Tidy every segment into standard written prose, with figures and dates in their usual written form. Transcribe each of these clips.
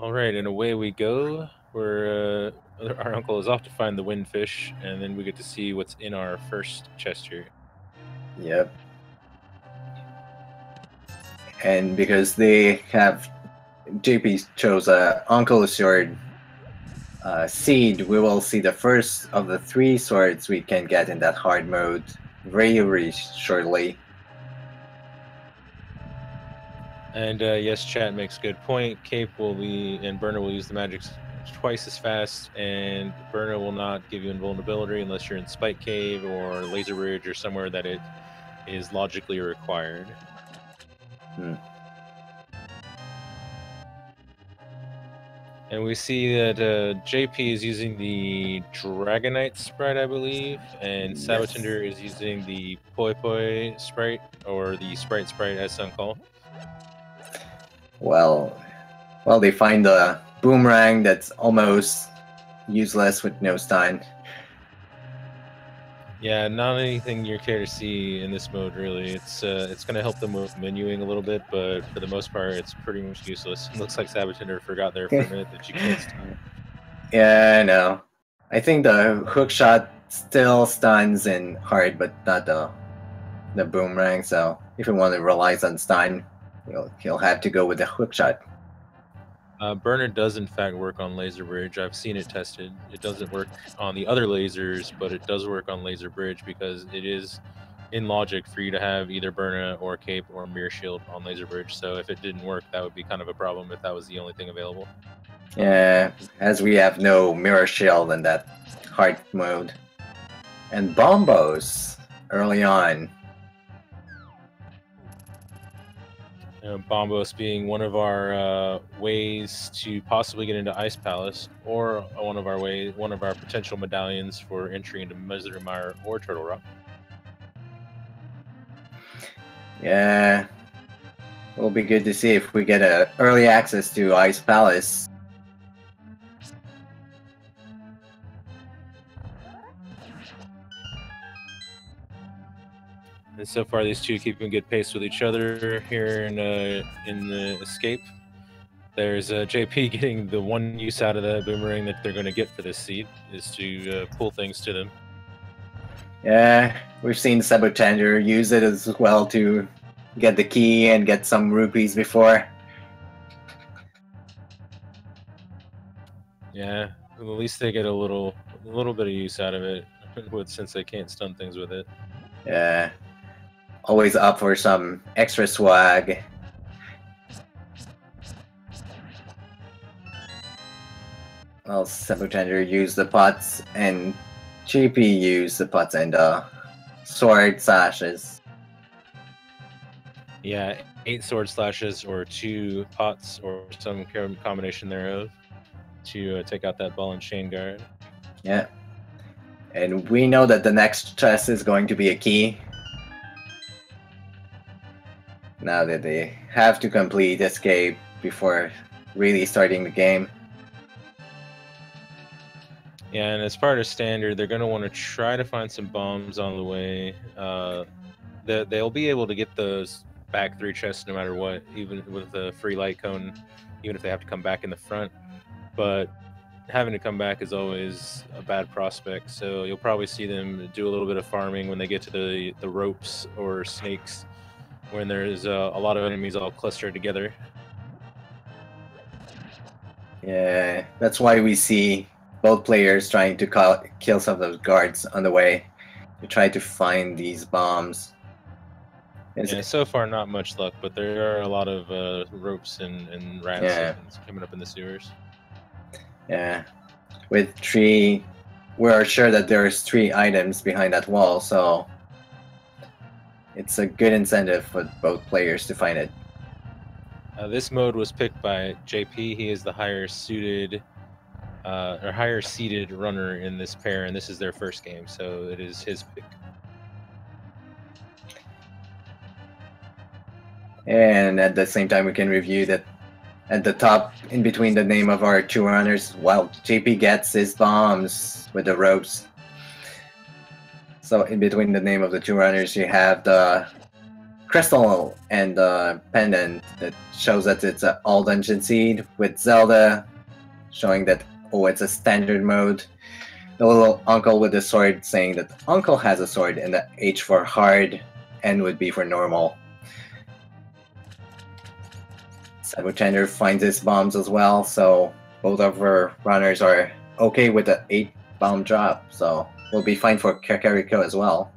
All right, and away we go. We're our uncle is off to find the windfish, and then we get to see what's in our first chest here. Yep. And because they have JP chose Uncle Sword seed, we will see the first of the 3 swords we can get in that hard mode very shortly. And yes, chat makes a good point. Cape will be, and Burner will use the magic twice as fast, and Burner will not give you invulnerability unless you're in Spike Cave or Laser Bridge or somewhere that it is logically required. And we see that JP is using the Dragonite sprite, I believe, and sab0tender is using the Poi Poi sprite, or the Sprite as some call. Well, they find a boomerang that's almost useless with no stun. Yeah, not anything you care to see in this mode, really. It's going to help them with menuing a little bit, but for the most part, it's pretty much useless. It looks like sab0tender forgot there for a minute that you can't stun. Yeah, I know. I think the hook shot still stuns in hard, but not the boomerang. So if you want to rely on stun, he'll have to go with the hook shot. Burner does in fact work on Laser Bridge. I've seen it tested. It doesn't work on the other lasers, but it does work on Laser Bridge because it is in logic for you to have either Burner or Cape or Mirror Shield on Laser Bridge. So if it didn't work, that would be kind of a problem if that was the only thing available. Yeah, as we have no Mirror Shield in that hard mode. And Bombos early on. Bombos being one of our ways to possibly get into Ice Palace, or one of our potential medallions for entry into Misery Mire or Turtle Rock. Yeah, it'll be good to see if we get early access to Ice Palace. And so far, these two keeping good pace with each other here in the escape. There's JP getting the one use out of the boomerang that they're going to get for this seed is to pull things to them. Yeah, we've seen sab0tender use it as well to get the key and get some rupees before. Yeah, at least they get a little bit of use out of it, since they can't stun things with it. Yeah, always up for some extra swag. Well, sab0tender used the pots and JP used the pots and sword slashes. Yeah, 8 sword slashes or 2 pots or some combination thereof to take out that ball and chain guard. Yeah. And we know that the next chest is going to be a key. Now that they have to complete escape before really starting the game. Yeah, and as part of standard, they're going to want to try to find some bombs on the way. They'll be able to get those back 3 chests no matter what, even with the free light cone, even if they have to come back in the front. But having to come back is always a bad prospect, so you'll probably see them do a little bit of farming when they get to the ropes or snakes, when there's a lot of enemies all clustered together. Yeah, that's why we see both players trying to kill some of those guards on the way to try to find these bombs. Yeah, so far not much luck, but there are a lot of ropes and rats coming up in the sewers. Yeah, with 3, we are sure that there's 3 items behind that wall, so it's a good incentive for both players to find it. This mode was picked by JP. He is the higher seeded runner in this pair, and this is their first game, so it is his pick. And at the same time, we can review that at the top, in between the name of our 2 runners, while JP gets his bombs with the ropes. So in between the name of the 2 runners, you have the crystal and pendant that shows that it's an all dungeon seed with Zelda showing that, oh, it's a standard mode. The little uncle with the sword saying that uncle has a sword, and the H for hard, N would be for normal. sab0tender finds his bombs as well, so both of our runners are okay with the 8 bomb drop, so we'll be fine for Kakariko as well.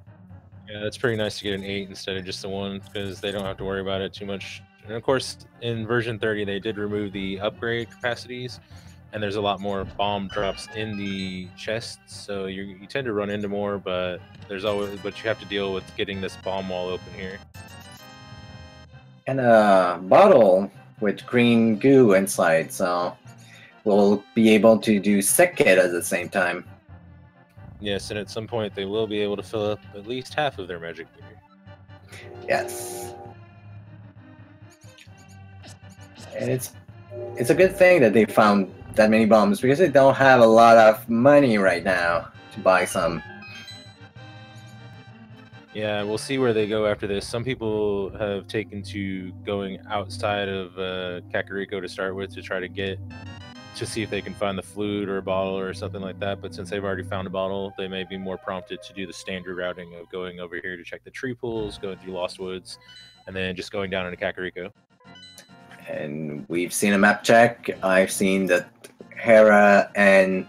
Yeah, it's pretty nice to get an 8 instead of just a 1, because they don't have to worry about it too much. And of course, in version 30, they did remove the upgrade capacities, and there's a lot more bomb drops in the chests, so you tend to run into more, but you have to deal with getting this bomb wall open here. And a bottle with green goo inside, so we'll be able to do sick kit at the same time. Yes, and at some point they will be able to fill up at least half of their magic meter. Yes. And it's a good thing that they found that many bombs, because they don't have a lot of money right now to buy some. Yeah, we'll see where they go after this. Some people have taken to going outside of Kakariko to start with to try to see if they can find the flute or a bottle or something like that. But since they've already found a bottle, they may be more prompted to do the standard routing of going over here to check the tree pools, going through Lost Woods, and then just going down into Kakariko. And we've seen a map check. I've seen that Hera and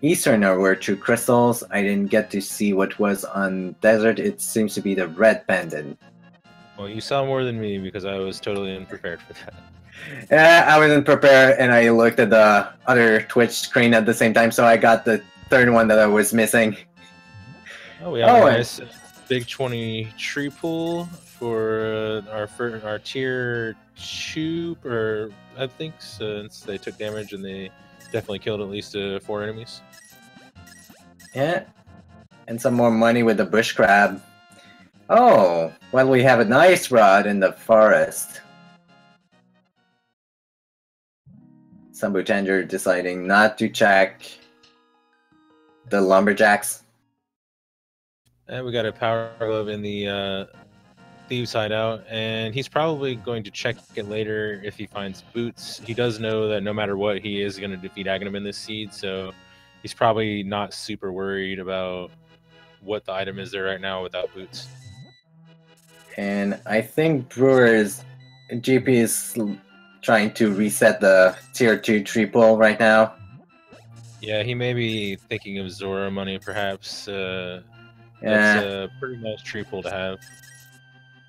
Easterner were true crystals. I didn't get to see what was on desert. It seems to be the red pendant. Well, you saw more than me because I was totally unprepared for that. Yeah, I wasn't prepared, and I looked at the other Twitch screen at the same time, so I got the third one that I was missing. Oh, we have a nice big 20 tree pool for our tier 2, or I think, since they took damage and they definitely killed at least 4 enemies. Yeah, and some more money with the bush crab. Oh, well, we have a nice rod in the forest. sab0tender deciding not to check the lumberjacks. And we got a power glove in the Thieves hideout, and he's probably going to check it later if he finds boots. He does know that no matter what, he is going to defeat Agahnim in this seed, so he's probably not super worried about what the item is there right now without boots. And I think BrewersFanJP is trying to reset the tier 2 tree pool right now. Yeah, he may be thinking of Zora money, perhaps. That's a pretty nice tree pool to have.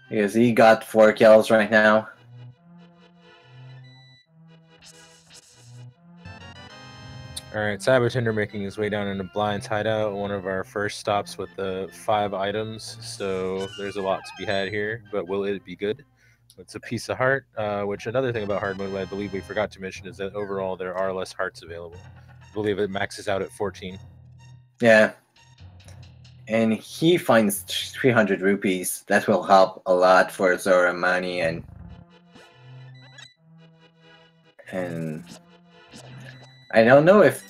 Because he got 4 kills right now. Alright, sab0tender making his way down into Blind's hideout, one of our first stops with the 5 items, so there's a lot to be had here, but will it be good? It's a piece of heart, which another thing about hard mode I believe we forgot to mention is that overall there are less hearts available. I believe it maxes out at 14. Yeah. And he finds 300 rupees. That will help a lot for Zora money, and I don't know if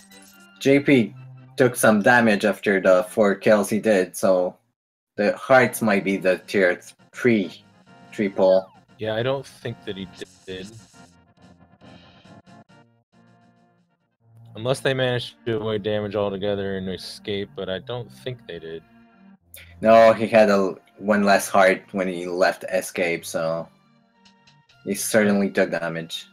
JP took some damage after the 4 kills he did, so the hearts might be the tier 3 tree pool. Yeah, I don't think that he did. Unless they managed to avoid damage altogether and escape, but I don't think they did. No, he had one less heart when he left escape, so he certainly took damage.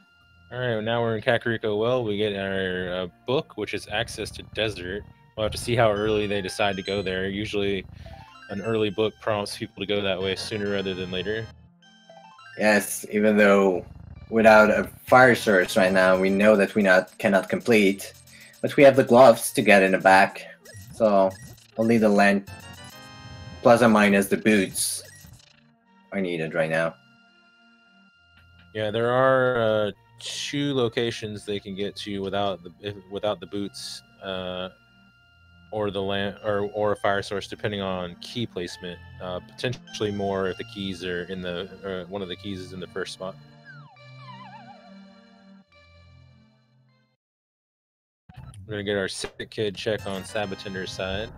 Alright, now we're in Kakariko. Well, we get our book, which is access to desert. We'll have to see how early they decide to go there. Usually an early book prompts people to go that way sooner rather than later. Yes, even though without a fire source right now, we know that we cannot complete, but we have the gloves to get in the back, so only the land plus or minus the boots are needed right now. Yeah, there are 2 locations they can get to without the boots, or the land or a fire source, depending on key placement. Potentially more if the keys are in the one of the keys is in the first spot. We're gonna get our sick kid check on sab0tender's side.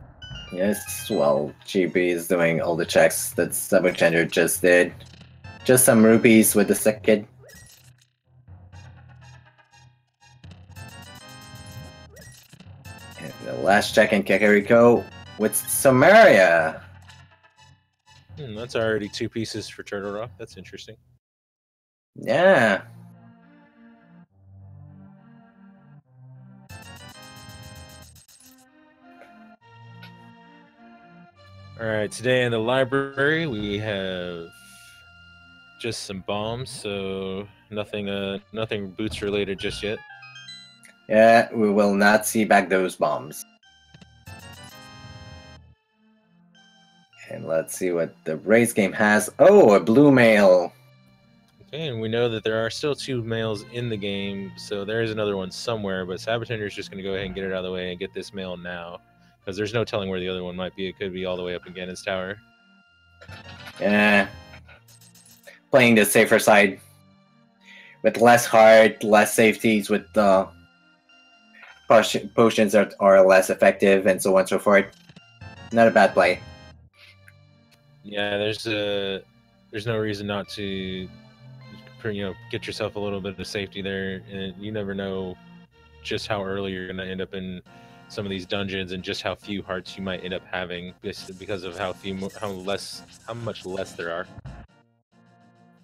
Yes, well, GP is doing all the checks that sab0tender just did. Just some rupees with the second. And the last check in Kakariko with Samaria. That's already 2 pieces for Turtle Rock. That's interesting. Yeah. All right, today in the library we have just some bombs, so nothing boots related just yet. Yeah, we will not see back those bombs. And let's see what the race game has. Oh, a blue mail. Okay, and we know that there are still 2 males in the game, so there is another one somewhere, but sab0tender is just going to go ahead and get it out of the way and get this mail now, because there's no telling where the other one might be. It could be all the way up in Ganon's tower. Yeah. Playing the safer side. With less heart, less safeties, with potions that are less effective, and so on and so forth. Not a bad play. Yeah, there's no reason not to, get yourself a little bit of safety there, and you never know just how early you're going to end up in some of these dungeons and just how few hearts you might end up having because of how much less there are.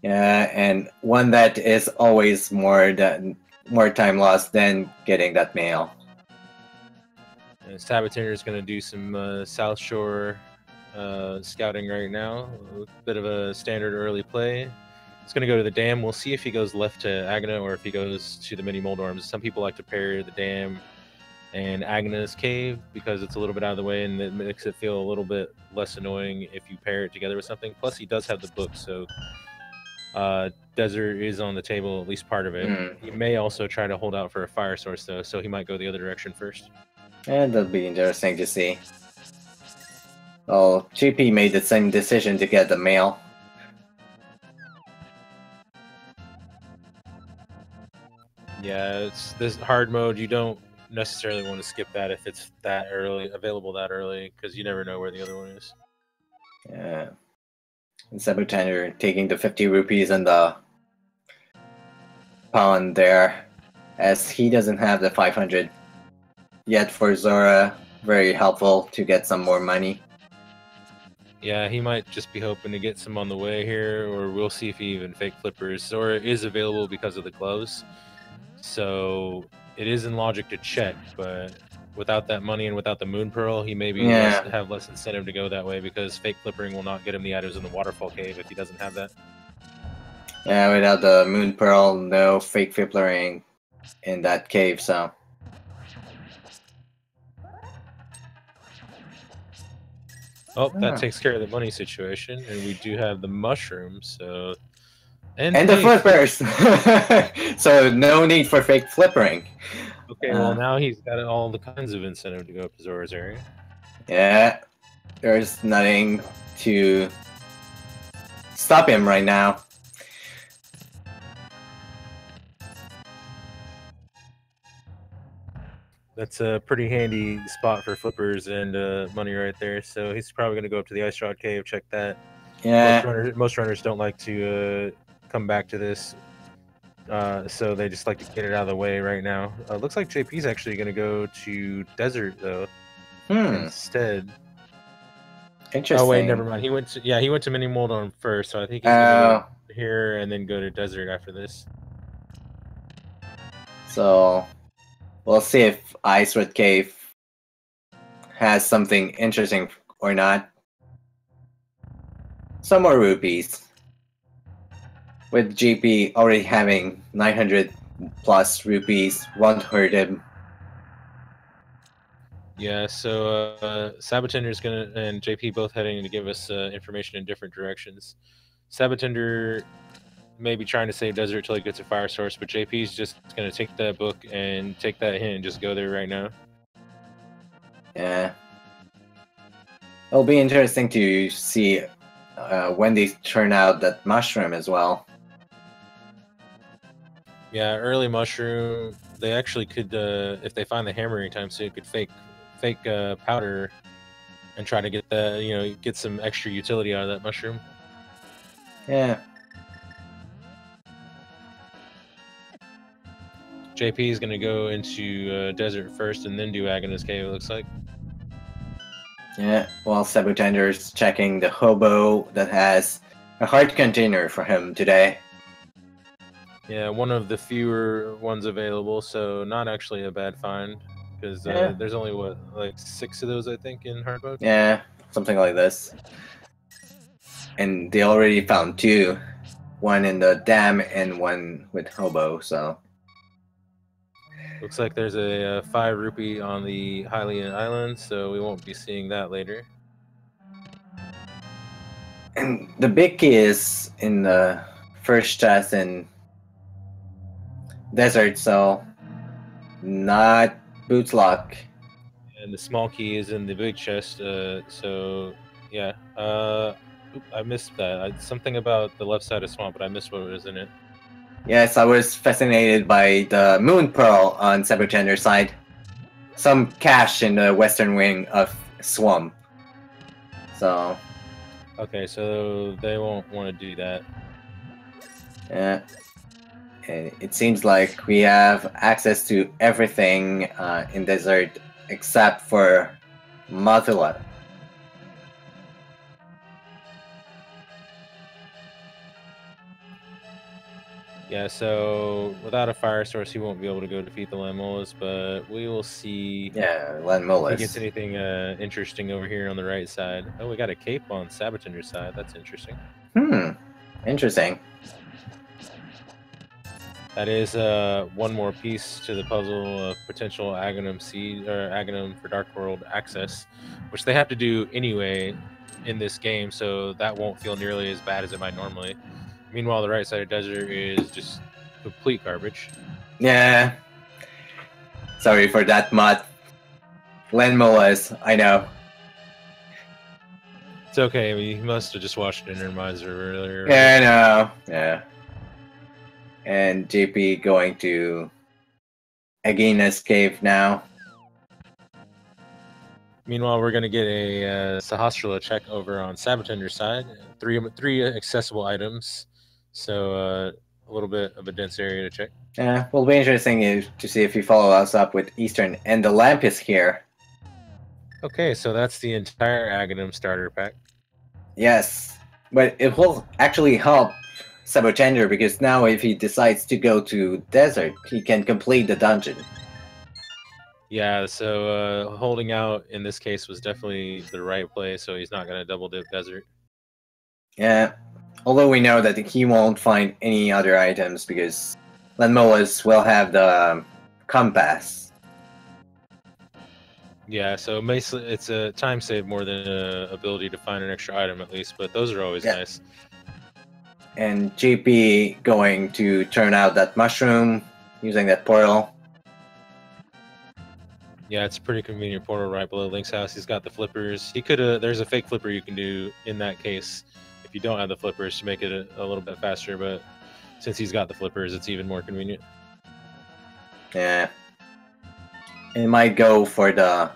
Yeah, and one that is always more time lost than getting that mail. sab0tender is going to do some South Shore scouting right now. A bit of a standard early play. It's going to go to the dam. We'll see if he goes left to Agahnim or if he goes to the mini Moldorms. Some people like to pair the dam and Agnus Cave because it's a little bit out of the way and it makes it feel a little bit less annoying if you pair it together with something. Plus, he does have the book, so Desert is on the table, at least part of it. He may also try to hold out for a fire source, though, so he might go the other direction first. And that'll be interesting to see. Well, GP made the same decision to get the mail. Yeah, it's this hard mode. You don't necessarily want to skip that if it's that early, available that early, because you never know where the other one is. Yeah. And sab0tender taking the 50 rupees and the pawn there, as he doesn't have the 500 yet for Zora. Very helpful to get some more money. Yeah, he might just be hoping to get some on the way here, or we'll see if he even fake flippers. Zora is available because of the gloves, so it is in logic to check, but without that money and without the Moon Pearl, he may be have less incentive to go that way because fake flippering will not get him the items in the Waterfall Cave if he doesn't have that. Yeah, without the Moon Pearl, no fake flippering in that cave, so... Oh, that takes care of the money situation, and we do have the mushrooms, so... And the flippers! So no need for fake flippering. Okay, well now he's got all the kinds of incentive to go up to Zora's area. Yeah, there's nothing to stop him right now. That's a pretty handy spot for flippers and money right there. So he's probably going to go up to the Ice Rod Cave, check that. Yeah. Most runners don't like to come back to this, so they just like to get it out of the way right now. Looks like JP's actually going to go to Desert though instead. Interesting. Oh wait, never mind. He went to Mini Moldorm first, so I think he's going to go here and then go to Desert after this. So we'll see if Ice Rod Cave has something interesting or not. Some more rupees. With GP already having 900 plus rupees, won't hurt him. Yeah, so sab0tender is gonna and JP both heading to give us information in different directions. sab0tender may be trying to save Desert till he gets a fire source, but JP's just gonna take that book and take that hint and just go there right now. Yeah. It'll be interesting to see when they turn out that mushroom as well. Yeah, early mushroom. They actually could, if they find the hammering time soon, could fake powder and try to get the get some extra utility out of that mushroom. Yeah. JP is going to go into desert first and then do Agahnim Cave, it looks like. Yeah, while sab0tender's checking the hobo that has a heart container for him today. Yeah, one of the fewer ones available, so not actually a bad find, because there's only, what, like 6 of those, I think, in hard mode? Yeah, something like this. And they already found 2. One in the dam and one with hobo, so... Looks like there's a 5 rupee on the Hylian Island, so we won't be seeing that later. And the big key is in the first chest in desert, so not boots lock. And the small key is in the big chest, so yeah. Oop, I missed that. Something about the left side of swamp, but I missed what was in it. Yes, I was fascinated by the moon pearl on sab0tender's side. Some cache in the western wing of swamp. So... Okay, so they won't want to do that. yeah. And it seems like we have access to everything in desert except for Mathula. Yeah, so without a fire source, he won't be able to go defeat the Lamolas, but we will see Yeah, if he gets Lanmolas. anything interesting over here on the right side. Oh, we got a cape on sab0tender's side. That's interesting. Interesting. That is one more piece to the puzzle of potential Agahnim seed or Agahnim for Dark World access, which they have to do anyway in this game, so that won't feel nearly as bad as it might normally. Meanwhile, the right side of desert is just complete garbage. Yeah. Sorry for that, Mutt. Lanmolas, I know. It's okay. I mean, you must have just watched Randomizer earlier. Right? Yeah, I know. Yeah. And JP going to Agahnim cave now. Meanwhile, we're going to get a Sahasrara check over on sab0tender's side. Three accessible items. So a little bit of a dense area to check. Yeah, will be interesting to see if you follow us up with Eastern. And the lamp is here. Okay, so that's the entire Agahnim starter pack. Yes, but it will actually help sab0tender because now if he decides to go to desert, he can complete the dungeon. Yeah, so holding out in this case was definitely the right play, so he's not going to double dip desert. Yeah, although we know that he won't find any other items because Lanmolas will have the compass. Yeah, so basically it's a time save more than an ability to find an extra item at least, but those are always nice. And JP going to turn out that mushroom using that portal. Yeah, it's a pretty convenient portal right below Link's house. He's got the flippers. He could there's a fake flipper you can do in that case if you don't have the flippers to make it a little bit faster, but since he's got the flippers, it's even more convenient. Yeah. It might go for the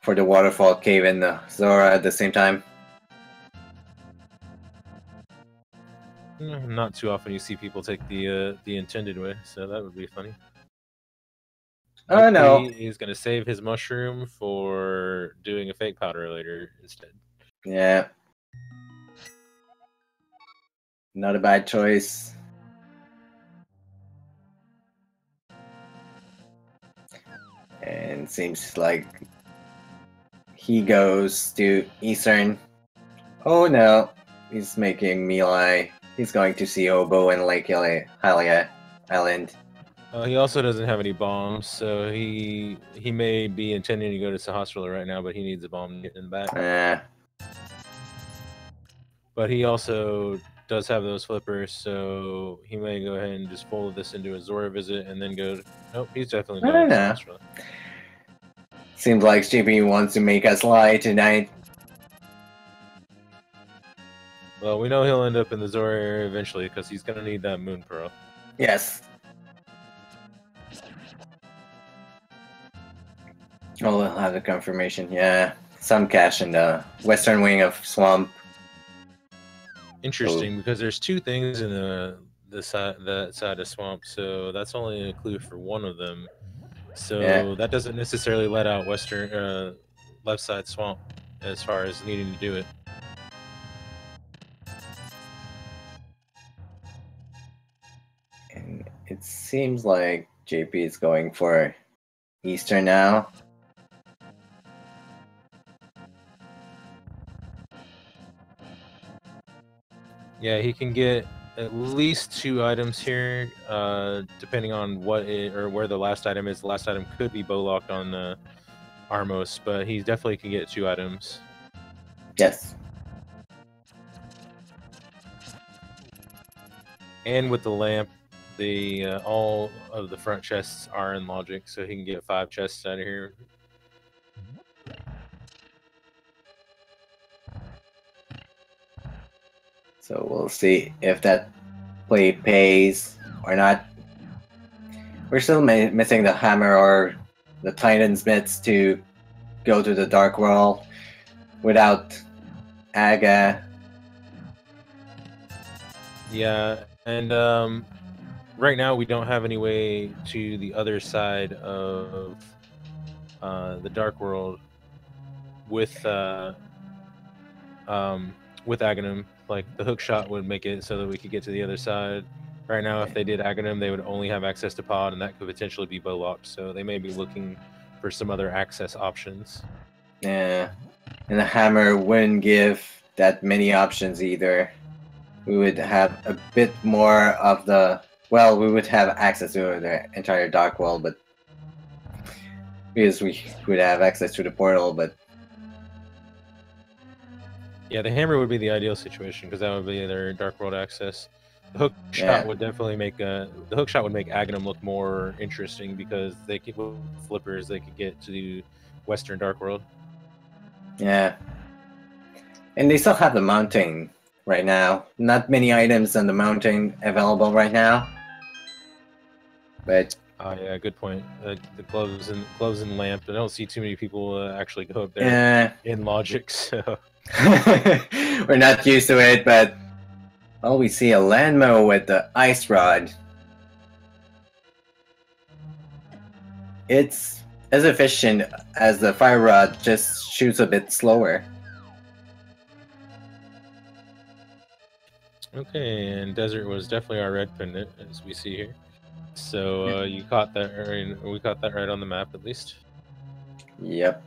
waterfall cave and the Zora at the same time. Not too often you see people take the intended way, so that would be funny. Oh no. He's gonna save his mushroom for doing a fake powder later instead. Yeah. Not a bad choice. And seems like he goes to Eastern. Oh no. He's making melee. He's going to see Hobo and Lake Hylia Island. He also doesn't have any bombs, so he may be intending to go to Sahasrara right now, but he needs a bomb to get in the back. But he also does have those flippers, so he may go ahead and just fold this into a Zora visit and then go to... Nope, he's definitely going to Sahasrara. Seems like JP wants to make us lie tonight. Well, we know he'll end up in the Zora area eventually because he's going to need that Moon Pearl. Yes. Oh, we'll have the confirmation, yeah. some cash in the western wing of Swamp. Interesting, because there's two things in the side of Swamp, so that's only a clue for one of them. So that doesn't necessarily let out western left side Swamp as far as needing to do it. And it seems like JP is going for Eastern now. Yeah, he can get at least 2 items here, depending on what or where the last item is. The last item could be bow locked on Armos, but he definitely can get 2 items. Yes. And with the lamp, all of the front chests are in logic, so he can get 5 chests out of here. So we'll see if that play pays or not. We're still missing the hammer or the Titan's mitts to go to the Dark World without Aga. Yeah, and right now we don't have any way to the other side of the Dark World with Agahnim. Like, the hook shot would make it so that we could get to the other side. Right now, if they did Agahnim, they would only have access to pod, and that could potentially be bow locked. So they may be looking for some other access options. Yeah, and the hammer wouldn't give that many options either. We would have a bit more of the... Well, we would have access to the entire Dark World, but... Because we would have access to the portal, but... Yeah, the hammer would be the ideal situation, because that would be their Dark World access. The hook shot would definitely make the hook shot would make Agahnim look more interesting, because they could, with flippers, they could get to the Western Dark World. Yeah. And they still have the mountain right now. Not many items on the mountain available right now. But yeah, good point. The gloves and lamp. I don't see too many people actually go up there in logic. So we're not used to it. But well, we see a landmo with the ice rod. It's as efficient as the fire rod, just shoots a bit slower. Okay, and desert was definitely our red pendant, as we see here. So you caught that, or we caught that right on the map at least. Yep.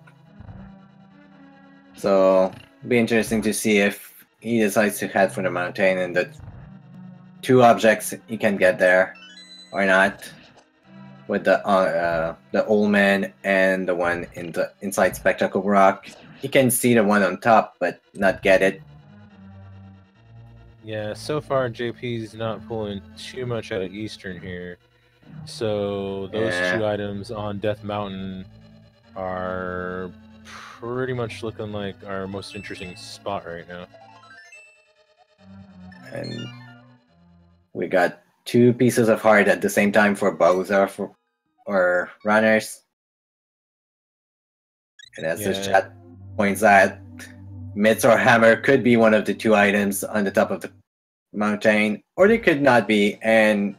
So it'll be interesting to see if he decides to head for the mountain and the 2 objects he can get there or not. With the old man and the one inside Spectacle Rock, he can see the one on top but not get it. Yeah, so far JP's not pulling too much out of Eastern here. So those 2 items on Death Mountain are pretty much looking like our most interesting spot right now. And we got 2 pieces of heart at the same time for bows or runners. And as the chat points out, mitts or hammer could be one of the 2 items on the top of the mountain, or they could not be, and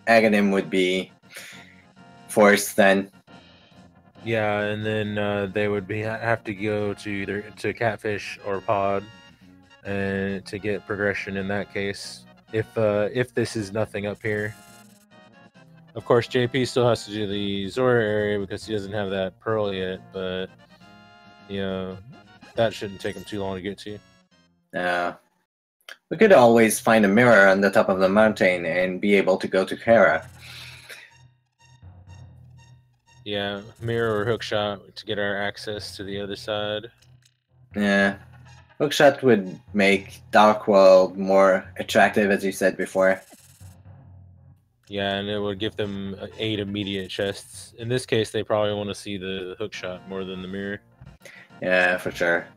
Agahnim would be forced then. Yeah, and then they would have to go to either Catfish or Pod, and to get progression in that case. If this is nothing up here, of course JP still has to do the Zora area because he doesn't have that pearl yet. But you know, that shouldn't take him too long to get to. We could always find a mirror on the top of the mountain and be able to go to Hera. Yeah, mirror or hookshot to get our access to the other side. Yeah, hookshot would make Dark World more attractive, as you said before. Yeah, and it would give them 8 immediate chests. In this case, they probably want to see the hookshot more than the mirror. Yeah, for sure.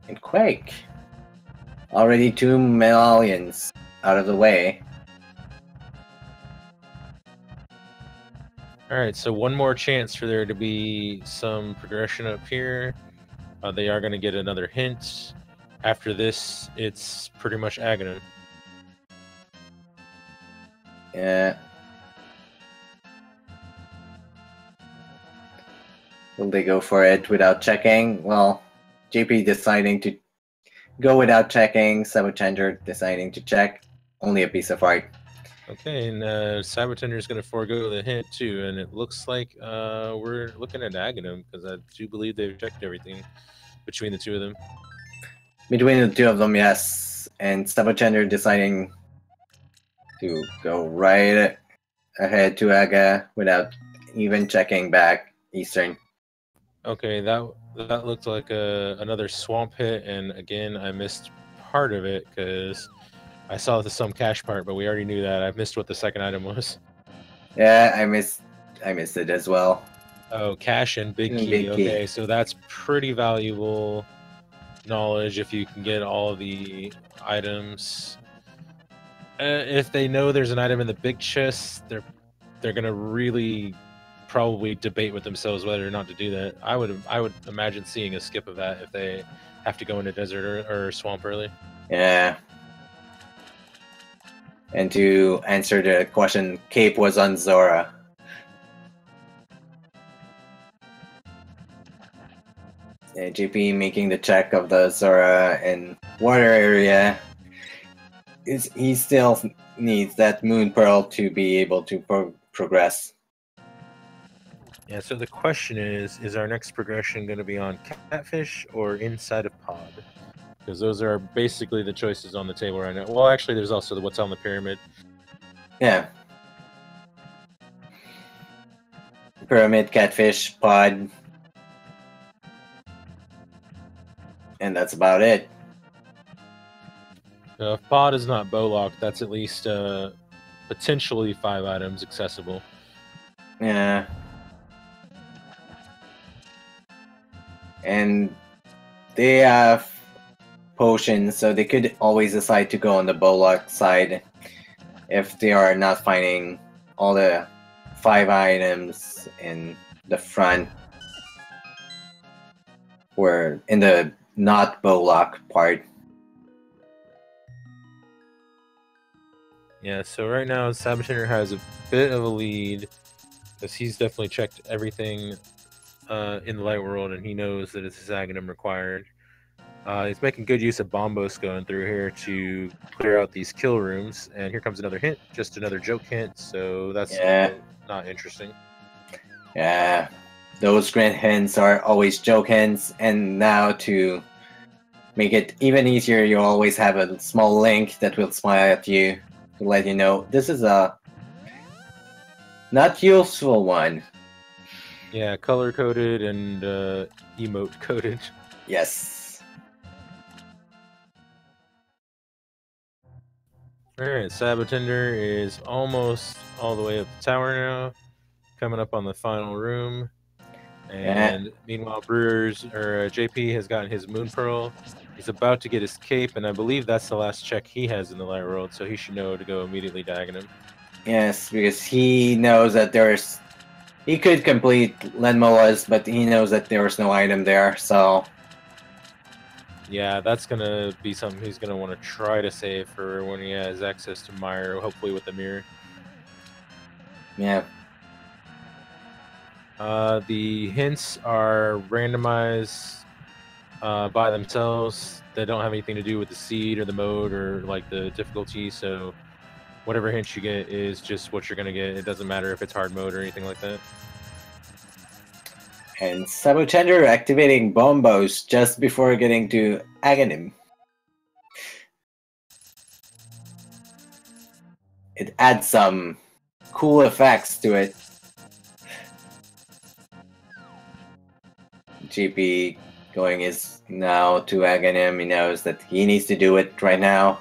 And Quake. Already 2 medallions out of the way. Alright, so one more chance for there to be some progression up here. They are going to get another hint. After this, it's pretty much Agahnim. Yeah. Will they go for it without checking? Well, JP deciding to go without checking, sab0tender deciding to check. Only a piece of art. Okay, and sab0tender is going to forego the hint too, and it looks like we're looking at Agahnim, because I do believe they've checked everything between the two of them. Between the two of them, yes. And sab0tender deciding to go right ahead to Aga without even checking back Eastern. Okay, that looked like another swamp hit, and again, I missed part of it because I saw the some cash part, but we already knew that. I missed what the second item was. Yeah, I missed it as well. Oh, cash and big key. Big key. Okay, so that's pretty valuable knowledge if you can get all the items. If they know there's an item in the big chest, they're gonna really probably debate with themselves whether or not to do that. I would imagine seeing a skip of that if they have to go into desert or swamp early. Yeah. And to answer the question, Cape was on Zora. Yeah, JP making the check of the Zora and water area. He still needs that moon pearl to be able to progress. Yeah, so the question is our next progression going to be on catfish or inside of pod? Because those are basically the choices on the table right now. Well, actually, there's also what's on the pyramid. Yeah. Pyramid, catfish, pod. And that's about it. If pod is not bow locked, that's at least potentially 5 items accessible. Yeah. And they have potions, so they could always decide to go on the bow lock side if they are not finding all the 5 items in the front or in the not bow lock part. Yeah, so right now sab0tender has a bit of a lead because he's definitely checked everything in the light world, and he knows that it's Agahnim required. He's making good use of bombos going through here to clear out these kill rooms, and here comes another hint, just another joke hint, so that's not interesting. Yeah, those grand hints are always joke hints, and now to make it even easier, you always have a small link that will smile at you to let you know this is a not useful one. Yeah, color coded and emote coded. Yes. Alright, sab0tender is almost all the way up the tower now, coming up on the final room. And meanwhile, JP has gotten his moon pearl. He's about to get his cape, and I believe that's the last check he has in the light world, so he should know to go immediately to Agahnim. Yes, because he knows that he could complete Lenmolas, but he knows that there was no item there, so yeah, that's gonna be something he's gonna want to try to save for when he has access to Meyer, hopefully with the mirror. Yeah. The hints are randomized by themselves. They don't have anything to do with the seed or the mode or like the difficulty, so whatever hint you get is just what you're gonna get. It doesn't matter if it's hard mode or anything like that. And sab0tender activating bombos just before getting to Agahnim. It adds some cool effects to it. JP going is now to Agahnim. He knows that he needs to do it right now.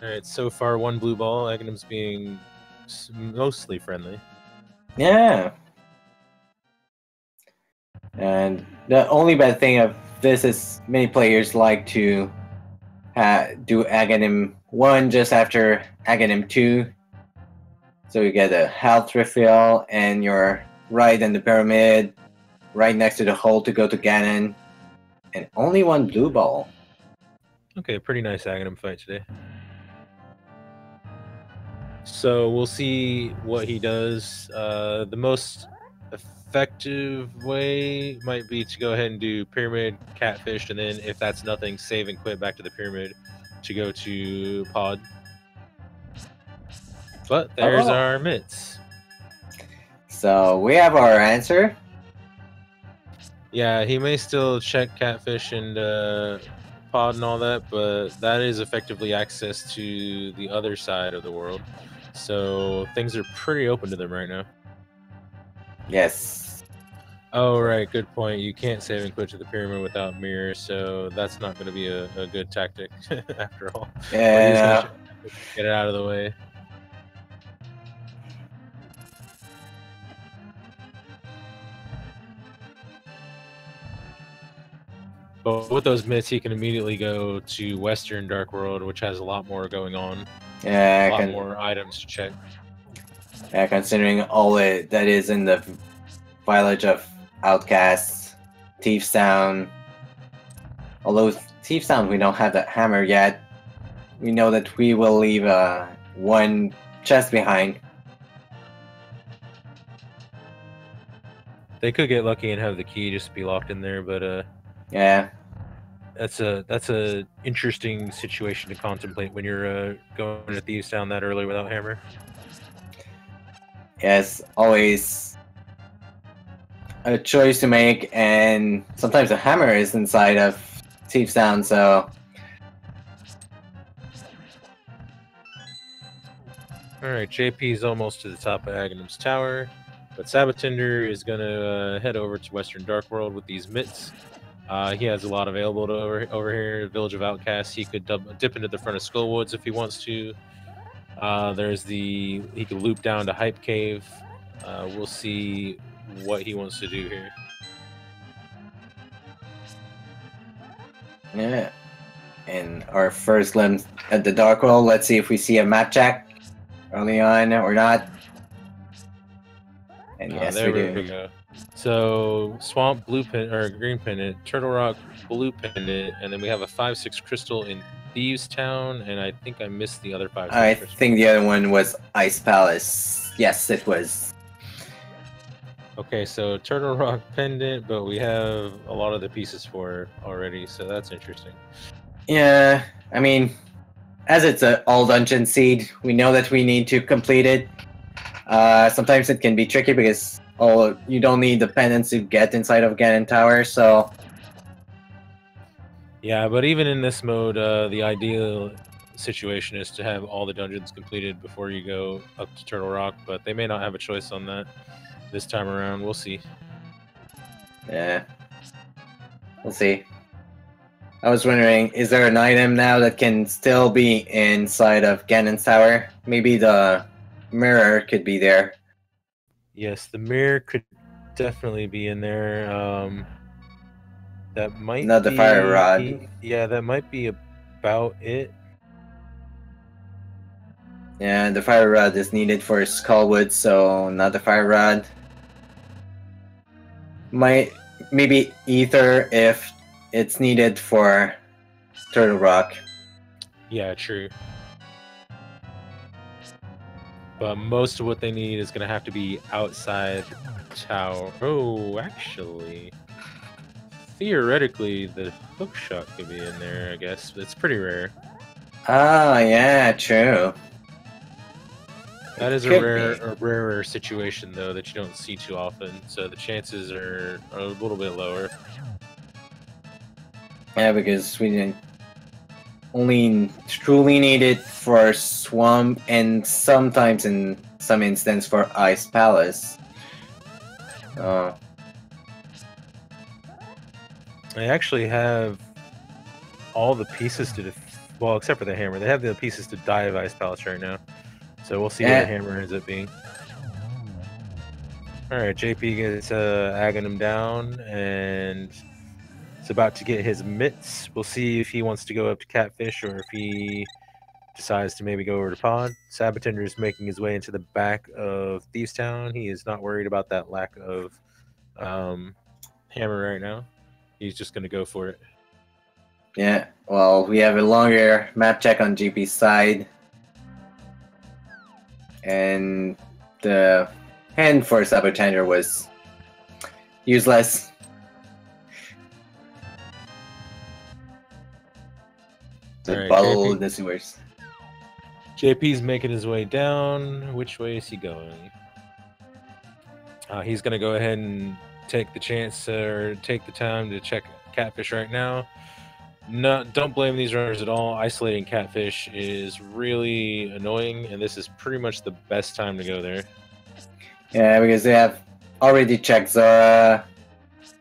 Alright, so far 1 blue ball. Aghanim's being mostly friendly. Yeah. And the only bad thing of this is many players like to do Agahnim 1 just after Agahnim 2. So you get a health refill, and you're right in the pyramid, right next to the hole to go to Ganon, and only one blue ball. Okay, pretty nice Agahnim fight today. So we'll see what he does. The most effective way might be to go ahead and do pyramid, catfish, and then if that's nothing, save and quit back to the pyramid to go to pod. But there's our mitts. So we have our answer. Yeah, he may still check catfish and pod and all that, but that is effectively access to the other side of the world. So things are pretty open to them right now. Yes. Oh, right. Good point. You can't save and quit to the pyramid without mirror, so that's not going to be a good tactic after all. Yeah. Get it out of the way. But with those mitts, he can immediately go to Western Dark World, which has a lot more going on. Yeah, a lot more items to check. Yeah, considering all that is in the village of outcasts, Thieves Town. Although Thieves Town, we don't have that hammer yet. We know that we will leave one chest behind. They could get lucky and have the key just be locked in there, but yeah, that's a interesting situation to contemplate when you're going to Thieves Town that early without hammer. Yes, always a choice to make, and sometimes a hammer is inside of Thieves Town, so. Alright, JP's almost to the top of Aghanim's tower, but sab0tender is going to head over to Western Dark World with these mitts. He has a lot available to over here. Village of Outcasts, he could dip into the front of Skullwoods if he wants to. He could loop down to Hype Cave. We'll see what he wants to do here. Yeah. And our first glimpse at the Dark World, let's see if we see a map check early on or not. And yes, there we do. We go. So Swamp blue pin or green pendant, Turtle Rock blue pendant, and then we have a 5/6 crystal in Thieves Town, and I think I missed the other 5/6 I crystal. think the other one was Ice Palace. Yes, it was. Okay, so Turtle Rock pendant, but we have a lot of the pieces for it already, so that's interesting. Yeah, I mean, as it's an all dungeon seed, we know that we need to complete it. Sometimes it can be tricky because you don't need the pendants to get inside of Ganon Tower, so. Yeah, but even in this mode, the ideal situation is to have all the dungeons completed before you go up to Turtle Rock, but they may not have a choice on that this time around. We'll see. Yeah. We'll see. I was wondering, is there an item now that can still be inside of Ganon's tower? Maybe the mirror could be there. Yes, the mirror could definitely be in there. That might not the fire rod. Yeah, that might be about it. Yeah, the fire rod is needed for Skullwood, so not the fire rod. Maybe ether if it's needed for Turtle Rock. Yeah, true. But most of what they need is going to have to be outside tower. Oh, actually, theoretically, the hook shot could be in there, I guess. But it's pretty rare. Oh, yeah, true. That is a rarer situation, though, that you don't see too often. So the chances are a little bit lower. Yeah, because we didn't only truly need it for Swamp and sometimes in some instance for Ice Palace. I actually have all the pieces to well, except for the hammer. They have the pieces to dive Ice Palace right now. So we'll see what the hammer ends up being. Alright, JP gets Agahnim down, and it's about to get his mitts. We'll see if he wants to go up to Catfish or if he decides to maybe go over to pod. sab0tender is making his way into the back of Thieves Town. He is not worried about that lack of hammer right now. He's just going to go for it. Yeah, well, we have a longer map check on GP's side. And the hand for sab0tender was useless. The Right, bubble JP. in the sewers. JP's making his way down. Which way is he going? He's going to go ahead and take the chance or take the time to check catfish right now. No, don't blame these runners at all. Isolating catfish is really annoying, and this is pretty much the best time to go there. Yeah, because they have already checked Zora,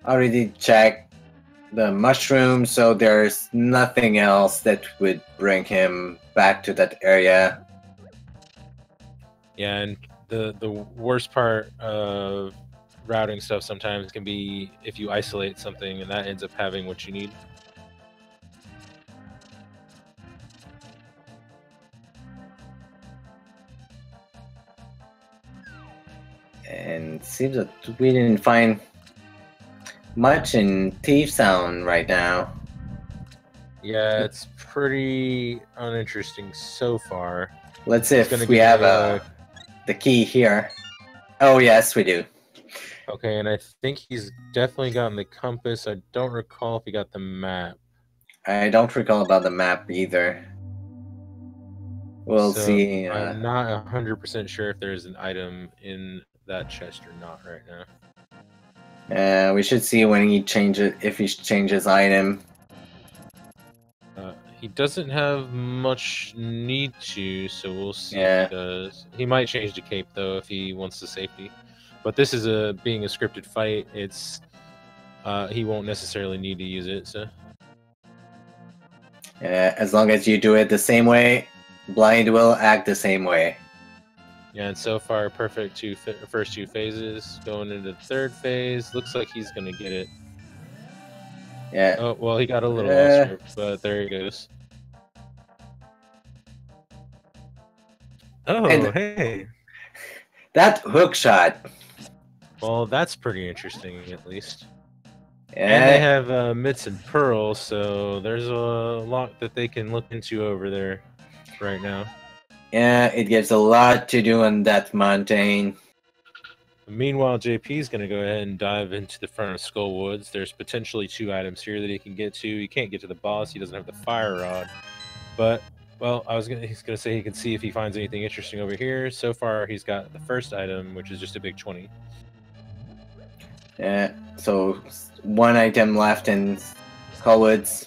already checked the mushroom, so there's nothing else that would bring him back to that area. Yeah, and the worst part of routing stuff sometimes can be if you isolate something and that ends up having what you need. And it seems that we didn't find much in Thieves Town right now. Yeah, it's pretty uninteresting so far. Let's see if we have the key here. Oh, yes, we do. Okay, and I think he's definitely gotten the compass. I don't recall if he got the map. I don't recall about the map either. We'll see. I'm not 100% sure if there's an item in that chest or not right now. We should see when he changes, if he changes item. He doesn't have much need to, so we'll see Yeah. if he does. He might change to cape though if he wants the safety. But this is being a scripted fight. It's he won't necessarily need to use it. So as long as you do it the same way, blind will act the same way. yeah, and so far perfect first two phases. Going into the third phase, looks like he's gonna get it. Yeah. Oh well, he got a little off script, but there he goes. Oh, And hey. That hook shot. Well, that's pretty interesting, at least. Yeah. And they have mitts and pearls, so there's a lot that they can look into over there right now. Yeah, it gives a lot to do on that mountain. Meanwhile, JP's going to go ahead and dive into the front of Skullwoods. There's potentially two items here that he can get to. He can't get to the boss. He doesn't have the fire rod. But, well, he's going to say he can see if he finds anything interesting over here. So far, he's got the first item, which is just a big 20. Yeah, so one item left in Skullwoods.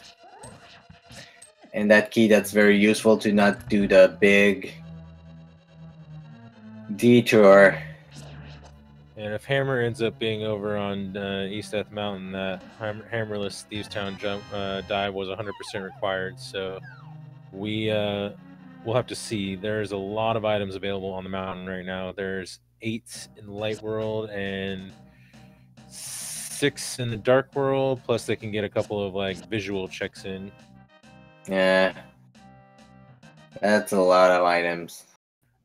And that key that's very useful to not do the big detour. And if Hammer ends up being over on East Death Mountain, that hammerless Thieves Town jump dive was 100% required. So we'll have to see. There's a lot of items available on the mountain right now. There's 8 in the light world and 6 in the dark world. Plus they can get a couple of like visual checks in. Yeah, that's a lot of items.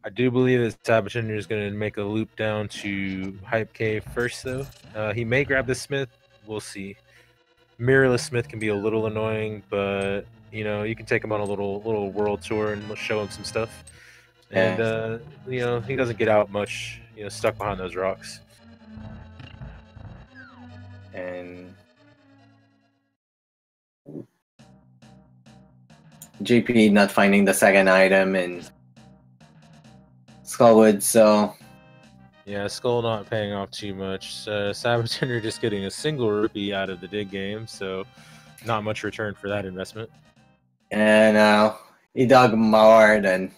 I do believe that sab0tender is going to make a loop down to Hype Cave first, though. He may grab the Smith. We'll see. Mirrorless Smith can be a little annoying, but you know you can take him on a little world tour and show him some stuff. And you know he doesn't get out much. You know, stuck behind those rocks. And GP not finding the second item in Skullwood, so yeah, Skull not paying off too much. sab0tender just getting a single rupee out of the dig game, so not much return for that investment. And he dug more than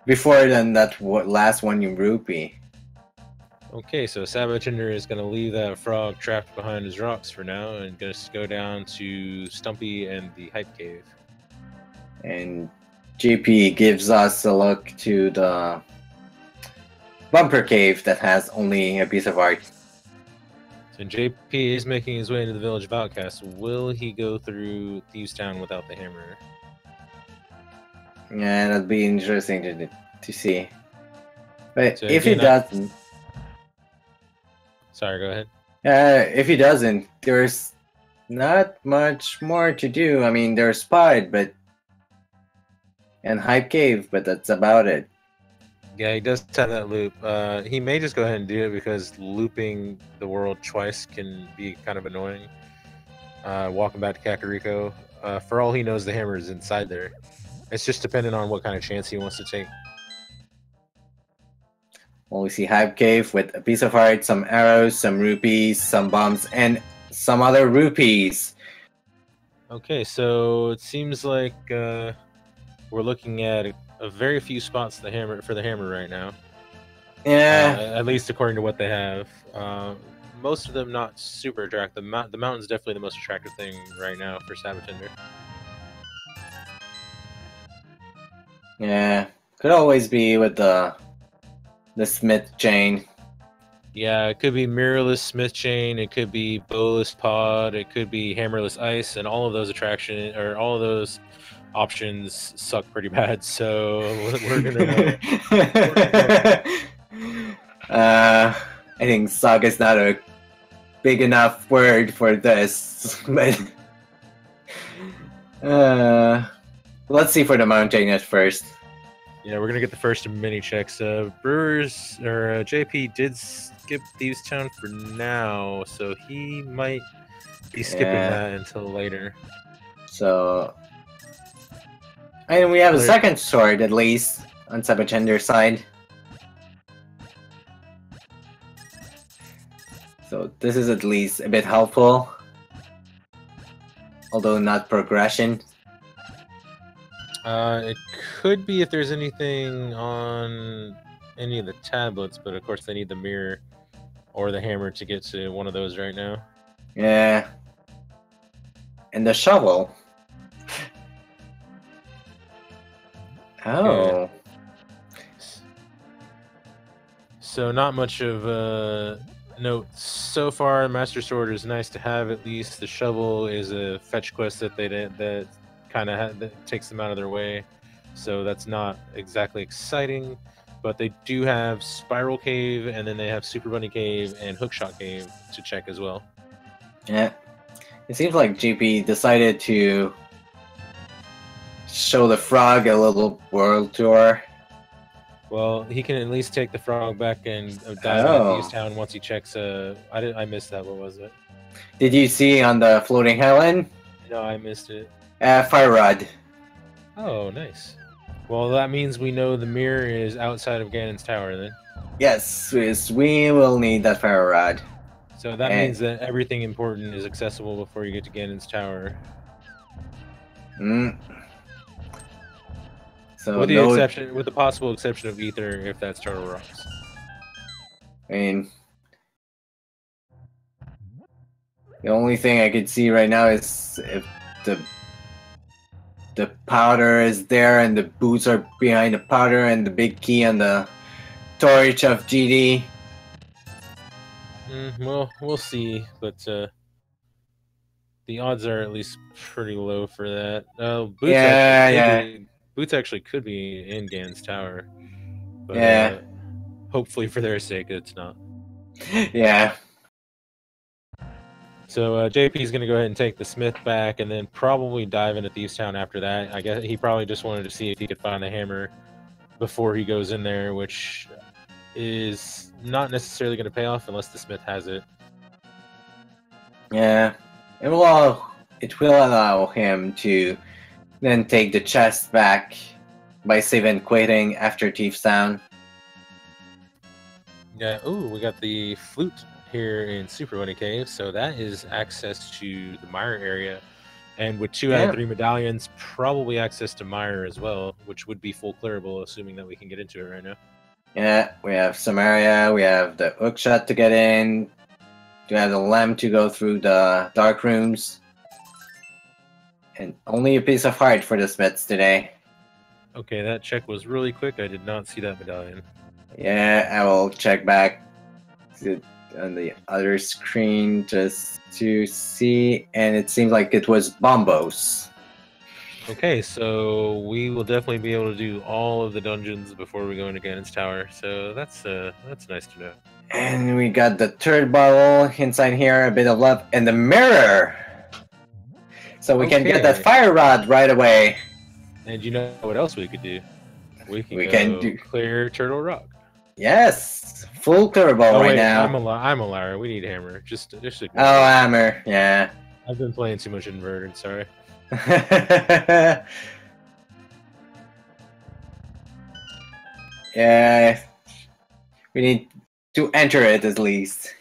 before than that last one in rupee. Okay, so sab0tender is going to leave that frog trapped behind his rocks for now and just go down to Stumpy and the Hype Cave. And GP gives us a look to the bumper cave that has only a piece of art. So JP is making his way into the village of Outcasts. Will he go through Thieves Town without the hammer? Yeah, that'd be interesting to see. But So if he again, doesn't, sorry, go ahead. if he doesn't, there's not much more to do. I mean, there's Spud, and Hype Cave, but that's about it. Yeah, he does have that loop. He may just go ahead and do it because looping the world twice can be kind of annoying. Walking back to Kakariko. For all he knows, the hammer is inside there. It's just dependent on what kind of chance he wants to take. Well, we see Hype Cave with a piece of heart, some arrows, some rupees, some bombs, and some other rupees. Okay, so it seems like we're looking at a very few spots for the hammer right now. Yeah. At least according to what they have. Most of them not super attractive. The mountain's definitely the most attractive thing right now for sab0tender. Yeah. Could always be with the Smith chain. Yeah, it could be mirrorless smith chain, it could be bowless pod, it could be hammerless ice, and all of those options suck pretty bad. So we're gonna. I think suck is not a big enough word for this, but let's see for the mountain at first. Yeah, we're gonna get the first mini checks. Brewers or JP did skip Thieves Town for now, so he might be skipping that until later. So, and we have a second sword at least on sab0tender's side. So this is at least a bit helpful, although not progression. It could be if there's anything on any of the tablets, but of course they need the mirror or the hammer to get to one of those right now. Yeah. And the shovel. Oh. Okay. So not much of a note so far. Master Sword is nice to have at least. The shovel is a fetch quest that that takes them out of their way. So that's not exactly exciting. But they do have Spiral Cave, and then they have Super Bunny Cave and Hookshot Cave to check as well. Yeah. It seems like GP decided to show the frog a little world tour. Well, he can at least take the frog back and dive into Thieves Town once he checks. I missed that. What was it? Did you see on the floating island? No, I missed it. Fire rod. Oh, nice. Well, that means we know the mirror is outside of Ganon's tower then. Yes, we will need that fire rod. So that means that everything important is accessible before you get to Ganon's tower. So with the possible exception of Ether, if that's Turtle Rocks. I mean, the only thing I could see right now is if the powder is there and the boots are behind the powder and the big key on the torch of GD. Well, we'll see, but the odds are at least pretty low for that. Boots actually could be in Ganon's tower, but hopefully for their sake it's not. Yeah. So JP is going to go ahead and take the Smith back and then probably dive into Thieves Town after that. I guess he probably just wanted to see if he could find the hammer before he goes in there, which is not necessarily going to pay off unless the Smith has it. Yeah. It will allow him to then take the chest back by save and quitting after Thieves Town. Yeah, ooh, we got the flute here in Super Bunny Cave, so that is access to the Mire area. And with 2 out of 3 medallions, probably access to Mire as well, which would be full clearable, assuming that we can get into it right now. Yeah, we have Samaria, we have the hookshot to get in, we have the lamp to go through the dark rooms, and only a piece of heart for the Smiths today. Okay, that check was really quick. I did not see that medallion. Yeah, I will check back on the other screen just to see, and it seems like it was Bombos. Okay, so we will definitely be able to do all of the dungeons before we go into Ganon's tower. So that's nice to know. And we got the third bottle inside here, a bit of love, and the mirror! So we can get that fire rod right away. And you know what else we could do? We We go can do clear Turtle Rock. yes, full turbo right now. I'm a liar. We need hammer. Just ignore oh, hammer, yeah. I've been playing too much inverted. Sorry. yeah, we need to enter it at least.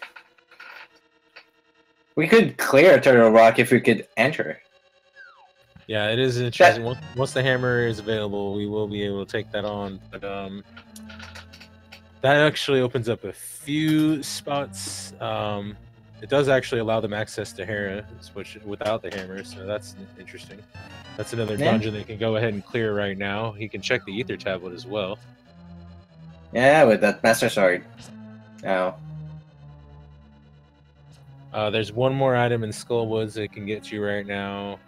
We could clear Turtle Rock if we could enter. Yeah, it is interesting. Once the hammer is available, we will be able to take that on. But that actually opens up a few spots. It does actually allow them access to Hera, which without the hammer, so that's interesting. That's another dungeon they can go ahead and clear right now. He can check the Ether Tablet as well. Yeah, with that Master Sword. Oh. There's one more item in Skullwoods that can get you right now.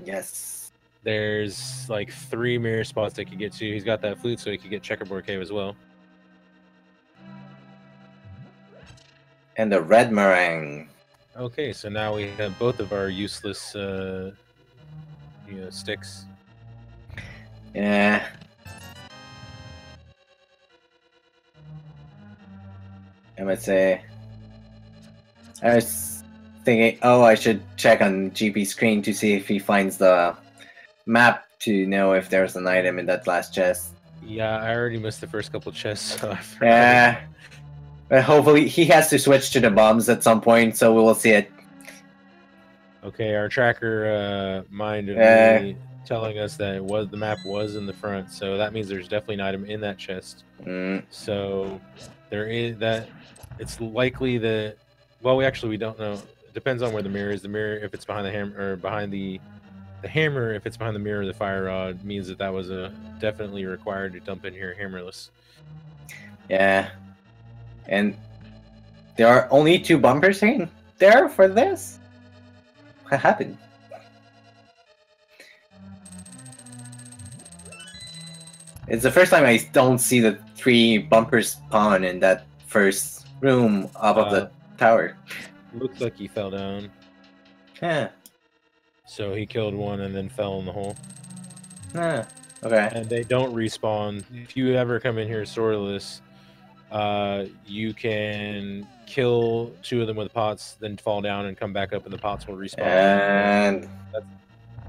Yes. There's like 3 mirror spots they can get to. He's got that flute, so he can get Checkerboard Cave as well. And the red meringue. Okay, so now we have both of our useless, sticks. Yeah. I would say. I was thinking, oh, I should check on GP's screen to see if he finds the map to know if there's an item in that last chest. Yeah, I already missed the first couple chests. So yeah. But hopefully he has to switch to the bombs at some point, so we will see it. Okay, our tracker minded me telling us that the map was in the front, so that means there's definitely an item in that chest. So there is that. It's likely that. Well, we don't know. It depends on where the mirror is. The mirror, if it's behind the hammer or behind the hammer, if it's behind the mirror or the fire rod, means that was definitely required to dump in here hammerless. Yeah. And there are only 2 bumpers in there for this? What happened? It's the first time I don't see the 3 bumpers spawn in that first room up of the tower. Looks like he fell down. Yeah. So he killed one and then fell in the hole. Yeah. Okay. And they don't respawn. If you ever come in here swordless, you can kill 2 of them with pots, then fall down and come back up, and the pots will respawn. And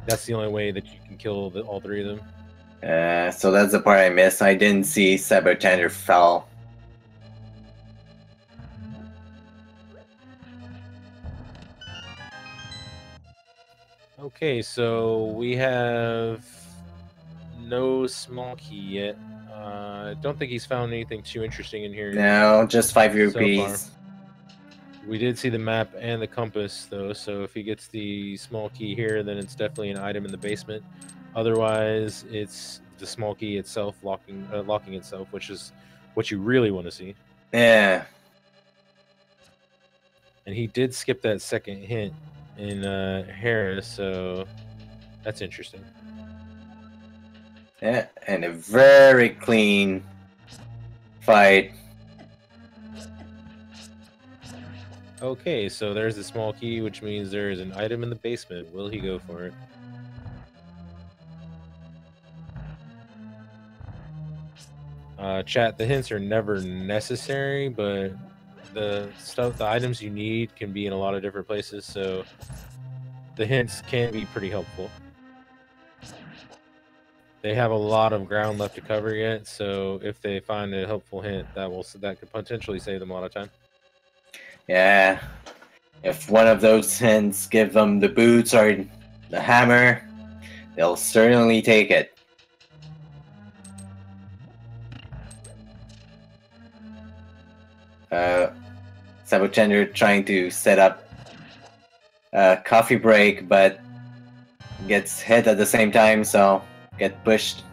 that's the only way that you can kill all 3 of them. So that's the part I missed. I didn't see sab0tender fell. Okay, so we have no small key yet. I don't think he's found anything too interesting in here. No, just 5 rupees. So we did see the map and the compass, though, so if he gets the small key here, then it's definitely an item in the basement. Otherwise, it's the small key itself locking itself, which is what you really want to see. Yeah. And he did skip that second hint in Hera, so that's interesting. Yeah, and a very clean fight. Okay, so there's the small key, which means there is an item in the basement. Will he go for it? Chat, the hints are never necessary, but the items you need can be in a lot of different places, so the hints can be pretty helpful. They have a lot of ground left to cover yet, so if they find a helpful hint, that could potentially save them a lot of time. Yeah, if one of those hints give them the boots or the hammer, they'll certainly take it. sab0tender trying to set up a coffee break, but gets hit at the same time, so get pushed.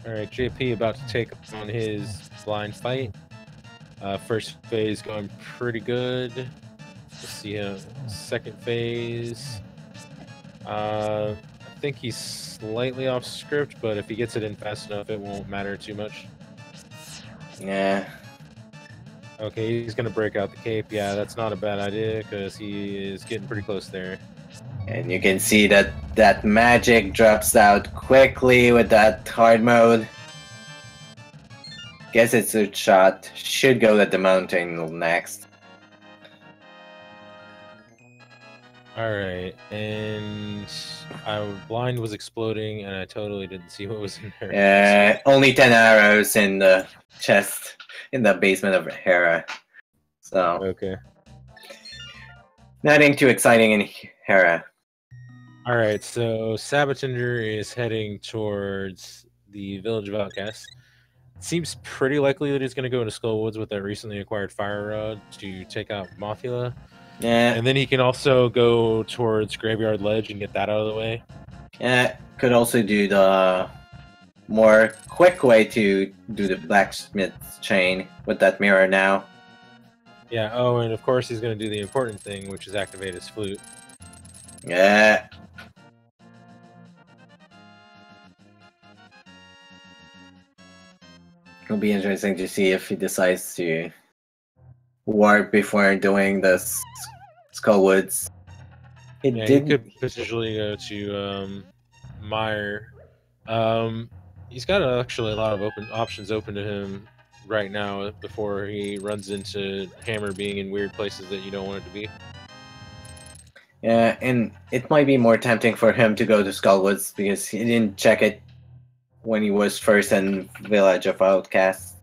Alright, JP about to take on his blind fight. First phase going pretty good. Let's see, second phase. I think he's slightly off script, but if he gets it in fast enough, it won't matter too much. Yeah. Okay, he's gonna break out the cape. Yeah, that's not a bad idea because he is getting pretty close there. And you can see that that magic drops out quickly with that hard mode. Guess it's a shot. Should go at the mountain next. Alright, and blind was exploding and I totally didn't see what was in there. Only 10 arrows in the chest in the basement of Hera. So Okay. nothing too exciting in Hera. Alright, so sab0tender is heading towards the village of outcasts. It seems pretty likely that he's going to go into Skullwoods with that recently acquired fire rod to take out Mothula. Yeah. And then he can also go towards Graveyard Ledge and get that out of the way. Yeah, could also do the more quick way to do the blacksmith's chain with that mirror now. Yeah, oh, and of course he's going to do the important thing, which is activate his flute. Yeah. It'll be interesting to see if he decides to warp before doing the Skullwoods. He could potentially go to Meyer. He's got actually a lot of options open to him right now before he runs into Hammer being in weird places that you don't want it to be. Yeah, and it might be more tempting for him to go to Skullwoods because he didn't check it when he was first in Village of Outcasts.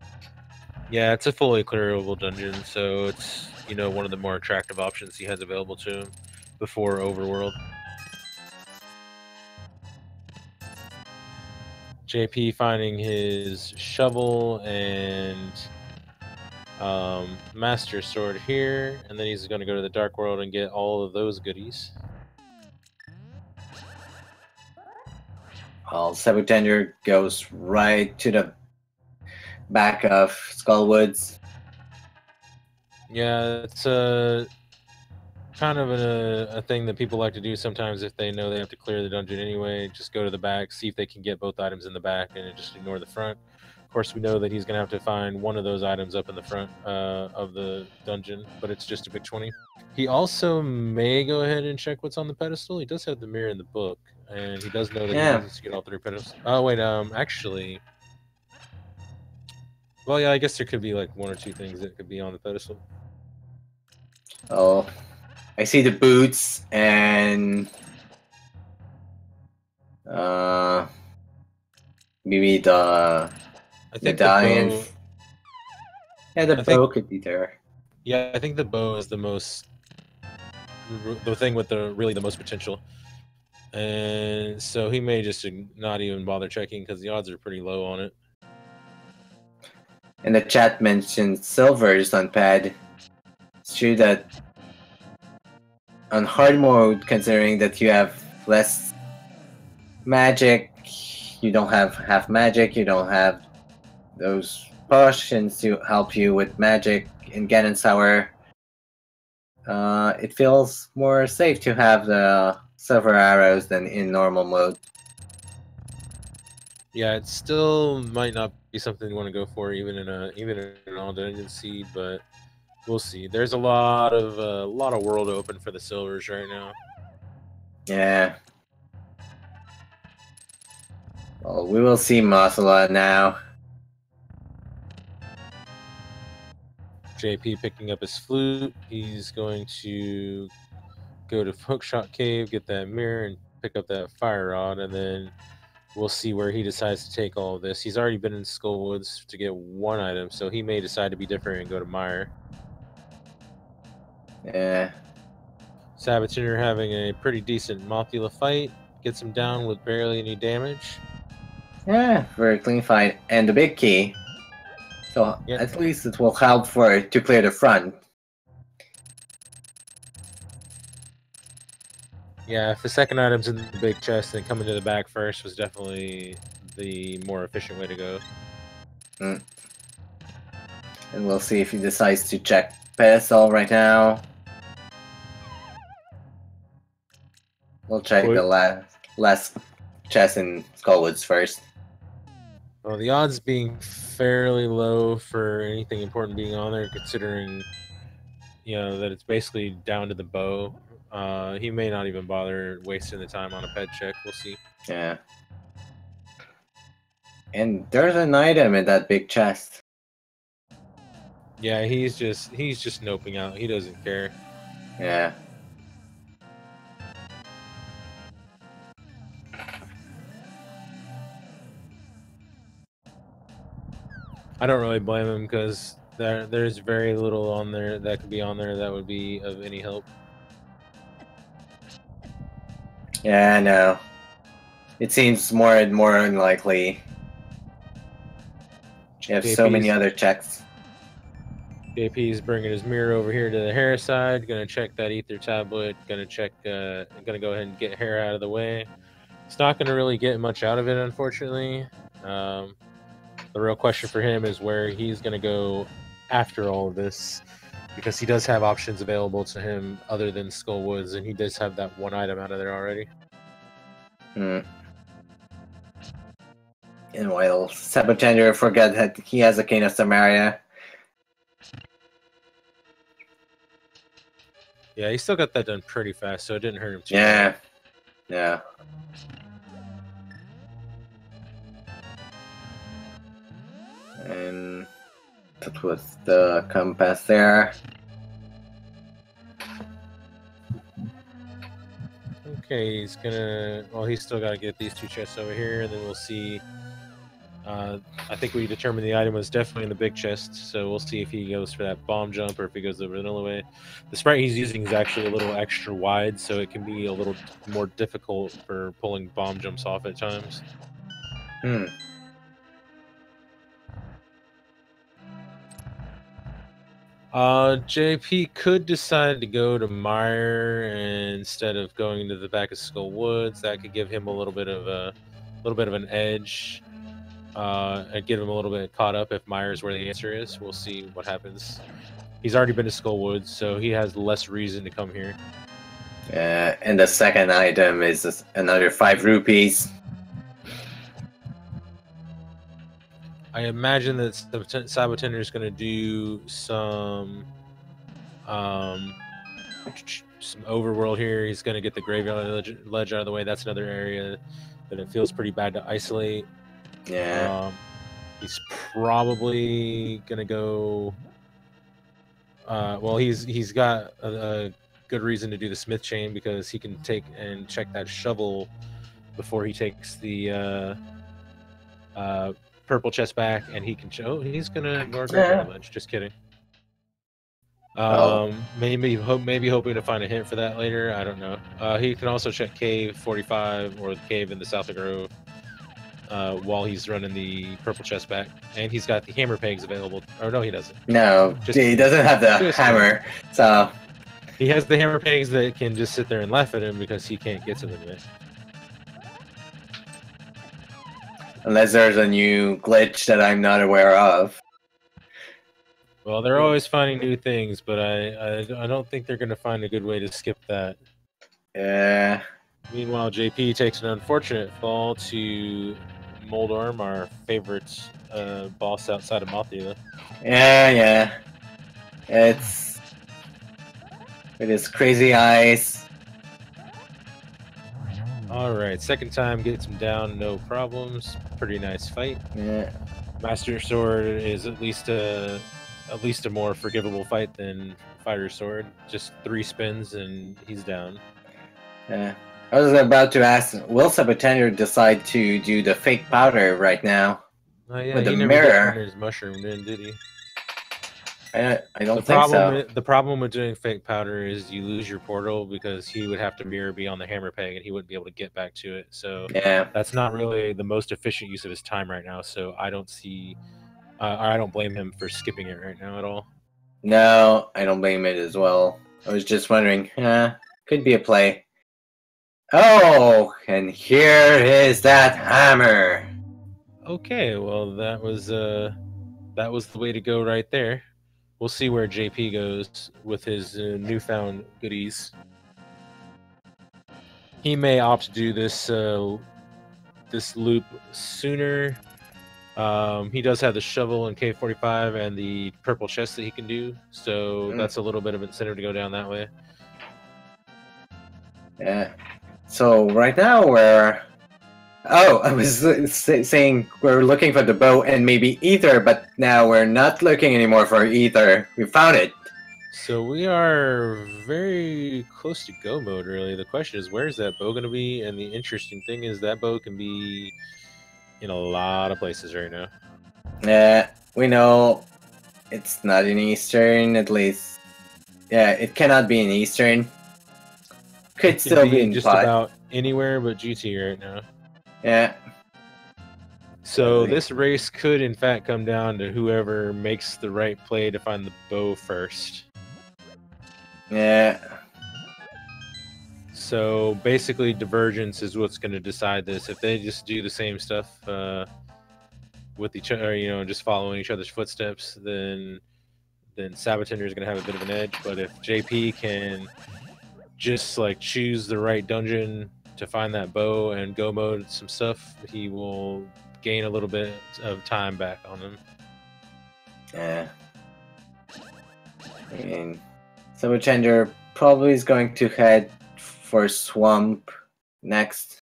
Yeah, it's a fully clearable dungeon, so it's, you know, one of the more attractive options he has available to him before Overworld. JP finding his shovel and Master Sword here, and then he's going to go to the Dark World and get all of those goodies. Well, sab0tender goes right to the back of Skullwoods. Yeah, it's a kind of a thing that people like to do sometimes if they know they have to clear the dungeon anyway. Just go to the back, see if they can get both items in the back, and just ignore the front. Of course, we know that he's going to have to find one of those items up in the front of the dungeon, but it's just a big 20. He also may go ahead and check what's on the pedestal. He does have the mirror in the book, and he does know that he needs to get all 3 pedestals. Oh, wait, actually... Well, yeah, I guess there could be like 1 or 2 things that could be on the pedestal. Oh, I see the boots and maybe the medallions. Yeah, the bow could be there. Yeah, I think the bow is the thing with really the most potential. And so he may just not even bother checking because the odds are pretty low on it. And the chat mentioned silvers on pad. It's true that on hard mode, considering that you have less magic, you don't have half magic, you don't have those potions to help you with magic in Ganon's Tower, it feels more safe to have the silver arrows than in normal mode. Yeah, it still might not be something you want to go for even in an all dungeon seed, but we'll see. There's a lot of world open for the silvers right now. Yeah. Well, we will see Mothula now. JP picking up his flute. He's going to go to Hookshot Cave, get that mirror, and pick up that fire rod, and then we'll see where he decides to take all of this. He's already been in Skullwoods to get 1 item, so he may decide to be different and go to Meyer. Yeah. sab0tender having a pretty decent Mothula fight. Gets him down with barely any damage. Yeah, very clean fight. And the big key. So at least it will help to clear the front. Yeah, if the second item's in the big chest and coming to the back first was definitely the more efficient way to go. And we'll see if he decides to check pedestal right now. We'll check the last chest in Skullwoods first. Well, the odds being fairly low for anything important being on there, considering that it's basically down to the bow. He may not even bother wasting the time on a pet check. We'll see. Yeah. And there's an item in that big chest. Yeah, he's just noping out. He doesn't care. Yeah. I don't really blame him because there's very little on there that could be on there that would be of any help. Yeah, I know. It seems more and more unlikely. You have so many other checks. JP's bringing his mirror over here to the Hera side. Gonna check that ether tablet. Gonna check. Gonna go ahead and get Hera out of the way. It's not gonna really get much out of it, unfortunately. The real question for him is where he's gonna go after all of this, because he does have options available to him other than Skullwoods, and he does have that one item out of there already. And while sab0tender forget that he has a Cane of Samaria. Yeah, he still got that done pretty fast, so it didn't hurt him too bad. Yeah. Yeah. And that was the compass there. Okay, he's gonna. Well, he's still got to get these two chests over here, and then we'll see. I think we determined the item was definitely in the big chest, so we'll see if he goes for that bomb jump or if he goes the vanilla way. The sprite he's using is actually a little extra wide, so it can be a little more difficult for pulling bomb jumps off at times. JP could decide to go to Mire instead of going to the back of Skullwoods. That could give him a little bit of an edge. And get him a little bit caught up if Mire's where the answer is. We'll see what happens. He's already been to Skullwoods, so he has less reason to come here. And the second item is another 5 rupees. I imagine that the sab0tender is going to do some overworld here. He's going to get the graveyard ledge out of the way. That's another area that it feels pretty bad to isolate. Yeah. He's probably gonna go. Well, he's got a good reason to do the smith chain because he can take and check that shovel before he takes the purple chest back, and he can. Oh, he's gonna ignore graveyard ledge. Just kidding. Maybe hoping to find a hint for that later. I don't know. He can also check cave 45 or the cave in the south of Grove. While he's running the purple chest back, and he's got the hammer pegs available. Or no, he doesn't. No, he doesn't have the hammer. So he has the hammer pegs that can just sit there and laugh at him because he can't get to them yet. Unless there's a new glitch that I'm not aware of. Well, they're always finding new things, but I don't think they're going to find a good way to skip that. Yeah. Meanwhile, JP takes an unfortunate fall to Moldorm, our favorite boss outside of Mothia. Yeah. It's with his crazy eyes. Alright, second time gets him down, no problems. Pretty nice fight. Yeah. Master Sword is at least a more forgivable fight than Fighter Sword. Just 3 spins and he's down. Yeah. I was about to ask, will sab0tender decide to do the fake powder right now? Yeah, with the he mirror. His mushroom, did he? I don't think so. The problem with doing fake powder is you lose your portal because he would have to mirror be on the hammer peg and he wouldn't be able to get back to it. So yeah, that's not really the most efficient use of his time right now. So I don't see, I don't blame him for skipping it right now at all. No, I don't blame it as well. I was just wondering, could be a play. Oh, and here is that hammer. Okay, well that was the way to go right there. We'll see where JP goes with his newfound goodies. He may opt to do this this loop sooner. He does have the shovel and K45 and the purple chest that he can do, so that's a little bit of incentive to go down that way. Yeah. So right now we're... Oh, I was saying we're looking for the bow and maybe ether, but now we're not looking anymore for ether. We found it. So we are very close to go mode, really. The question is, where's that bow going to be? And the interesting thing is that bow can be in a lot of places right now. Yeah, we know it's not in Eastern, at least. Yeah, it cannot be in Eastern. Could still be in just pot. about anywhere but GT right now. Yeah. So this race could, in fact, come down to whoever makes the right play to find the bow first. Yeah. So basically, divergence is what's going to decide this. If they just do the same stuff with each other, you know, just following each other's footsteps, then sab0tender is going to have a bit of an edge. But if JP can just like choose the right dungeon to find that bow and go mode some stuff, he will gain a little bit of time back on them. Yeah. I mean, sab0tender probably is going to head for Swamp next.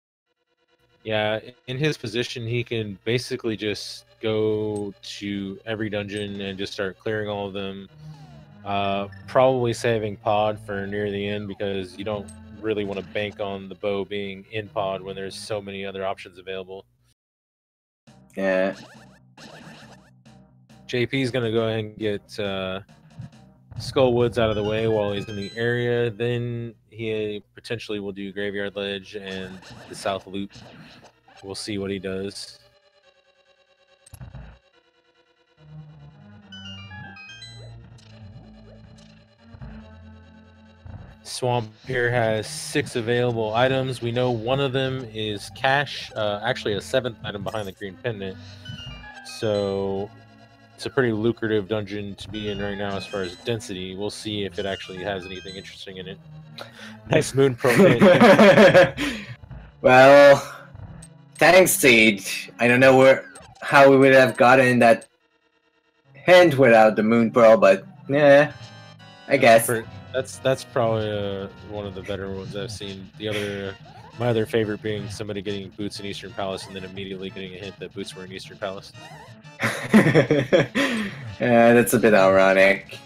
Yeah, in his position, he can basically just go to every dungeon and just start clearing all of them. Probably saving pod for near the end because you don't really want to bank on the bow being in pod when there's so many other options available. Yeah. JP's going to go ahead and get Skull Woods out of the way while he's in the area. Then he potentially will do Graveyard Ledge and the South Loop. We'll see what he does. Swamp here has 6 available items. We know one of them is cash, actually a 7th item behind the green pendant. So it's a pretty lucrative dungeon to be in right now as far as density. We'll see if it actually has anything interesting in it. Nice Moon Pearl hit. Well, thanks, Sage. I don't know how we would have gotten that hint without the Moon Pearl, but yeah, I guess. That's probably one of the better ones I've seen. My other favorite being somebody getting boots in Eastern Palace and then immediately getting a hint that boots were in Eastern Palace. Yeah, that's a bit ironic.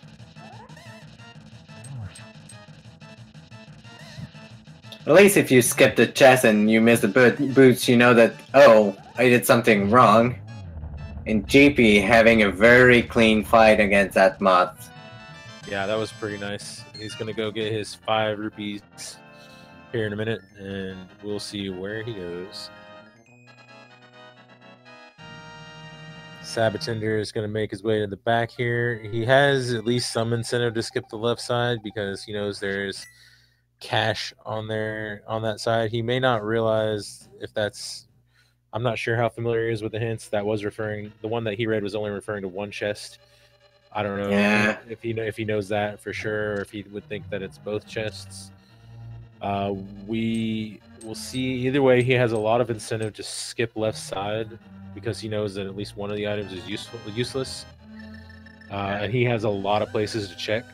At least if you skip the chest and you miss the boots, you know that, oh, I did something wrong. And JP having a very clean fight against that moth. Yeah, that was pretty nice. He's going to go get his 5 rupees here in a minute, and we'll see where he goes. sab0tender is going to make his way to the back here. He has at least some incentive to skip the left side because he knows there's cash on that side. He may not realize if that's... I'm not sure how familiar he is with the hints. That was referring... The one that he read was only referring to one chest. I don't know if he knows that for sure, or if he would think that it's both chests. We will see. Either way, he has a lot of incentive to skip left side because he knows that at least one of the items is useless. And he has a lot of places to check.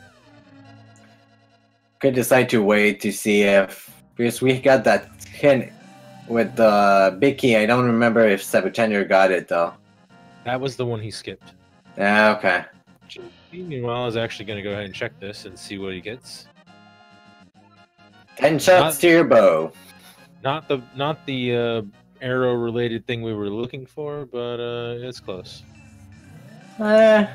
Could decide to wait to see if... Because we got that hint with the big key. I don't remember if sab0tender got it, though. That was the one he skipped. Yeah, okay. Meanwhile, is actually going to go ahead and check this and see what he gets. 10 shots to your bow. Not the arrow related thing we were looking for, but it's close. Well,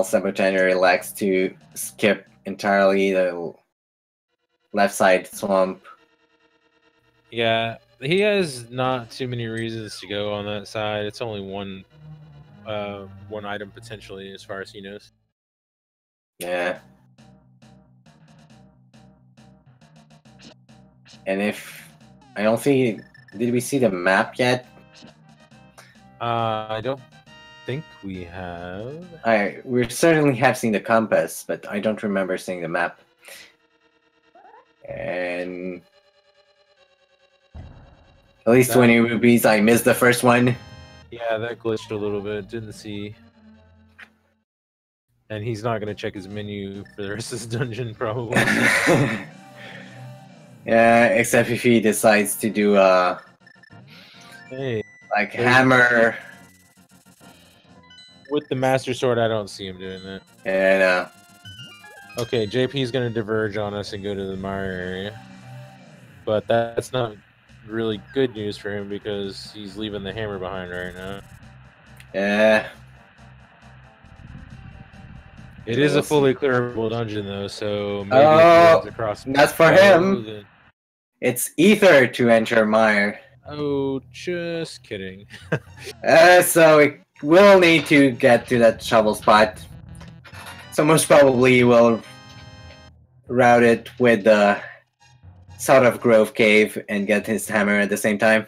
sab0tender elects to skip entirely the left side swamp. Yeah, he has not too many reasons to go on that side. It's only one item potentially, as far as he knows. Yeah. And if... I don't see... Did we see the map yet? I don't think we have. We certainly have seen the compass, but I don't remember seeing the map. And at least 20 rupees. I missed the first one. Yeah, that glitched a little bit. Didn't see. And he's not going to check his menu for the rest of this dungeon, probably. Yeah, except if he decides to do Hey, like hammer. With the Master Sword, I don't see him doing that. And okay, JP's going to diverge on us and go to the Mire area. But that's not really good news for him because he's leaving the hammer behind right now. Yeah. It is a fully clearable dungeon, though, so maybe if he runs across... That's for him! Then... It's Ether to enter Mire. Oh, just kidding. So we will need to get to that shovel spot. So most probably we'll route it with the South of Grove Cave and get his hammer at the same time.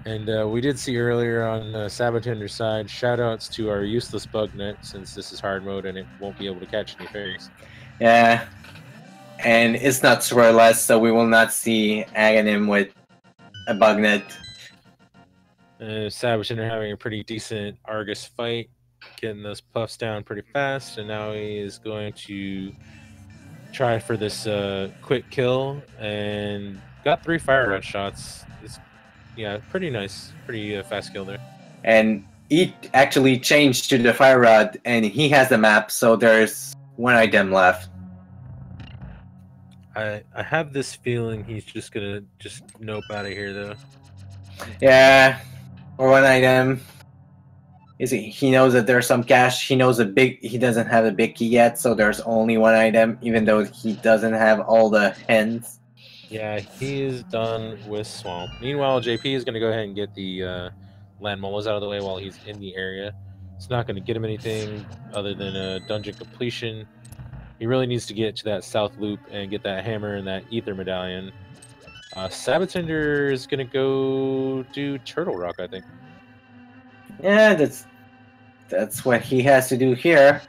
And we did see earlier on sab0tender's side, shoutouts to our useless bug net, since this is hard mode and it won't be able to catch any fairies. Yeah, and it's not swirless, so we will not see Agahnim with a bug net. sab0tender having a pretty decent Argus fight, getting those puffs down pretty fast, and now he is going to try for this quick kill, and got 3 fire rod shots. Yeah, pretty nice. Pretty fast kill there. And he actually changed to the fire rod, and he has the map, so there's 1 item left. I have this feeling he's just gonna nope out of here, though. Yeah, or 1 item. He knows that there's some cash. He knows he doesn't have a big key yet, so there's only 1 item, even though he doesn't have all the hens. Yeah, he is done with Swamp. Meanwhile, JP is going to go ahead and get the land molas out of the way while he's in the area. It's not going to get him anything other than a dungeon completion. He really needs to get to that south loop and get that hammer and that ether medallion. sab0tender is going to go do Turtle Rock, I think. Yeah, that's what he has to do here.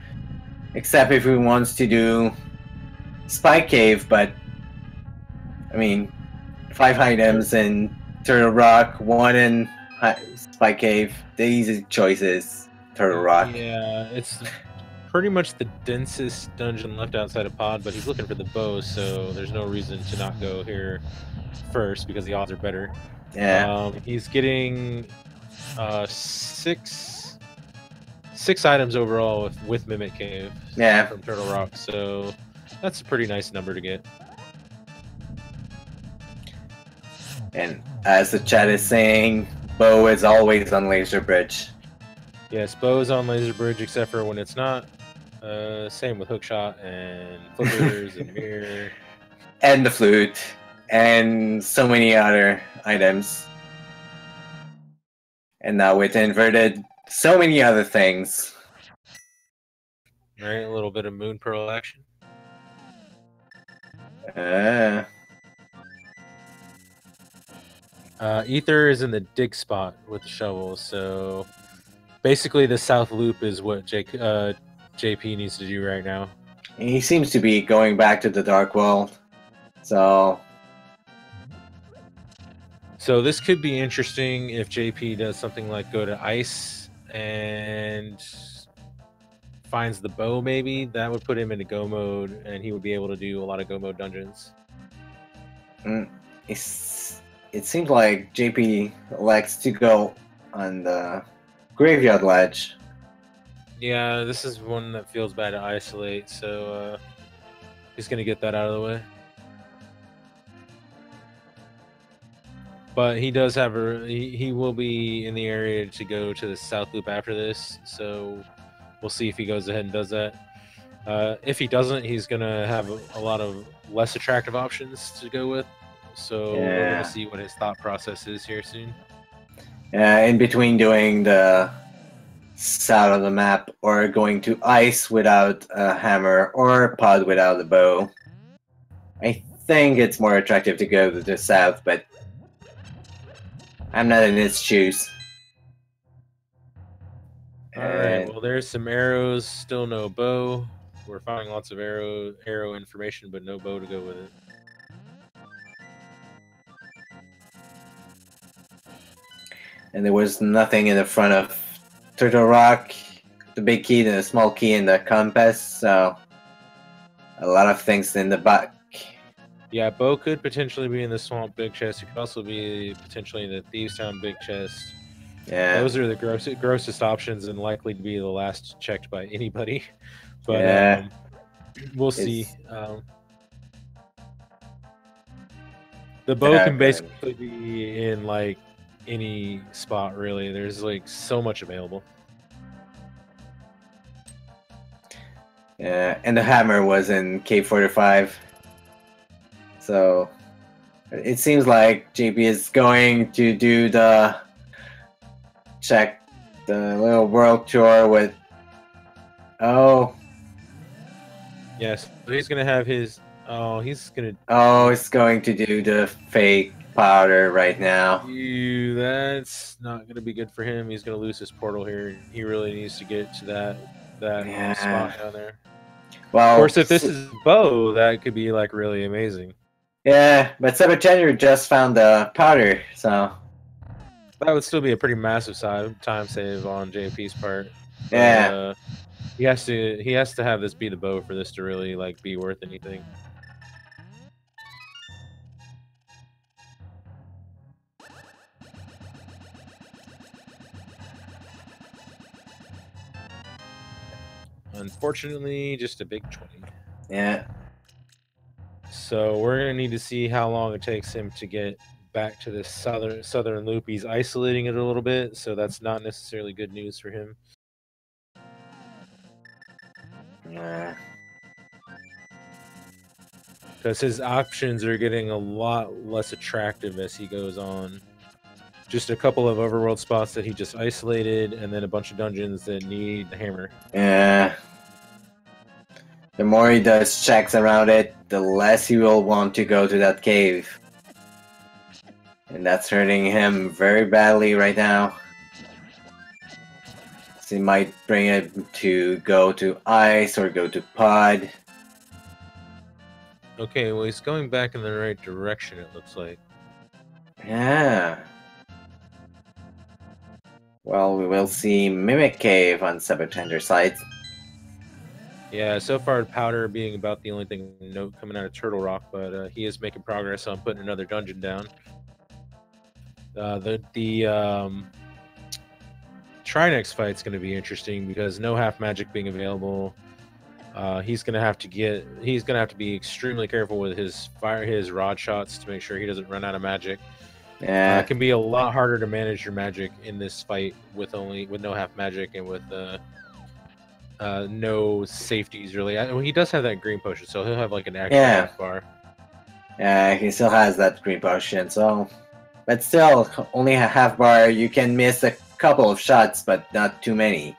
Except if he wants to do Spike Cave, but I mean, 5 items in Turtle Rock, 1 in Spike Cave. The easy choices, Turtle Rock. Yeah, it's pretty much the densest dungeon left outside of Pod, but he's looking for the bow, so there's no reason to not go here first because the odds are better. Yeah. He's getting 6 items overall with Mimic Cave. Yeah. From Turtle Rock, so that's a pretty nice number to get. And as the chat is saying, bow is always on Laser Bridge. Yes, bow is on Laser Bridge, except for when it's not. Same with Hookshot and Flippers and Mirror. And the flute. And so many other items. And now with Inverted, so many other things. Right, a little bit of Moon Pearl action. Ether is in the dig spot with the shovel, so basically the south loop is what JP needs to do right now. He seems to be going back to the Dark World, so this could be interesting if JP does something like go to Ice and finds the bow, maybe. That would put him into Go mode, and he would be able to do a lot of Go mode dungeons. It seems like JP likes to go on the Graveyard Ledge. Yeah, this is one that feels bad to isolate, so he's going to get that out of the way. But he does have he will be in the area to go to the south loop after this, so we'll see if he goes ahead and does that. If he doesn't, he's going to have a lot of less attractive options to go with. So we're going to see what his thought process is here soon. Yeah, in between doing the south of the map or going to Ice without a hammer or Pod without a bow. I think it's more attractive to go to the south, but I'm not in his shoes. Alright, well there's some arrows, still no bow. We're finding lots of arrow information, but no bow to go with it. And there was nothing in the front of Turtle Rock, the big key, the small key, and the compass. So a lot of things in the back. Yeah, bow could potentially be in the swamp big chest. It could also be potentially in the Thieves Town big chest. Yeah. Those are the grossest options and likely to be the last checked by anybody. But Yeah. we'll see. The bow can basically be in like any spot really. There's like so much available. Yeah, and the hammer was in K45. So it seems like JP is going to do the little world tour with. Oh. Yes, he's gonna have his. Oh, he's gonna. Oh, it's going to do the fake powder right now. That's not gonna be good for him. He's gonna lose his portal here. He really needs to get to that spot down there. Well, of course, if this is bow, that could be like really amazing. Yeah, but sab0tender just found the powder, so that would still be a pretty massive time save on JP's part. But, yeah. He has to have this be the bow for this to really like be worth anything. Unfortunately, just a big 20. Yeah. So we're gonna need to see how long it takes him to get back to this southern loop. He's isolating it a little bit, so that's not necessarily good news for him. Because his options are getting a lot less attractive as he goes on. Just a couple of overworld spots that he just isolated, and then a bunch of dungeons that need the hammer. Yeah. The more he does checks around it, the less he will want to go to that cave. And that's hurting him very badly right now. So he might bring it to go to ice or go to pod. Okay, well he's going back in the right direction, it looks like. Yeah. Well, we will see Mimic Cave on sab0tender's side. Yeah, so far powder being about the only thing note coming out of Turtle Rock, but he is making progress on putting another dungeon down. The Trinex fight's going to be interesting because no half magic being available. He's gonna have to be extremely careful with his rod shots to make sure he doesn't run out of magic. Yeah. It can be a lot harder to manage your magic in this fight with no half magic and with no safeties really. Well, he does have that green potion, so he'll have like an extra half bar. Yeah, he still has that green potion, so but still only a half bar. You can miss a couple of shots, but not too many.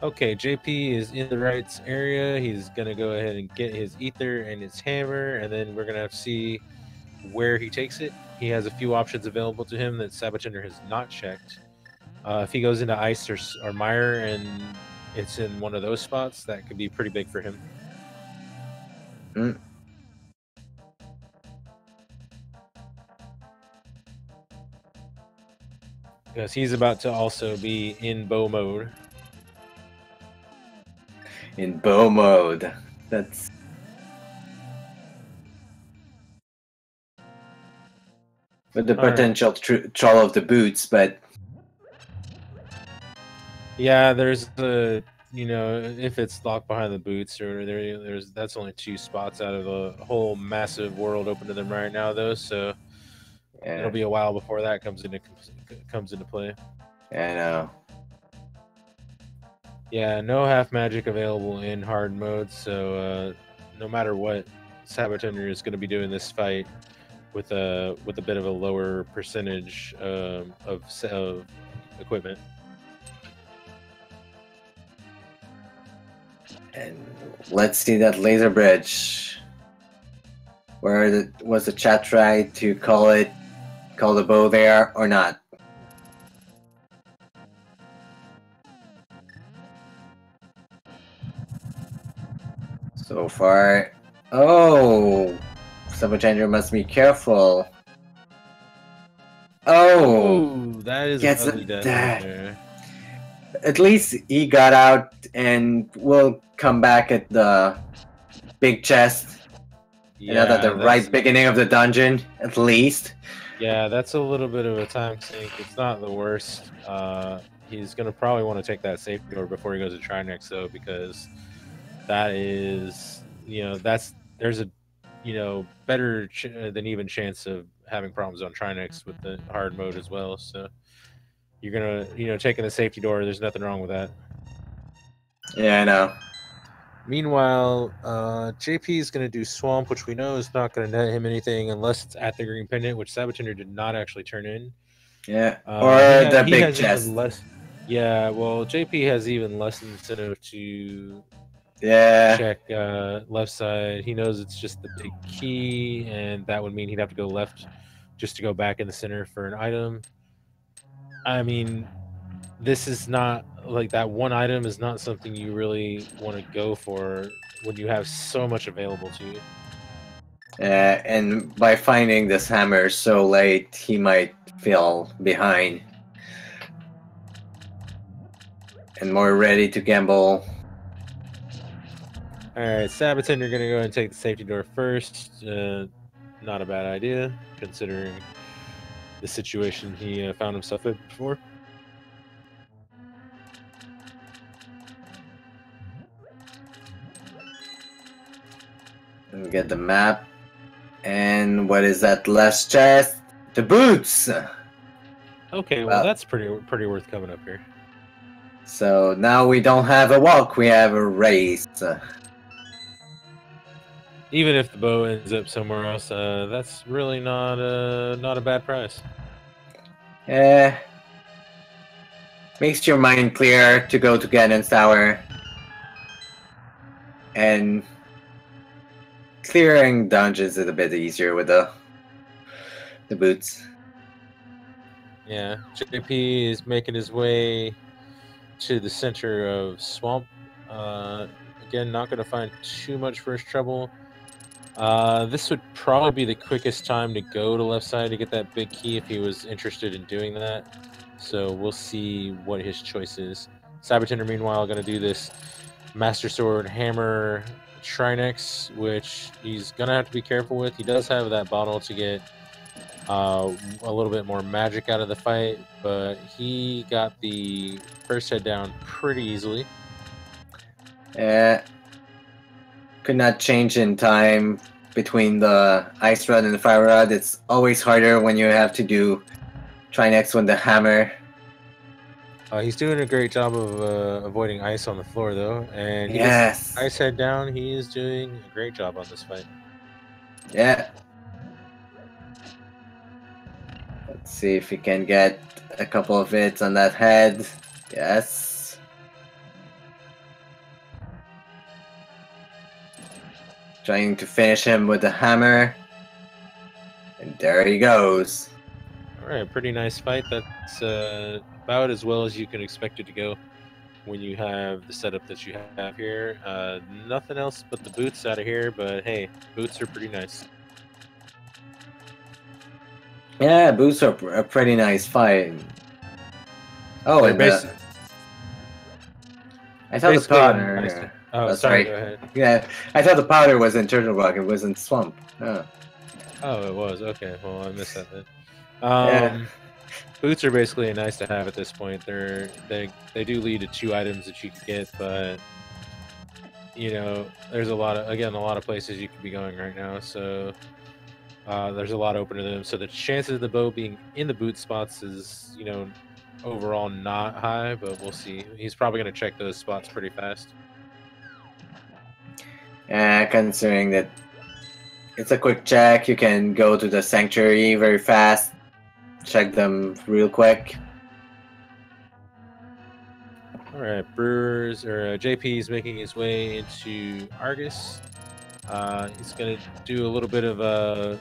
Okay, JP is in the right area. He's gonna go ahead and get his ether and his hammer, and then we're gonna have to see where he takes it. He has a few options available to him that sab0tender has not checked. If he goes into ice or mire and it's in one of those spots, that could be pretty big for him. Because he's about to also be in bow mode. In bow mode. That's... with the potential troll of the boots, but... Yeah, there's the... if it's locked behind the boots, or that's only 2 spots out of the whole massive world open to them right now, though. So it'll be a while before that comes into play. Yeah, I know. Yeah, no half magic available in hard mode, so no matter what, sab0tender is going to be doing this fight with a bit of a lower percentage of equipment. And let's see that laser bridge. Where was the chat right to call the bow there or not? So far. Oh! sab0tender must be careful. Oh! Ooh, that is an Gets ugly a death death. right there. At least he got out and will come back at the big chest. And not at the right beginning of the dungeon, at least. Yeah, that's a little bit of a time sink. It's not the worst. He's gonna probably want to take that safety door before he goes to try next, though, because that is, there's a, better than even chance of having problems on Trinex with the hard mode as well. So you're gonna, taking the safety door. There's nothing wrong with that. Yeah, I know. Meanwhile, JP is going to do Swamp, which we know is not going to net him anything unless it's at the green pendant, which sab0tender did not actually turn in. Yeah, or the big chest. Yeah, well, JP has even less incentive to check left side. He knows it's just the big key, and that would mean he'd have to go left just to go back in the center for an item. I mean, this is not like that one item is not something you really want to go for when you have so much available to you. And by finding this hammer so late, he might feel behind and more ready to gamble. Alright, sab0tender gonna go ahead and take the safety door first. Not a bad idea, considering the situation he found himself in before. We get the map. And what is that last chest? The boots! Okay, well that's pretty worth coming up here. So now we don't have a walk, we have a race. Even if the bow ends up somewhere else, that's really not a bad price. Yeah. Makes your mind clear to go to Ganon's tower. And clearing dungeons is a bit easier with the boots. Yeah, JP is making his way to the center of Swamp. Again, not going to find too much first trouble. This would probably be the quickest time to go to left side to get that big key if he was interested in doing that. So we'll see what his choice is. sab0tender, meanwhile, going to do this Master Sword Hammer Trinex, which he's going to have to be careful with. He does have that bottle to get a little bit more magic out of the fight, but he got the first head down pretty easily. Yeah. Could not change in time between the ice rod and the fire rod. It's always harder when you have to do Trinex with the hammer. He's doing a great job of avoiding ice on the floor, though, and he gets ice head down. He is doing a great job on this fight. Yeah. Let's see if he can get a couple of hits on that head. Yes. Trying to finish him with the hammer. And there he goes. Alright, pretty nice fight. That's about as well as you can expect it to go when you have the setup that you have here. Nothing else but the boots out of here, but hey, boots are pretty nice. Yeah, boots are a pretty nice fight. Oh, and I thought the powder. Nice. Oh, sorry. Go ahead. Yeah, I thought the powder was in Turtle Rock. It was in Swamp. Oh, it was. Okay, well, I missed that then. Boots are basically nice to have at this point. They do lead to 2 items that you can get, but there's a lot of places you could be going right now. So there's a lot open to them. So the chances of the bow being in the boot spots is overall not high, but we'll see. He's probably going to check those spots pretty fast. Yeah, considering that it's a quick check, you can go to the sanctuary very fast, check them real quick. All right, JP is making his way into Argus. He's going to do a little bit of a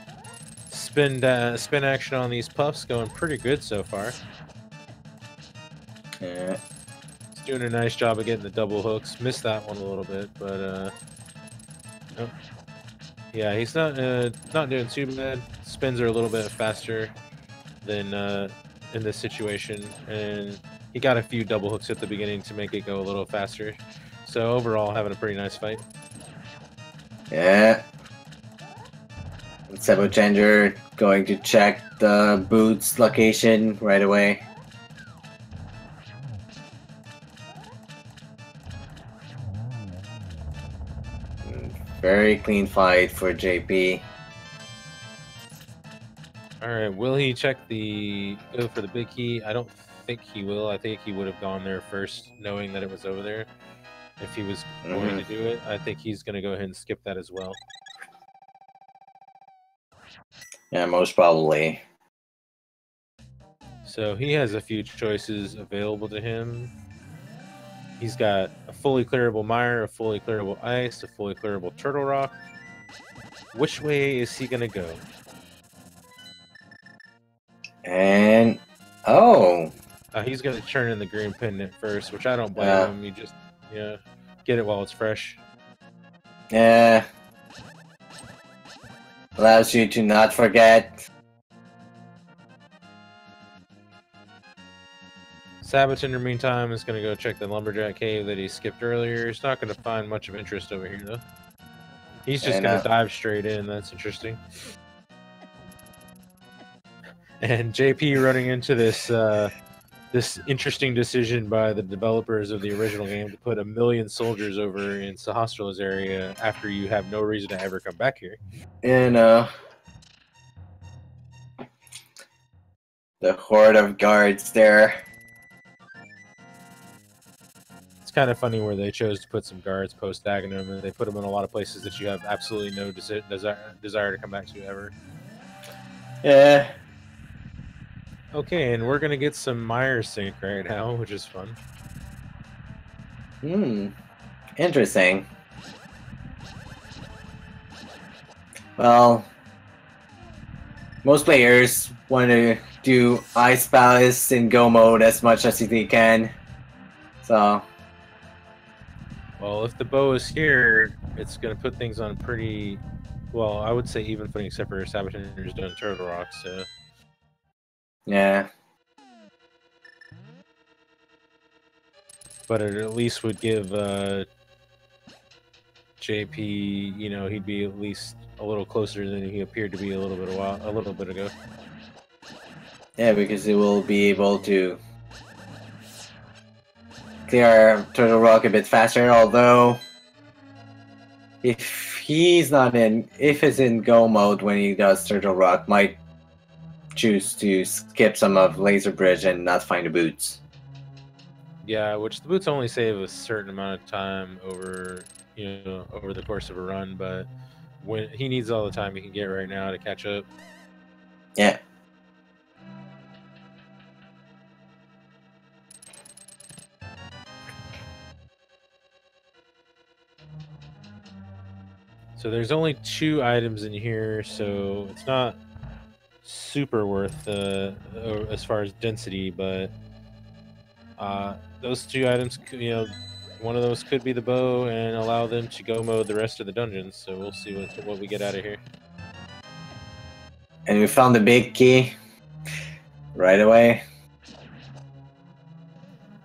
spin action on these puffs, going pretty good so far. Yeah. He's doing a nice job of getting the double hooks. Missed that one a little bit, but Oh. Yeah, he's not doing too bad. Spins are a little bit faster than in this situation, and he got a few double hooks at the beginning to make it go a little faster. So overall, having a pretty nice fight. Yeah. sab0tender going to check the boots location right away. Very clean fight for JP. All right, will he go for the big key? I don't think he will. I think he would have gone there first, knowing that it was over there. If he was going to do it, I think he's going to go ahead and skip that as well. Yeah, most probably. So he has a few choices available to him. He's got a fully clearable mire, a fully clearable ice, a fully clearable turtle rock. Which way is he going to go? And oh, He's going to turn in the green pendant first, which I don't blame him. You just, get it while it's fresh. Yeah. Allows you to not forget. sab0tender, meantime, is going to go check the lumberjack cave that he skipped earlier. He's not going to find much of interest over here, though. He's just going to dive straight in. That's interesting. And JP running into this this interesting decision by the developers of the original game to put 1 million soldiers over in Sahasrar's area after you have no reason to ever come back here. And the horde of guards there. It's kind of funny where they chose to put some guards post Agahnim, and they put them in a lot of places that you have absolutely no desire to come back to ever. Yeah. Okay, and we're gonna get some mire sync right now, which is fun. Interesting. Well, most players want to do Ice Palace in Go mode as much as they can. So. Well, if the bow is here, it's gonna put things on pretty, well, I would say even footing, except for sab0tender's done turtle rock, so. Yeah. But it at least would give JP, he'd be at least a little closer than he appeared to be a little bit ago. Yeah, because he will be able to clear Turtle Rock a bit faster, although if he's in Go mode when he does Turtle Rock, might choose to skip some of Laser Bridge and not find the boots. Yeah, which the boots only save a certain amount of time over the course of a run, but when he needs all the time he can get right now to catch up. Yeah. So there's only 2 items in here, so it's not super worth as far as density, but those 2 items, one of those could be the bow and allow them to go mode the rest of the dungeons. So we'll see what we get out of here. And we found the big key right away.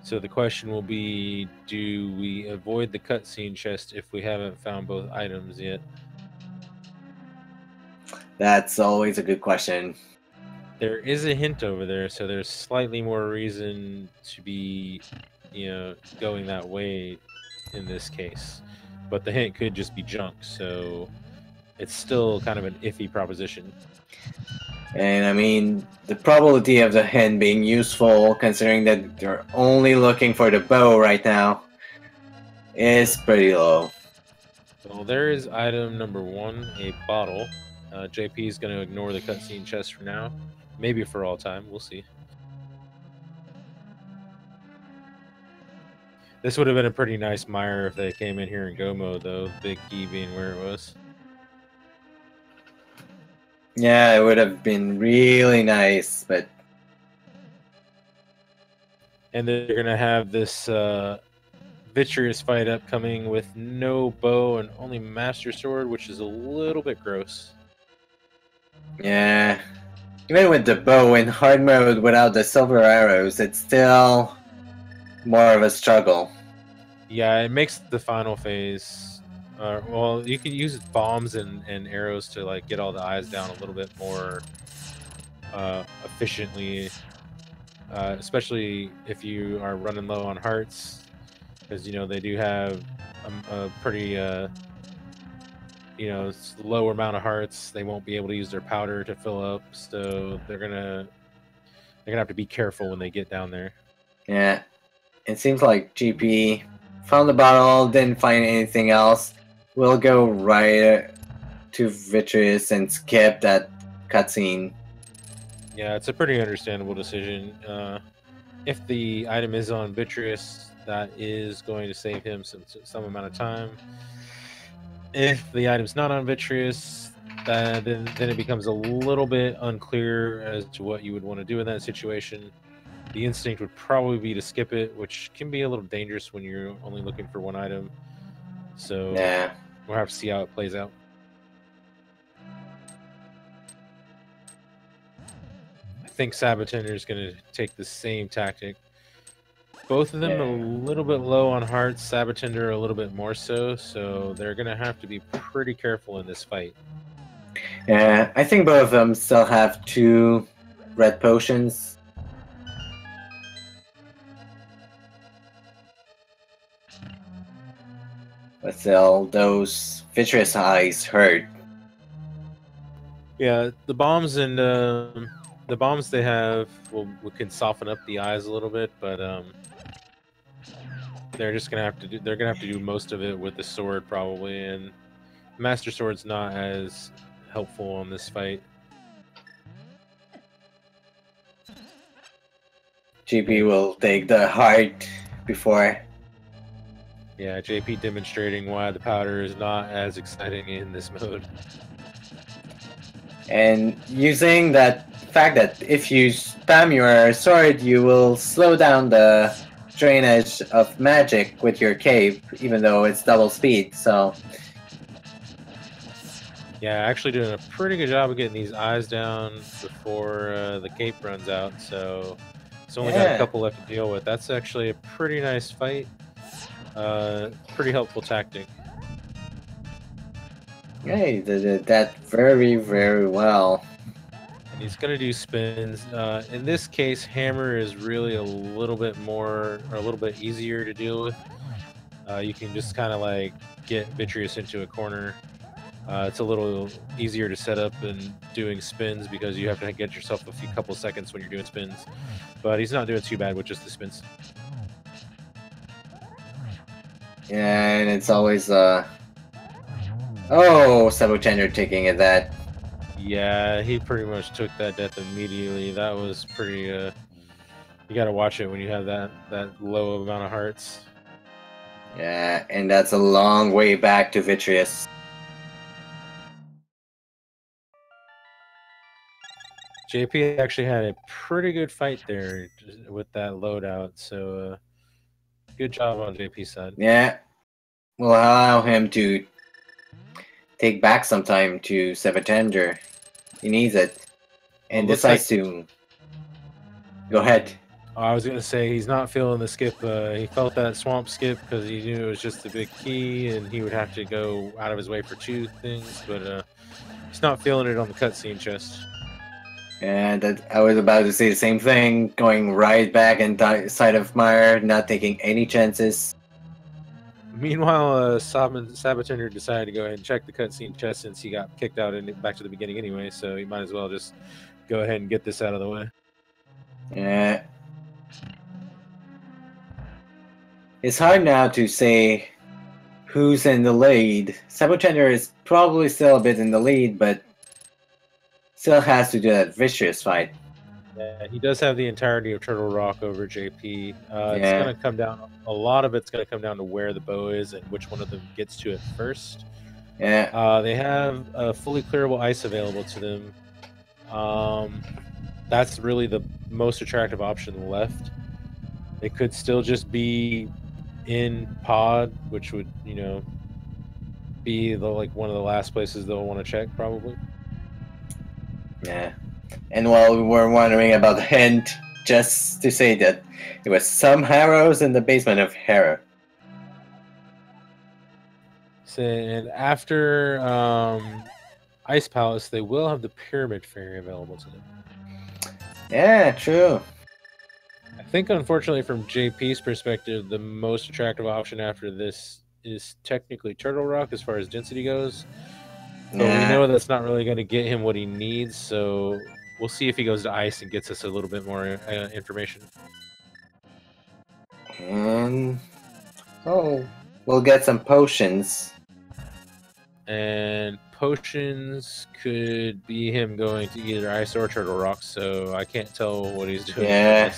So the question will be, do we avoid the cutscene chest if we haven't found both items yet? That's always a good question. There is a hint over there, so there's slightly more reason to be, going that way in this case. But the hint could just be junk, so it's still kind of an iffy proposition. And I mean, the probability of the hint being useful, considering that they're only looking for the bow right now, is pretty low. Well, there is item number 1, a bottle. JP is going to ignore the cutscene chest for now. Maybe for all time. We'll see. This would have been a pretty nice mire if they came in here in Go mode, though. Big key being where it was. Yeah, it would have been really nice, but... And they're going to have this Vitreous fight upcoming with no bow and only Master Sword, which is a little bit gross. Yeah. Even with the bow in hard mode without the silver arrows, it's still more of a struggle. Yeah, it makes the final phase. Well, you can use bombs and arrows to like get all the eyes down a little bit more efficiently, especially if you are running low on hearts, because you know they do have a pretty low amount of hearts. They won't be able to use their powder to fill up, so they're gonna have to be careful when they get down there. Yeah. It seems like GP found the bottle, didn't find anything else. We'll go right to Vitreous and skip that cutscene. Yeah, it's a pretty understandable decision. If the item is on Vitreous, that is going to save him some amount of time. If the item's not on Vitreous, then it becomes a little bit unclear as to what you would want to do in that situation. The instinct would probably be to skip it, which can be a little dangerous when you're only looking for one item. So Yeah. we'll have to see how it plays out. I think sab0tender is going to take the same tactic. Both of them a little bit low on hearts, sab0tender a little bit more so, so they're going to have to be pretty careful in this fight. Yeah, I think both of them still have 2 red potions. But still, those Vitreous eyes hurt. Yeah, the bombs and the bombs they have we can soften up the eyes a little bit, but they're just gonna have to do most of it with the sword probably, and Master Sword's not as helpful on this fight. GP will take the heart before. Yeah, JP demonstrating why the powder is not as exciting in this mode. And using that fact that if you spam your sword, you will slow down the drainage of magic with your cape, even though it's double speed, so... Yeah, actually doing a pretty good job of getting these eyes down before the cape runs out, so it's only got a couple left to deal with. That's actually a pretty nice fight. Pretty helpful tactic. Yeah, he did that very, very well. And he's gonna do spins. In this case, hammer is really a little bit easier to deal with. You can just kind of like get Vitreous into a corner. It's a little easier to set up than doing spins because you have to get yourself a couple seconds when you're doing spins. But he's not doing too bad with just the spins. Yeah, and it's always oh, sab0tender taking it that. Yeah, he pretty much took that death immediately. That was pretty you gotta watch it when you have that low amount of hearts. Yeah, and that's a long way back to Vitreous. JP actually had a pretty good fight there with that loadout, so good job on JP's side. Yeah, we'll allow him to take back some time to sab0tender. He needs it. And decides to... Go ahead. I was gonna say he's not feeling the skip. He felt that swamp skip because he knew it was just a big key, and he would have to go out of his way for 2 things. But he's not feeling it on the cutscene chest. And I was about to say the same thing, going right back inside of Meyer, not taking any chances. Meanwhile, sab0tender decided to go ahead and check the cutscene chest since he got kicked out and back to the beginning anyway, so he might as well just go ahead and get this out of the way. Yeah. It's hard now to say who's in the lead. sab0tender is probably still a bit in the lead, but still has to do that Vitreous fight. Yeah, he does have the entirety of Turtle Rock over JP. It's going to come down, a lot of it's going to come down to where the bow is and which one of them gets to it first. Yeah. They have a fully clearable ice available to them. That's really the most attractive option left. It could still just be in pod, which would, you know, be the one of the last places they'll want to check probably. Yeah. And while we were wondering about the hint, just to say that it was some arrows in the basement of Hera. So, and after Ice Palace, they will have the Pyramid Fairy available to them. Yeah, true. I think, unfortunately, from JP's perspective, the most attractive option after this is technically Turtle Rock as far as density goes. But we know that's not really going to get him what he needs, so we'll see if he goes to Ice and gets us a little bit more information. And we'll get some potions. And potions could be him going to either Ice or Turtle Rock, so I can't tell what he's doing. Yeah.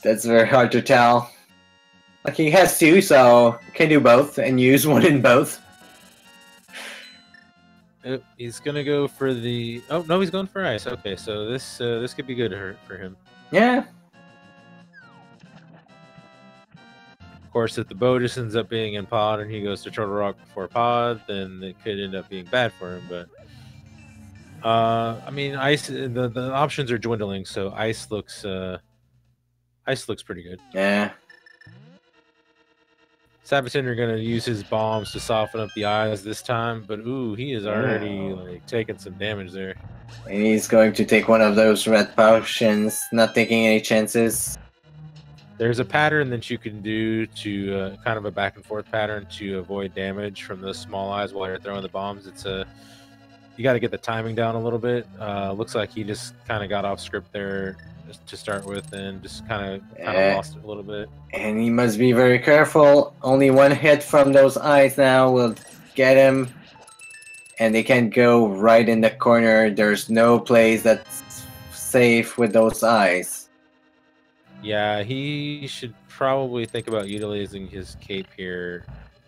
That's very hard to tell. Like, he has two, so can do both and use one in both. He's gonna go for the. Oh no, he's going for Ice. Okay, so this could be good for him. Yeah. Of course, if the bow just ends up being in pod and he goes to Turtle Rock before pod, then it could end up being bad for him. But I mean, Ice. The options are dwindling, so Ice looks pretty good. Yeah. sab0tender gonna use his bombs to soften up the eyes this time, but ooh, he is already like taking some damage there. And he's going to take one of those red potions, not taking any chances. There's a pattern that you can do to kind of a back and forth pattern to avoid damage from those small eyes while you're throwing the bombs. It's you got to get the timing down a little bit. Looks like he just kind of got off script there to start with and just kind of lost it a little bit. And he must be very careful. Only one hit from those eyes now will get him. And they can go right in the corner. There's no place that's safe with those eyes. Yeah, he should probably think about utilizing his cape here.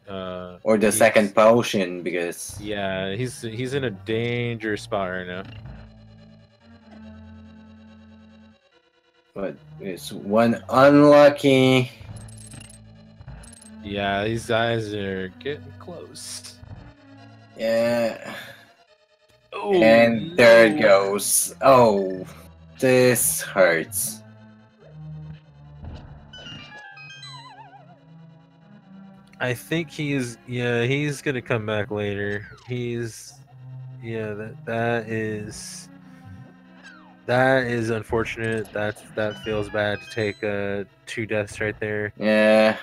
Or the second potion, because... Yeah, he's in a dangerous spot right now. But it's one unlucky. Yeah, these guys are getting close. Yeah. Oh, and there it goes. Oh, this hurts. I think he's gonna come back later. That is unfortunate. That feels bad to take 2 deaths right there. Yeah.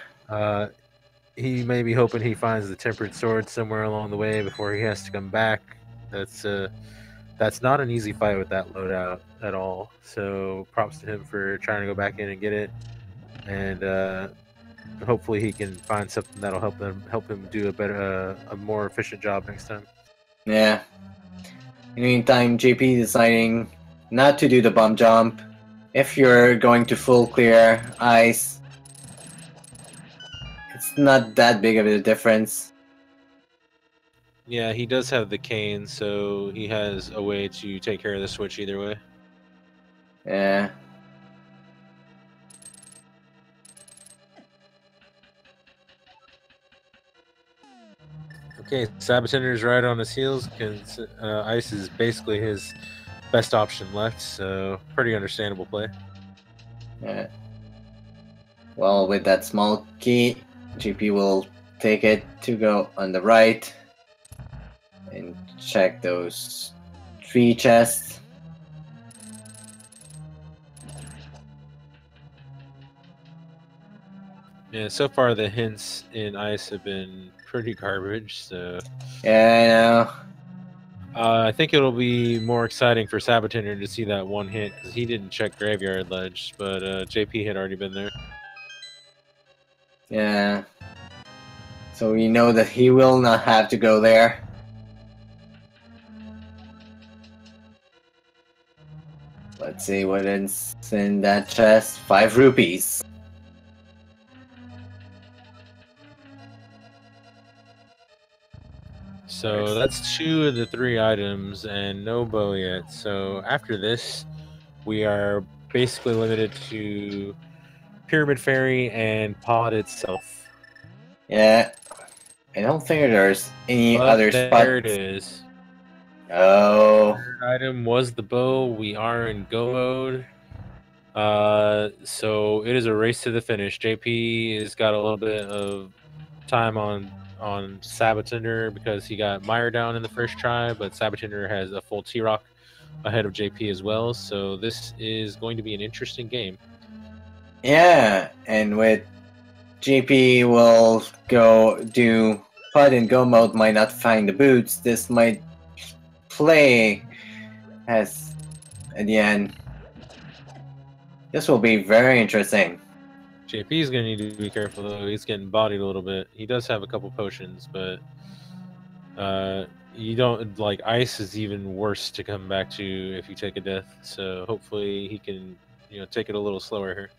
He may be hoping he finds the tempered sword somewhere along the way before he has to come back. That's not an easy fight with that loadout at all. So props to him for trying to go back in and get it, and hopefully he can find something that'll help him do a more efficient job next time. Yeah. In the meantime, JP deciding not to do the bomb jump. If you're going to full clear ice, it's not that big of a difference. Yeah, he does have the cane, so he has a way to take care of the switch either way. Yeah. Okay, sab0tender's right on his heels. Ice is basically his best option left, so pretty understandable play. Yeah. Well, with that small key, GP will take it to go on the right and check those 3 chests. Yeah, so far the hints in Ice have been pretty garbage, so... Yeah, I know. I think it'll be more exciting for sab0tender to see that one hint, because he didn't check Graveyard Ledge, but JP had already been there. Yeah. So we know that he will not have to go there. Let's see what is in that chest. 5 rupees. So that's 2 of the 3 items and no bow yet. So after this, we are basically limited to Pyramid Fairy and Pod itself. Yeah. I don't think there's any But other spot. there it is. Oh. Third item was the bow. We are in go mode. So it is a race to the finish. JP has got a little bit of time on sab0tender because he got Meyer down in the first try, but sab0tender has a full T-Rock ahead of JP as well. So this is going to be an interesting game. Yeah, and with JP will go do Pud and go mode, might not find the boots. This might play as at the end. This will be very interesting. JP is going to need to be careful though. He's getting bodied a little bit. He does have a couple potions, but you don't like ice is even worse to come back to if you take a death. So hopefully he can, take it a little slower here.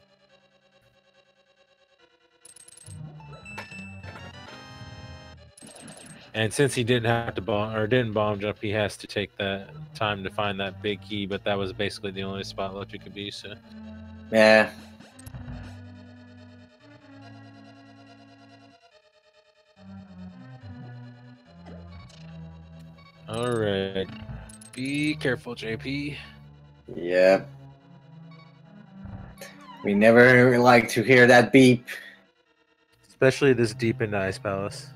And since he didn't have to bomb jump, he has to take that time to find that big key. But that was basically the only spot left it could be. So yeah. All right, be careful, JP. Yep. We never like to hear that beep. Especially this deep into Ice Palace.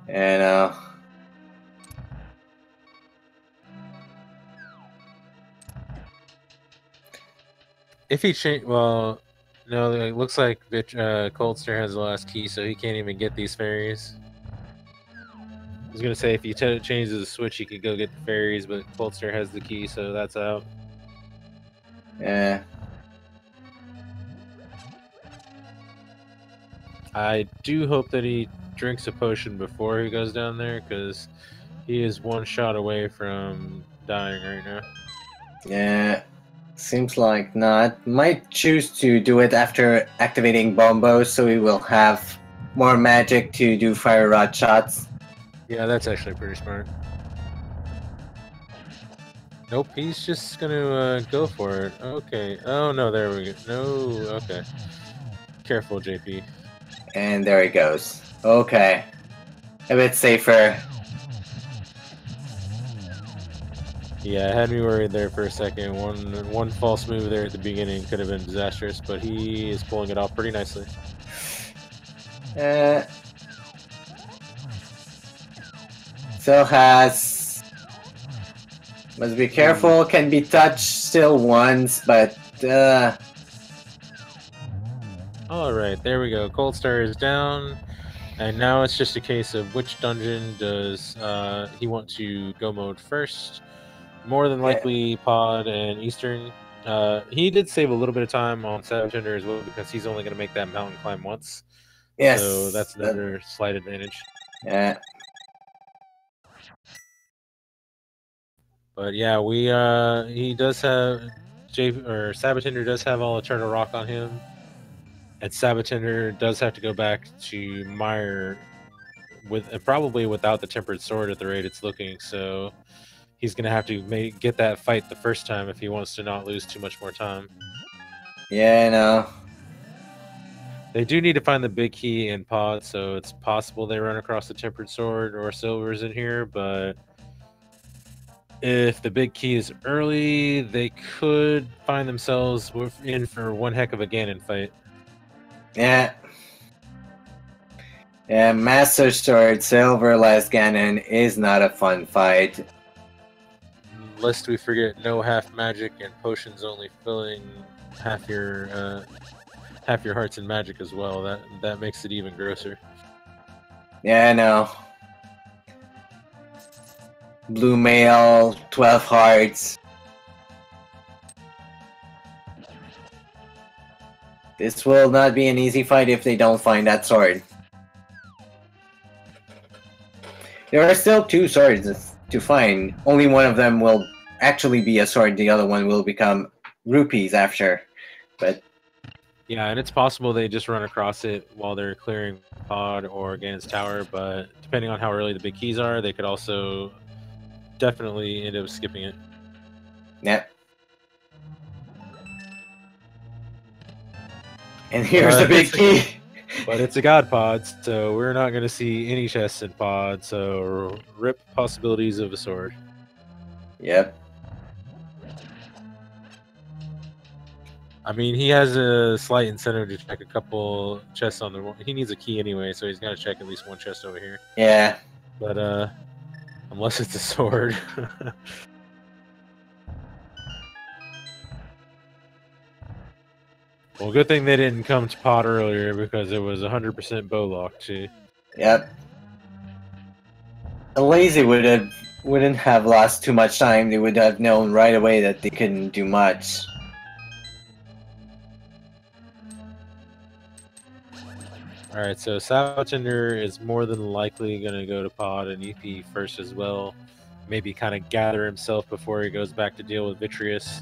And if he well, no, it looks like Coldster has the last key, so he can't even get these fairies. I was gonna say if he changes the switch, he could go get the fairies, but Coldster has the key, so that's out. yeah. I do hope that he drinks a potion before he goes down there, because he is one shot away from dying right now. Yeah. Seems like not. Might choose to do it after activating Bombo, so he will have more magic to do fire rod shots. Yeah, that's actually pretty smart. Nope, he's just gonna go for it. Okay. Oh no, there we go. No, okay. Careful, JP. And there he goes. Okay. A bit safer. Yeah, it had me worried there for a second. One false move there at the beginning could have been disastrous, but he is pulling it off pretty nicely. Still has... Must be careful, can be touched still once, but... Alright, there we go. Coldstar is down. And now it's just a case of which dungeon does he want to go mode first. More than likely Pod and Eastern. He did save a little bit of time on sab0tender as well because he's only going to make that mountain climb once. Yes. So that's another slight advantage. Yeah. But yeah, he does have sab0tender does have all Eternal Rock on him. And sab0tender does have to go back to Meyer probably without the Tempered Sword at the rate it's looking, so he's going to have to get that fight the first time if he wants to not lose too much more time. Yeah, no. They do need to find the big key in Pod, so it's possible they run across the Tempered Sword or Silvers in here, but if the big key is early, they could find themselves in for one heck of a Ganon fight. Yeah. Yeah, Master Sword, Silverless Ganon is not a fun fight. Lest we forget, no half magic and potions only filling half your hearts in magic as well. That makes it even grosser. Yeah, I know. Blue Mail, 12 hearts. This will not be an easy fight if they don't find that sword. There are still 2 swords to find. Only one of them will actually be a sword, the other one will become rupees after. But yeah, and it's possible they just run across it while they're clearing Pod or Ganon's Tower, but depending on how early the big keys are, they could also definitely end up skipping it. Yep. And here's the big key. But it's a god pod, so we're not going to see any chests in pod, so rip possibilities of a sword. Yep. I mean, he has a slight incentive to check a couple chests on the... He needs a key anyway, so he's got to check at least one chest over here. Yeah. But, unless it's a sword. Well, good thing they didn't come to pot earlier, because it was 100% bow lock, too. Yep. The lazy wouldn't have lost too much time. They would have known right away that they couldn't do much. Alright, so sab0tender is more than likely going to go to pod and EP first as well. Maybe kind of gather himself before he goes back to deal with Vitreous,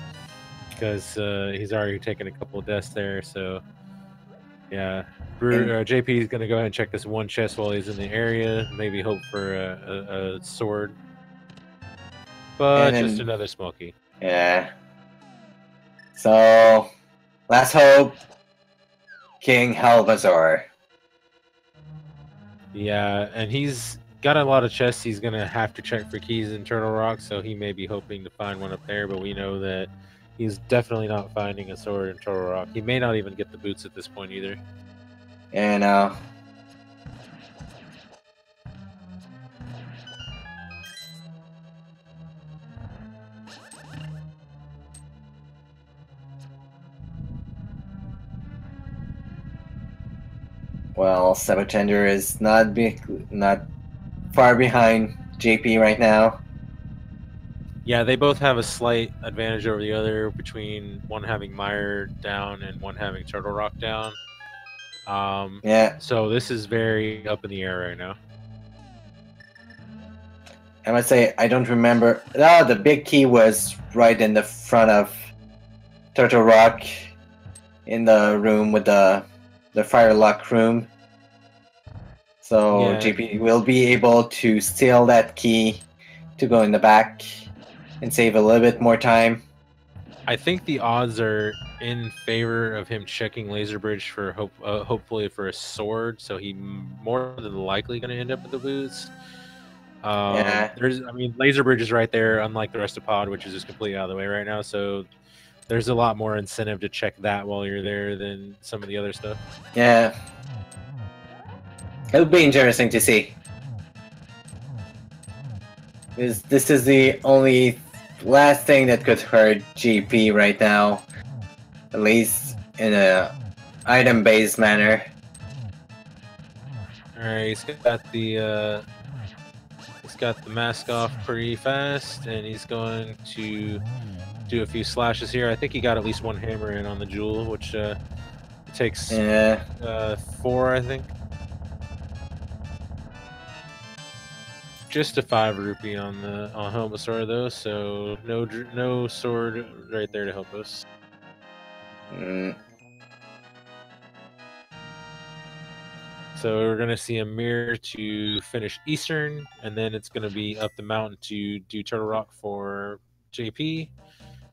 because he's already taken a couple of deaths there, so yeah. JP is going to go ahead and check this one chest while he's in the area, maybe hope for a sword. But then, just another smoky. Yeah. So, last hope, King Helvazor. Yeah, and he's got a lot of chests. He's going to have to check for keys in Turtle Rock, so he may be hoping to find one up there, but we know that he's definitely not finding a sword in Turtle Rock. He may not even get the boots at this point either. Yeah, no. Well, sab0tender is not far behind JP right now. Yeah, they both have a slight advantage over the other, between one having Mire down and one having Turtle Rock down. Yeah. So this is very up in the air right now. I must say, I don't remember. Oh, the big key was right in the front of Turtle Rock, in the room with the fire lock room. So yeah. JP will be able to steal that key to go in the back and save a little bit more time. I think the odds are in favor of him checking Laser Bridge for hopefully for a sword, so he more than likely going to end up with the boots. Yeah. I mean, Laser Bridge is right there, unlike the rest of pod, which is just completely out of the way right now. So there's a lot more incentive to check that while you're there than some of the other stuff. Yeah. It'll be interesting to see. This is the only last thing that could hurt GP right now, at least in a item-based manner. Alright, he's got the mask off pretty fast, and he's going to do a few slashes here. I think he got at least one hammer in on the jewel, which takes 4, I think. Just a 5 rupee on Helvazor though, so no sword right there to help us. So we're gonna see a mirror to finish Eastern, and then it's gonna be up the mountain to do Turtle Rock for JP,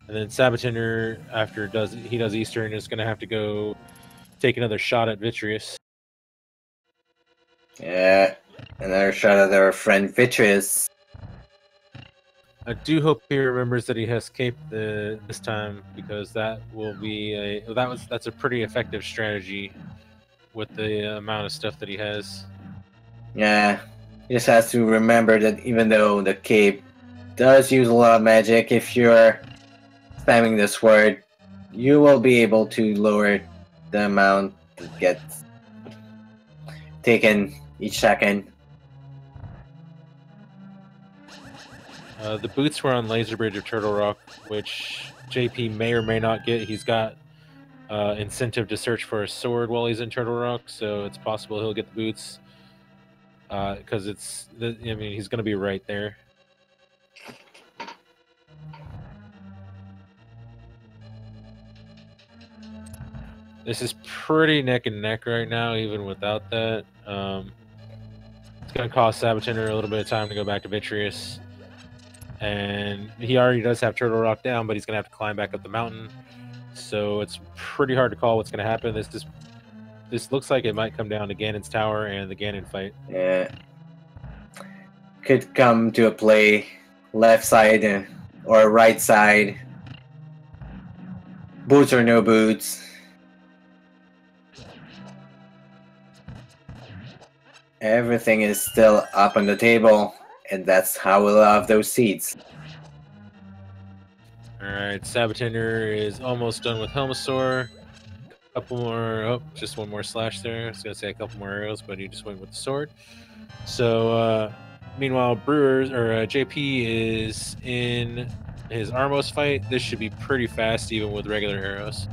and then sab0tender, after he does Eastern, is gonna have to go take another shot at Vitreous. Yeah, another shot at our friend Vitreous. I do hope he remembers that he has cape this time, because that will be that's a pretty effective strategy with the amount of stuff that he has. Yeah, he just has to remember that even though the cape does use a lot of magic, if you're spamming the sword, you will be able to lower the amount that gets taken each second. The boots were on Laser Bridge of Turtle Rock, which JP may or may not get. He's got incentive to search for a sword while he's in Turtle Rock, so it's possible he'll get the boots, because he's going to be right there. This is pretty neck and neck right now, even without that. It's going to cost sab0tender a little bit of time to go back to Vitreous. And he already does have Turtle Rock down, but he's going to have to climb back up the mountain. So it's pretty hard to call what's going to happen. This looks like it might come down to Ganon's tower and the Ganon fight. Yeah. Could come to a play left side or right side. Boots or no boots. Everything is still up on the table, and that's how we'll have those seeds. Alright, sab0tender is almost done with Helmasaur. Couple more, oh, just one more slash there. I was gonna say a couple more arrows, but he just went with the sword. So, meanwhile, JP is in his Armos fight. This should be pretty fast, even with regular arrows.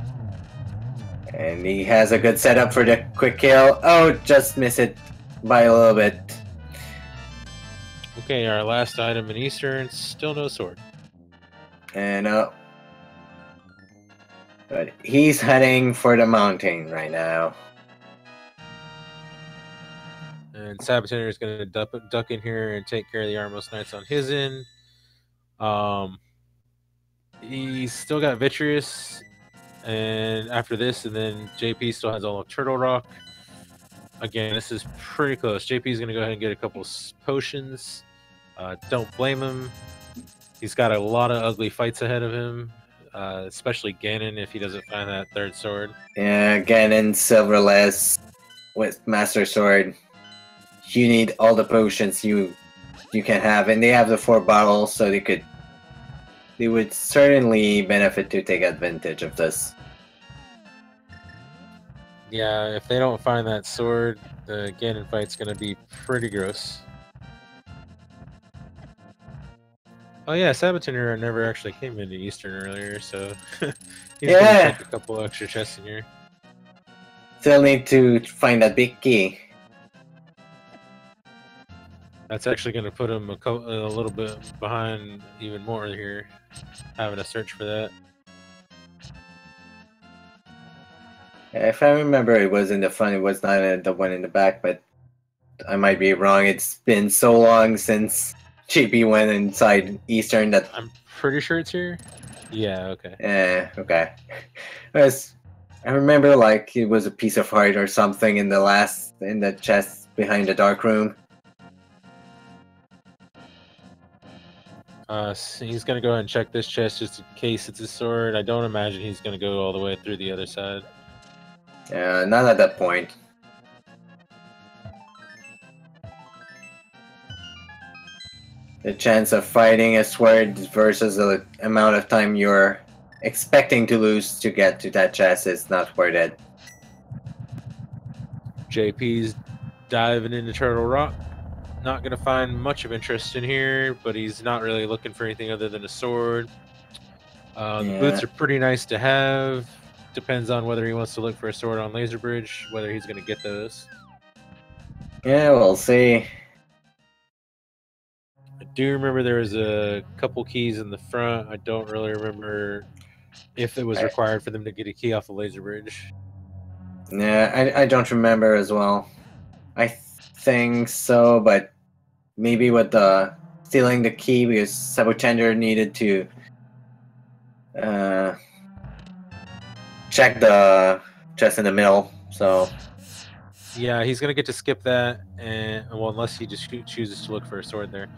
And he has a good setup for the quick kill. Oh, just miss it by a little bit. Okay, our last item in Eastern, still no sword. And but he's heading for the mountain right now. And sab0tender is going to duck in here and take care of the Armos Knights on his end. He's still got Vitreous, and after this, and then JP still has all of Turtle Rock. Again, this is pretty close. JP is going to go ahead and get a couple potions. Don't blame him. He's got a lot of ugly fights ahead of him, especially Ganon if he doesn't find that third sword. Yeah, Ganon silverless with Master Sword. You need all the potions you can have, and they have the 4 bottles, so they would certainly benefit to take advantage of this. Yeah, if they don't find that sword, the Ganon fight's going to be pretty gross. Oh yeah, sab0tender never actually came into Eastern earlier, so he's gonna take a couple extra chests in here. Still need to find that big key. That's actually going to put him a little bit behind even more here, having to search for that. If I remember, it was in the front, it was not the one in the back, but I might be wrong. It's been so long since JP went inside Eastern that... I'm pretty sure it's here. Yeah, okay. Okay. I remember like it was a piece of heart or something in the chest behind the dark room. So he's gonna go ahead and check this chest just in case it's a sword. I don't imagine he's gonna go all the way through the other side. Not at that point. The chance of fighting a sword versus the amount of time you're expecting to lose to get to that chest is not worth it. JP's diving into Turtle Rock. Not going to find much of interest in here, but he's not really looking for anything other than a sword. The boots are pretty nice to have. Depends on whether he wants to look for a sword on Laser Bridge, whether he's going to get those. Yeah, we'll see. I do remember there was a couple keys in the front. I don't really remember if it was required for them to get a key off the Laser Bridge. Yeah, I don't remember as well. I think so, but maybe with the stealing the key because sab0tender needed to check the chest in the middle. So yeah, he's gonna get to skip that, and well, unless he just chooses to look for a sword there.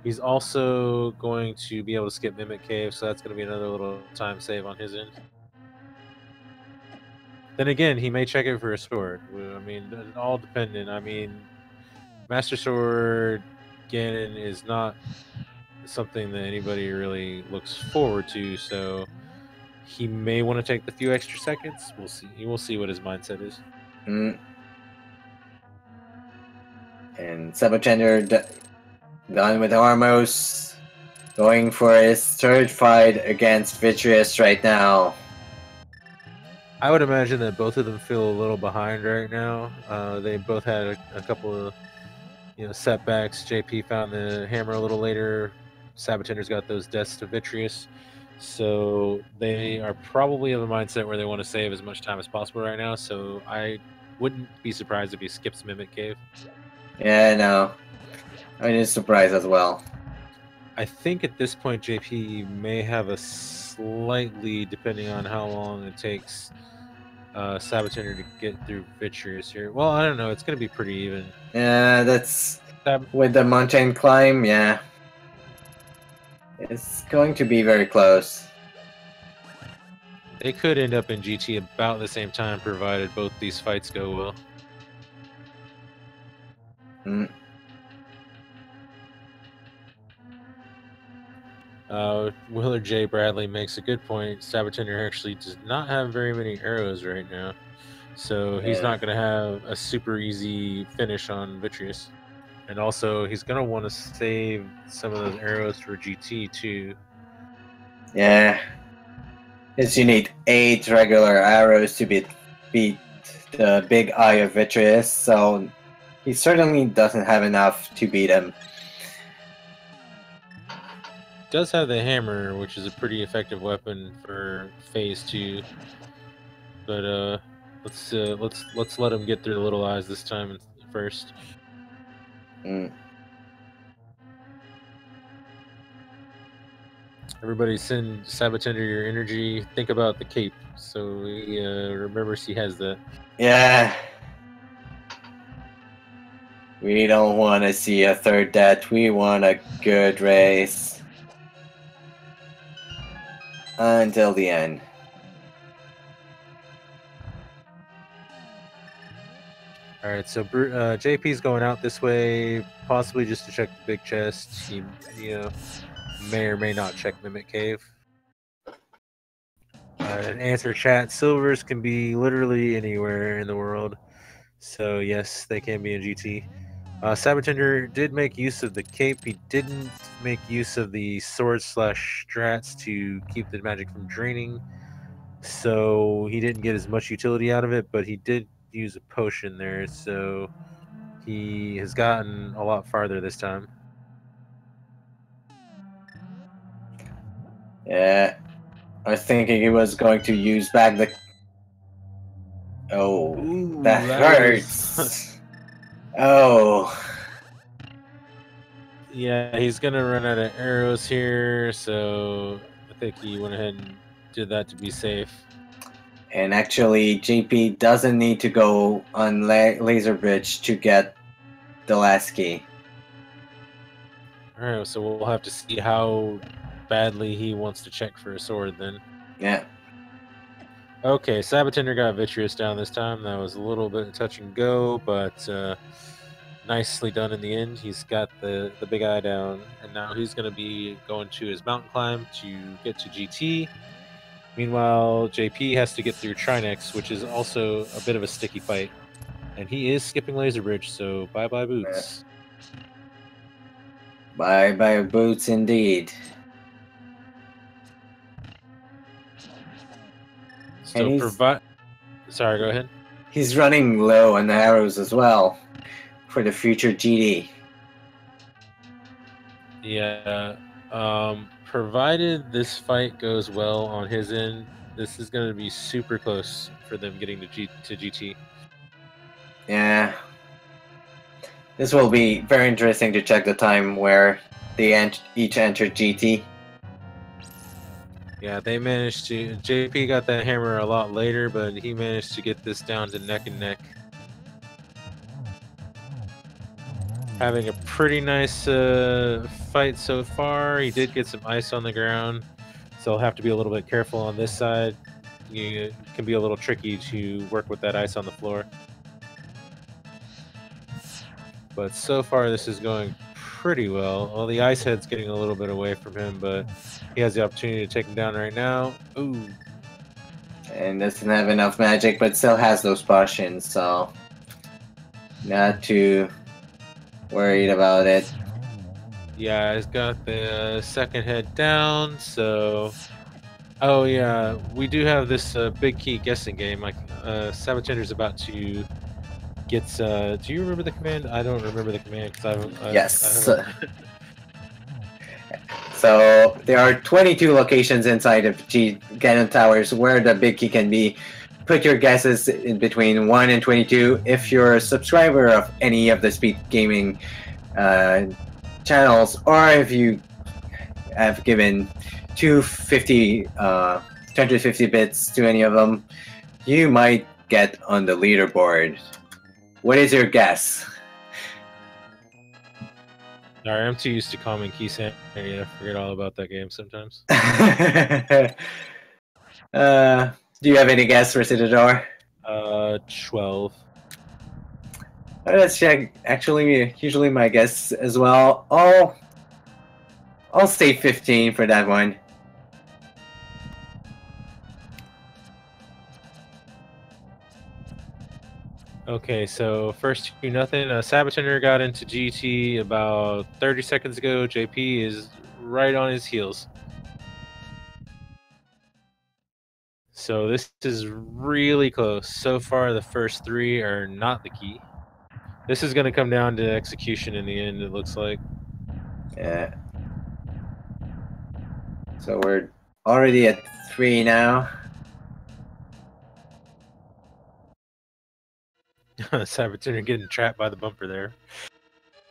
He's also going to be able to skip Mimic Cave, so that's going to be another little time save on his end. Then again, he may check it for a sword. I mean, all dependent. I mean, Master Sword Ganon is not something that anybody really looks forward to, so he may want to take the few extra seconds. We'll see. We'll see what his mindset is. And sab0tender done with Armos, going for his third fight against Vitreous right now. I would imagine that both of them feel a little behind right now. They both had a couple of setbacks. JP found the hammer a little later. sab0tender's got those deaths to Vitreous. So they are probably of a mindset where they want to save as much time as possible right now. So I wouldn't be surprised if he skips Mimic Cave. Yeah, no. I'm just surprised as well. I think at this point, JP may have a slightly depending on how long it takes sab0tender to get through Vitreous here. Well, I don't know. It's going to be pretty even. Yeah, that's with the mountain climb. Yeah, it's going to be very close. They could end up in GT about the same time, provided both these fights go well. Willard J. Bradley makes a good point. sab0tender actually does not have very many arrows right now, so he's not going to have a super easy finish on Vitreous. And also, he's going to want to save some of those arrows for GT too. Yeah, because you need 8 regular arrows to beat the big eye of Vitreous, so he certainly doesn't have enough to beat him. Does have the hammer, which is a pretty effective weapon for phase 2. But let's let him get through the little eyes this time first. Everybody send sab0tender your energy. Think about the cape, so he remembers he has that. Yeah. We don't want to see a third death. We want a good race. Until the end. Alright, so JP's going out this way, possibly just to check the big chest. He, may or may not check Mimic Cave. And answer chat, silvers can be literally anywhere in the world. So yes, they can be in GT. sab0tender did make use of the cape. He didn't make use of the sword/strats to keep the magic from draining. So he didn't get as much utility out of it, but he did use a potion there. So he has gotten a lot farther this time. Yeah. I was thinking he was going to use back the... Oh, ooh, that hurts. Oh. Yeah, he's going to run out of arrows here, so I think he went ahead and did that to be safe. And actually, JP doesn't need to go on Laser Bridge to get the last key. Alright, so we'll have to see how badly he wants to check for a sword then. Yeah. Okay, sab0tender got Vitreous down this time. That was a little bit touch and go, but nicely done in the end. He's got the big eye down, and now he's going to be going to his mountain climb to get to GT. Meanwhile, JP has to get through Trinex, which is also a bit of a sticky fight. And he is skipping Laser Bridge, so bye-bye boots. Bye-bye boots indeed. So sorry, go ahead. He's running low on arrows as well for the future GD. Yeah. Provided this fight goes well on his end, this is going to be super close for them getting to GT. Yeah. This will be very interesting to check the time where they each entered GT. Yeah, they managed to... JP got that hammer a lot later, but he managed to get this down to neck and neck. Having a pretty nice fight so far. He did get some ice on the ground, so he'll have to be a little bit careful on this side. It can be a little tricky to work with that ice on the floor. But so far, this is going pretty well. Well, the ice head's getting a little bit away from him, but he has the opportunity to take him down right now. Ooh. And doesn't have enough magic, but still has those potions, so not too worried about it. Yeah, he's got the second head down, so... Oh yeah, we do have this big key guessing game. Like, sab0tender's about to get... do you remember the command? I don't remember the command, because Yes. So, there are 22 locations inside of Ganon Towers where the big key can be. Put your guesses in between 1 and 22. If you're a subscriber of any of the Speed Gaming channels, or if you have given 250, 250 bits to any of them, you might get on the leaderboard. What is your guess? Sorry, I'm too used to common key sanity. I forget all about that game sometimes. Do you have any guess for Citador? 12. Let's check. Actually, usually my guess as well. I'll say 15 for that one. Okay, so first 2-0. sab0tender got into GT about 30 seconds ago. JP is right on his heels. So this is really close. So far, the first 3 are not the key. This is going to come down to execution in the end, it looks like. Yeah. So we're already at 3 now. sab0tender getting trapped by the bumper there.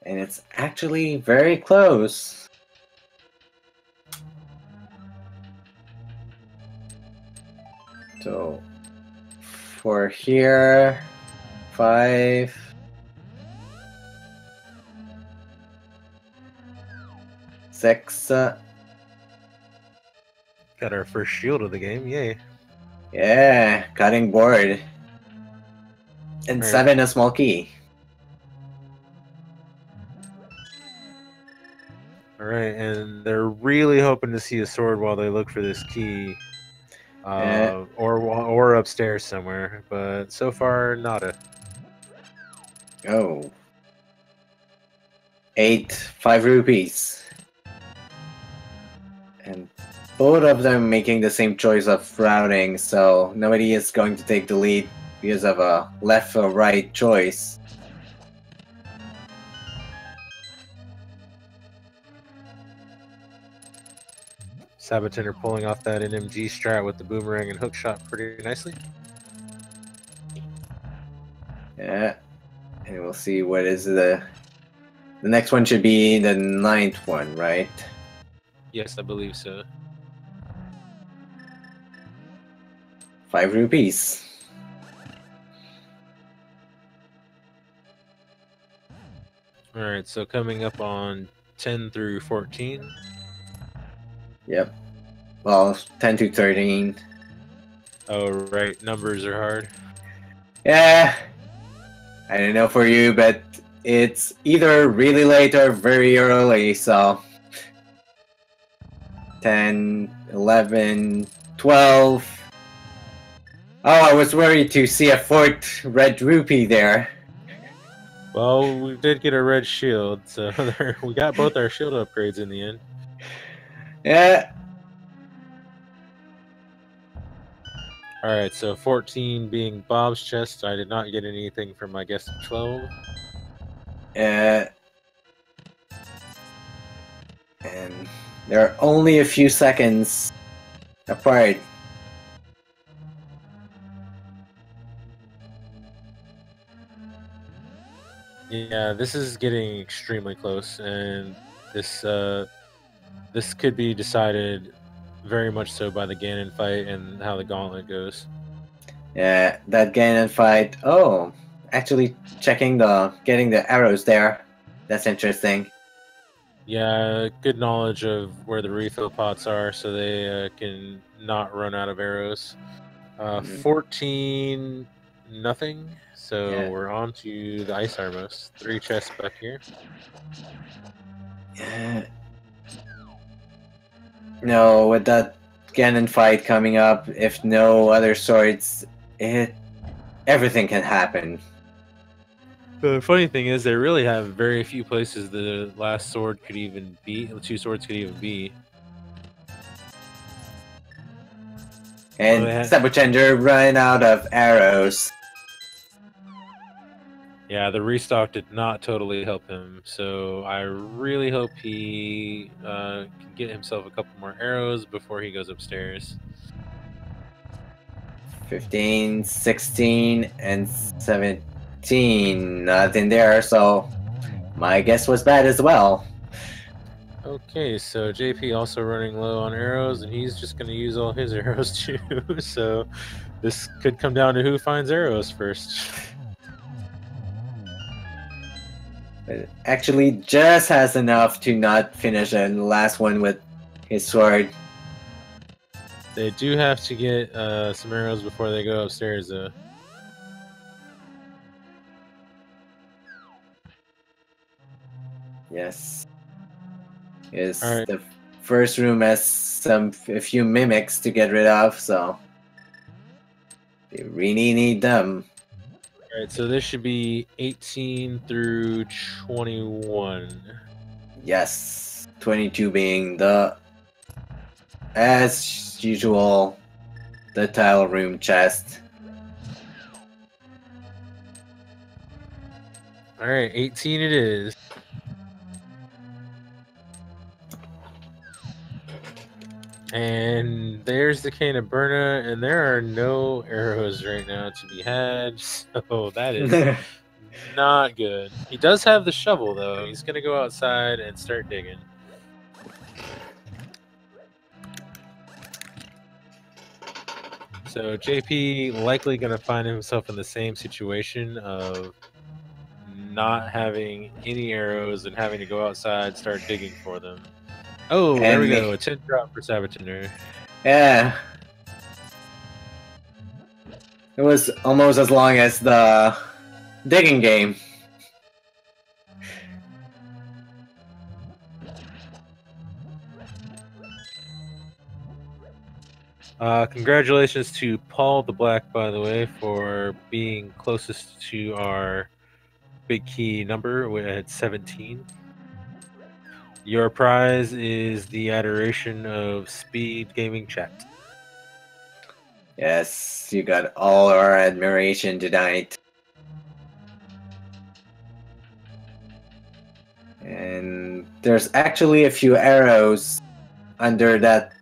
And it's actually very close. So for here, 5. 6. Got our first shield of the game, yay. Yeah, cutting board. And Right. 7 a small key. Alright, and they're really hoping to see a sword while they look for this key. Or upstairs somewhere, but so far, nada. Oh. 8, 5 rupees. And both of them making the same choice of routing, so nobody is going to take the lead because of a left or right choice. sab0tender pulling off that NMG strat with the boomerang and hook shot pretty nicely. Yeah. And we'll see what is the next one should be the 9th one, right? Yes, I believe so. 5 rupees. Alright, so coming up on 10 through 14. Yep. Well, 10 to 13. Oh, right. Numbers are hard. Yeah. I don't know for you, but it's either really late or very early, so 10, 11, 12. Oh, I was worried to see a 4th red rupee there. Well, we did get a red shield, so we got both our shield upgrades in the end. Yeah. Alright, so 14 being Bob's chest. I did not get anything from my guess of 12. And there are only a few seconds apart. Yeah, this is getting extremely close, and this could be decided very much so by the Ganon fight and how the gauntlet goes. Yeah, that Ganon fight. Oh, actually getting the arrows there. That's interesting. Yeah, good knowledge of where the refill pots are, so they can not run out of arrows. 14 nothing. So Yeah. we're on to the Ice Armos. 3 chests back here. Yeah. No, with that Ganon fight coming up, if no other swords, everything can happen. The funny thing is, they really have very few places the last sword could even be. The 2 swords could even be. And sab0tender ran out of arrows. Yeah, the restock did not totally help him, so I really hope he can get himself a couple more arrows before he goes upstairs. 15, 16, and 17. Nothing there, so my guess was bad as well. Okay, so JP also running low on arrows, and he's just going to use all his arrows too. So this could come down to who finds arrows first. But actually, just has enough to not finish the last one with his sword. They do have to get some arrows before they go upstairs, though. Yes. Yes. Alright. The first room has a few mimics to get rid of, so they really need them. Alright, so this should be 18 through 21. Yes. 22 being the, as usual, the tile room chest. Alright, 18 it is. And there's the cane of Berna, and there are no arrows right now to be had, so that is not good. He does have the shovel, though. He's going to go outside and start digging. So JP likely going to find himself in the same situation of not having any arrows and having to go outside, start digging for them. Oh, there we go. A 10 drop for sab0tender. Yeah. It was almost as long as the digging game. Congratulations to Paul the Black, by the way, for being closest to our big key number at 17. Your prize is the adoration of Speed Gaming Chat. Yes, you got all our admiration tonight. And there's actually a few arrows under that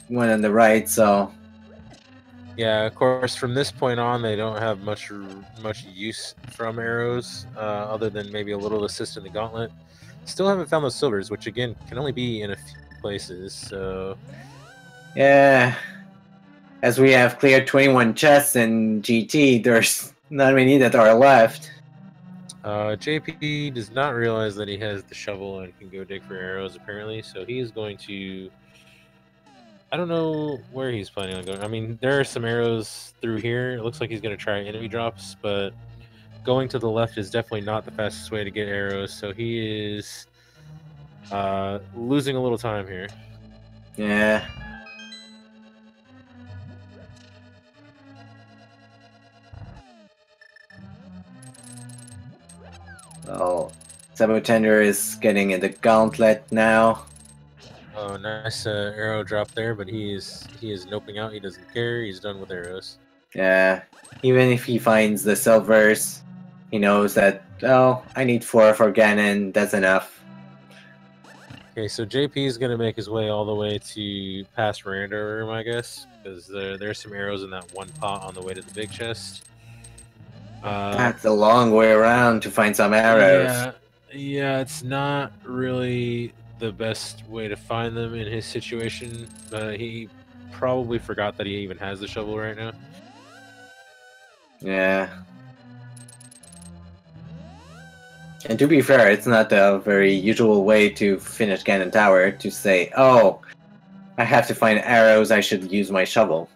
one on the right, so yeah, of course, from this point on, they don't have much use from arrows, other than maybe a little assist in the gauntlet. Still haven't found those silvers, which again can only be in a few places. So yeah, as we have cleared 21 chests in GT, there's not many that are left. JP does not realize that he has the shovel and can go dig for arrows, apparently, so he is going to... I don't know where he's planning on going. I mean, there are some arrows through here. It looks like he's going to try enemy drops, but going to the left is definitely not the fastest way to get arrows, so he is losing a little time here. Yeah. Oh, sab0tender is getting in the gauntlet now. Oh, nice arrow drop there, but he is noping out. He doesn't care. He's done with arrows. Yeah, even if he finds the silvers, he knows that, oh, I need 4 for Ganon, that's enough. Okay, so JP is going to make his way all the way to past Miranda Room, I guess, because there's some arrows in that one pot on the way to the big chest. That's a long way around to find some arrows. Yeah, it's not really the best way to find them in his situation. He probably forgot that he even has the shovel right now. Yeah. And to be fair, it's not a very usual way to finish Ganon Tower to say, oh, I have to find arrows, I should use my shovel.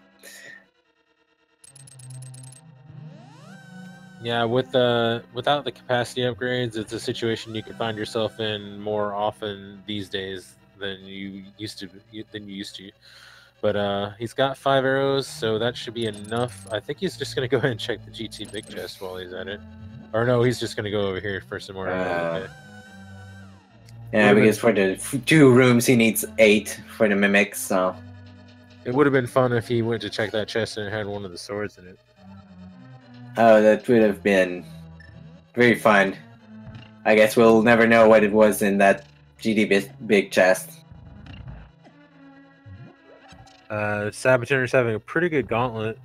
Yeah, without the capacity upgrades, it's a situation you can find yourself in more often these days than you used to. But he's got 5 arrows, so that should be enough. I think he's just gonna go ahead and check the GT big chest while he's at it. Or no, he's just gonna go over here for some more arrows. Okay. Yeah, because for the 2 rooms he needs 8 for the mimics, so... It would have been fun if he went to check that chest and it had one of the swords in it. Oh, that would have been very fun. I guess we'll never know what it was in that GD big chest. sab0tender's having a pretty good gauntlet.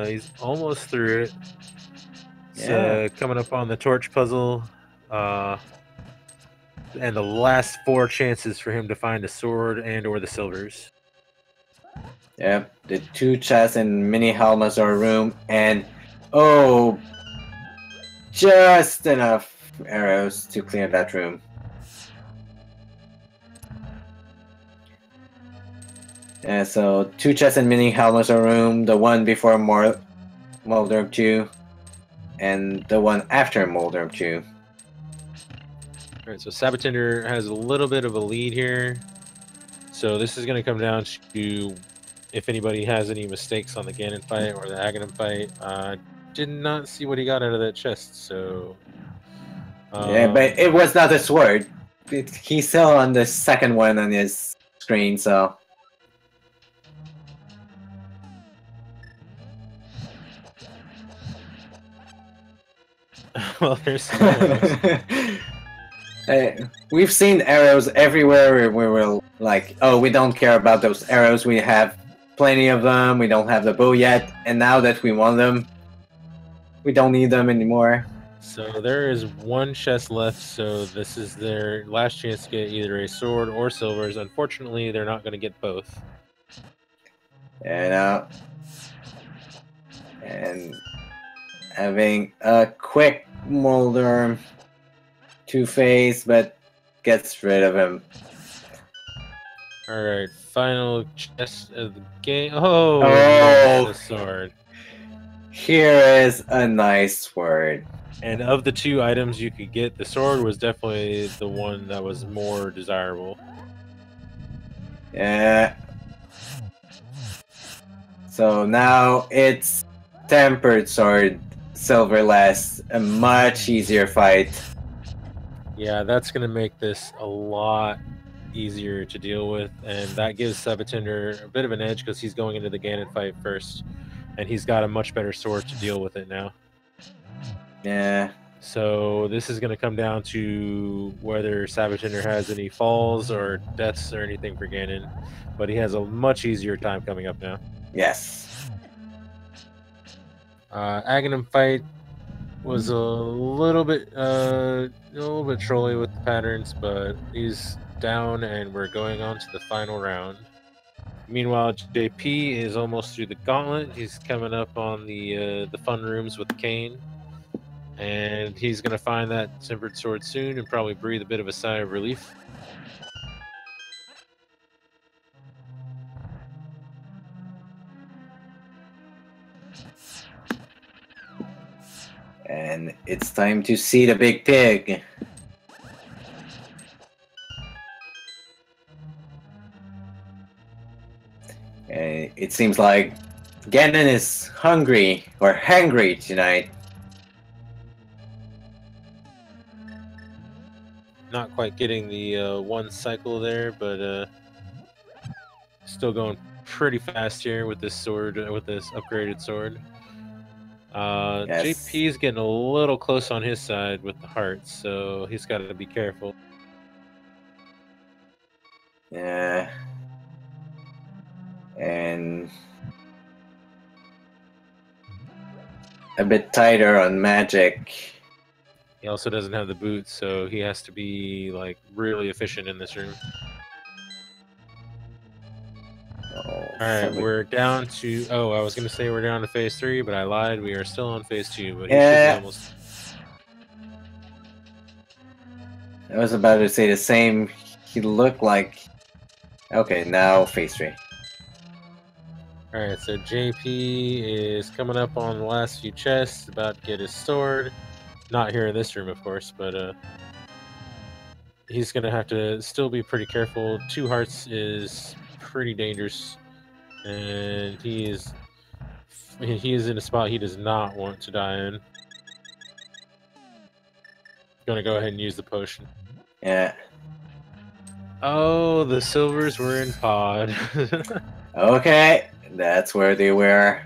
He's almost through it. It's Yeah. coming up on the torch puzzle. and the last 4 chances for him to find a sword and or the silvers. Yep, the 2 chests in Mini Halmazar room, and oh, just enough arrows to clear that room. Yeah, so 2 chests in Mini Halmazar room, the one before Moldorm 2, and the one after Moldorm 2. Alright, so sab0tender has a little bit of a lead here. So this is going to come down to if anybody has any mistakes on the Ganon fight or the Agahnim fight. Did not see what he got out of that chest, so... yeah, but it was not a sword. He's still on the second one on his screen, so... well, there's some arrows. We've seen arrows everywhere where we're like, oh, we don't care about those arrows, we have plenty of them, we don't have the bow yet, and now that we want them, we don't need them anymore. So there is 1 chest left, so this is their last chance to get either a sword or silvers. Unfortunately, they're not going to get both. And having a quick Moldorm 2-phase, but gets rid of him. Alright, final chest of the game. Oh, the sword. Here is a nice sword. And of the 2 items you could get, the sword was definitely the one that was more desirable. Yeah. So now it's tempered sword, silverless, a much easier fight. Yeah, that's going to make this a lot easier to deal with, and that gives sab0tender a bit of an edge because he's going into the Ganon fight first, and he's got a much better sword to deal with it now. Yeah. So this is going to come down to whether sab0tender has any falls or deaths or anything for Ganon, but he has a much easier time coming up now. Yes. Agahnim fight was a little bit trolly with the patterns, but he's down and we're going on to the final round. Meanwhile, JP is almost through the gauntlet. He's coming up on the fun rooms with Kane, and he's going to find that tempered sword soon and probably breathe a bit of a sigh of relief. And it's time to see the big pig. And it seems like Ganon is hungry or hangry tonight. Not quite getting the 1 cycle there, but still going pretty fast here with this sword, with this upgraded sword. Yes. JP is getting a little close on his side with the hearts, so he's got to be careful. Yeah. And a bit tighter on magic. He also doesn't have the boots, so he has to be like really efficient in this room. Alright, we're down to... Oh, I was going to say we're down to phase 3, but I lied. We are still on phase 2, but he should be almost... I was about to say the same. He looked like... Okay, now phase 3. Alright, so JP is coming up on the last few chests, about to get his sword. Not here in this room, of course, but he's going to have to still be pretty careful. 2 hearts is pretty dangerous, and he is in a spot he does not want to die in. Going to go ahead and use the potion. Yeah. Oh, the silvers were in pod. Okay, that's where they were.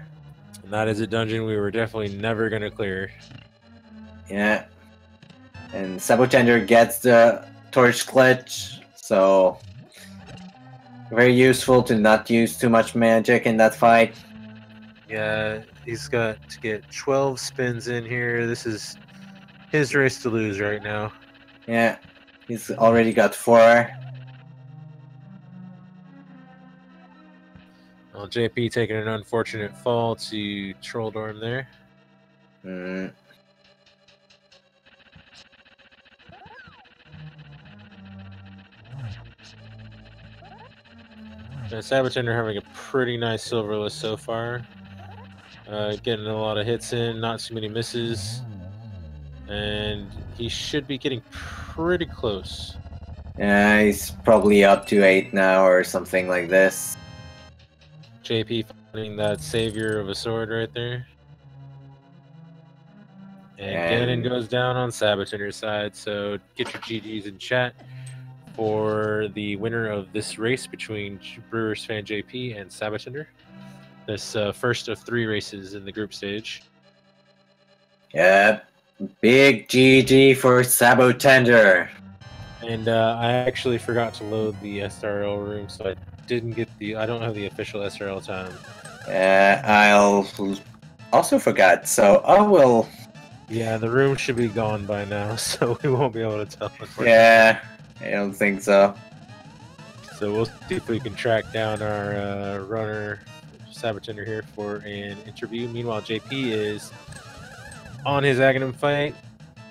And that is a dungeon we were definitely never going to clear. Yeah. And sab0tender gets the torch glitch, so very useful to not use too much magic in that fight. Yeah, he's got to get 12 spins in here. This is his race to lose right now. Yeah. He's already got 4. Well, JP taking an unfortunate fall to Trolldorm there. sab0tender having a pretty nice silver list so far. Getting a lot of hits in, not too many misses. And he should be getting pretty close. Yeah, he's probably up to 8 now or something like this. JP finding that savior of a sword right there. And Ganon goes down on sab0tender's side, so get your GGs in chat for the winner of this race between BrewersFanJP and sab0tender. This first of 3 races in the group stage. Yep. Big GG for sab0tender. And I actually forgot to load the SRL room, so I didn't get I don't have the official SRL time. I'll also forgot, so I will... Yeah, the room should be gone by now, so we won't be able to tell. Yeah, I don't think so. So we'll see if we can track down our runner, sab0tender, here for an interview. Meanwhile, JP is on his Agahnim fight.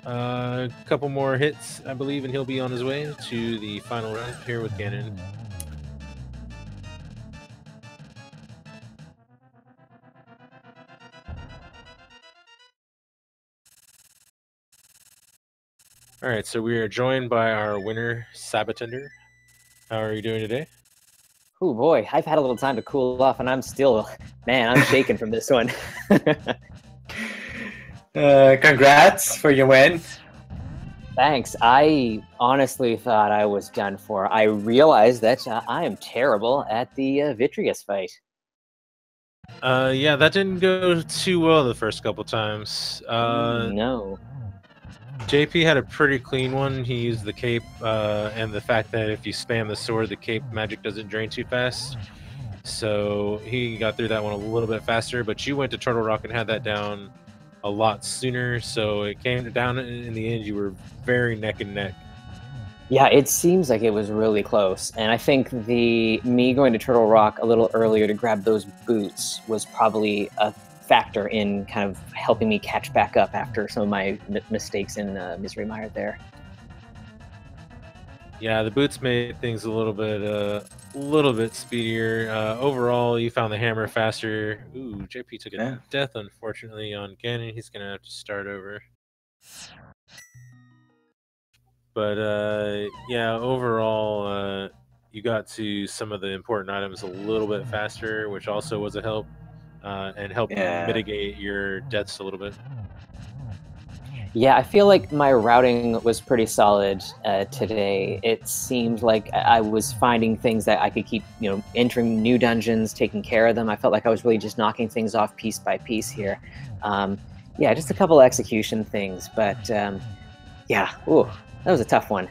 A couple more hits, I believe, and he'll be on his way to the final round here with Ganon. All right, so we are joined by our winner, sab0tender. How are you doing today? Oh boy, I've had a little time to cool off, and I'm still, man, I'm shaking from this one. Congrats for your win. Thanks. I honestly thought I was done for. I realized that I am terrible at the Vitreous fight. Yeah, that didn't go too well the first couple times. No. JP had a pretty clean one. He used the cape and the fact that if you spam the sword, the cape magic doesn't drain too fast. So he got through that one a little bit faster, but you went to Turtle Rock and had that down a lot sooner. So it came down in the end, you were very neck and neck. Yeah, it seems like it was really close. And I think me going to Turtle Rock a little earlier to grab those boots was probably a factor in kind of helping me catch back up after some of my mistakes in Misery Mire there. Yeah, the boots made things a little bit speedier. Overall, you found the hammer faster. Ooh, JP took a death, unfortunately, on Ganon. He's gonna have to start over. But yeah, overall, you got to some of the important items a little bit faster, which also was a help. And help mitigate your deaths a little bit. Yeah, I feel like my routing was pretty solid today. It seemed like I was finding things that I could keep, entering new dungeons, taking care of them. I felt like I was really just knocking things off piece by piece here. Yeah, just a couple of execution things, but yeah, ooh, that was a tough one.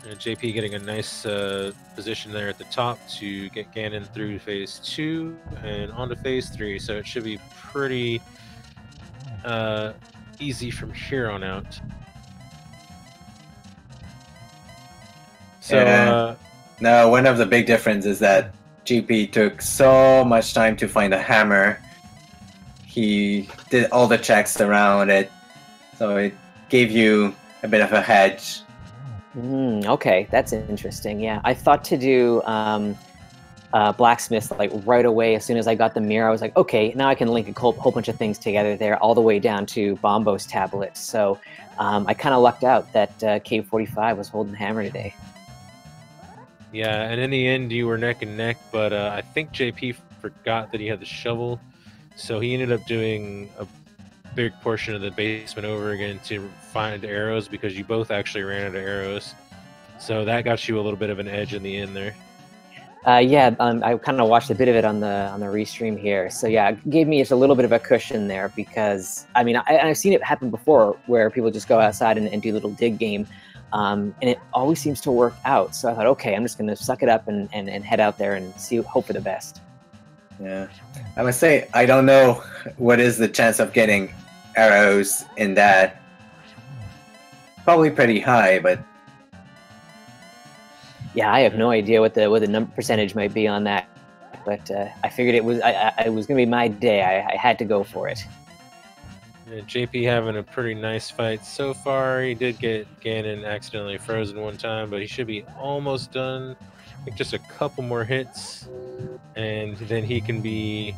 JP getting a nice position there at the top to get Ganon through phase 2 and onto phase 3, so it should be pretty easy from here on out. So no, one of the big differences is that JP took so much time to find a hammer. He did all the checks around it, so it gave you a bit of a hedge. Okay, that's interesting. Yeah, I thought to do blacksmith like right away as soon as I got the mirror. I was like, okay, now I can link a whole bunch of things together there, all the way down to Bombo's tablet. So I kind of lucked out that Cave 45 was holding the hammer today. Yeah, and in the end, you were neck and neck, but I think JP forgot that he had the shovel, so he ended up doing a big portion of the basement over again to find arrows, because you both actually ran out of arrows. So that got you a little bit of an edge in the end there. Yeah, I kind of watched a bit of it on the restream here. So yeah, it gave me just a little bit of a cushion there, because I mean I've seen it happen before where people just go outside and do a little dig game, and it always seems to work out. So I thought, okay, I'm just gonna suck it up and head out there and hope for the best. Yeah, I must say I don't know what is the chance of getting arrows in that. Probably pretty high, but Yeah, I have no idea what the percentage might be on that, but I figured it was gonna be my day. I had to go for it. Yeah, JP having a pretty nice fight so far. He did get Ganon accidentally frozen one time, but he should be almost done. I think just a couple more hits, and then he can be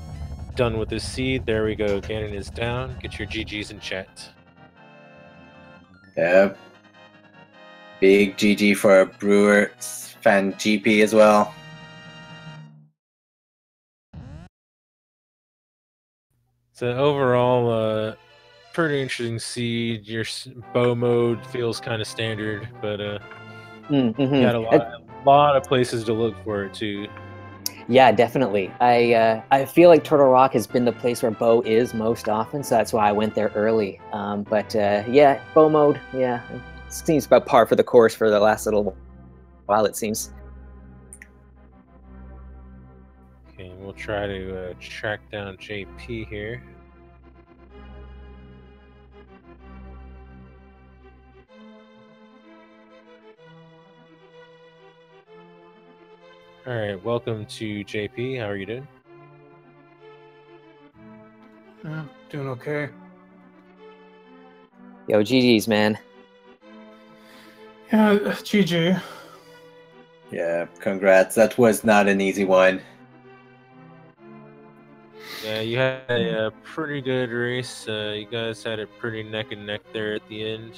done with his seed. There we go. Ganon is down. Get your GGs in chat. yeah. Big GG for BrewersFanJP as well. So overall, pretty interesting seed. Your bow mode feels kind of standard, but you got a lot of places to look for it too. Yeah, definitely. I feel like Turtle Rock has been the place where bow is most often, so that's why I went there early. But yeah, bow mode, yeah, it seems about par for the course for the last little while, it seems. Okay, we'll try to track down JP here. All right, welcome to JP. How are you doing? Doing okay. Yo, GG's, man. Yeah, GG. Yeah, congrats. That was not an easy one. Yeah, you had a pretty good race. You guys had it pretty neck and neck there at the end.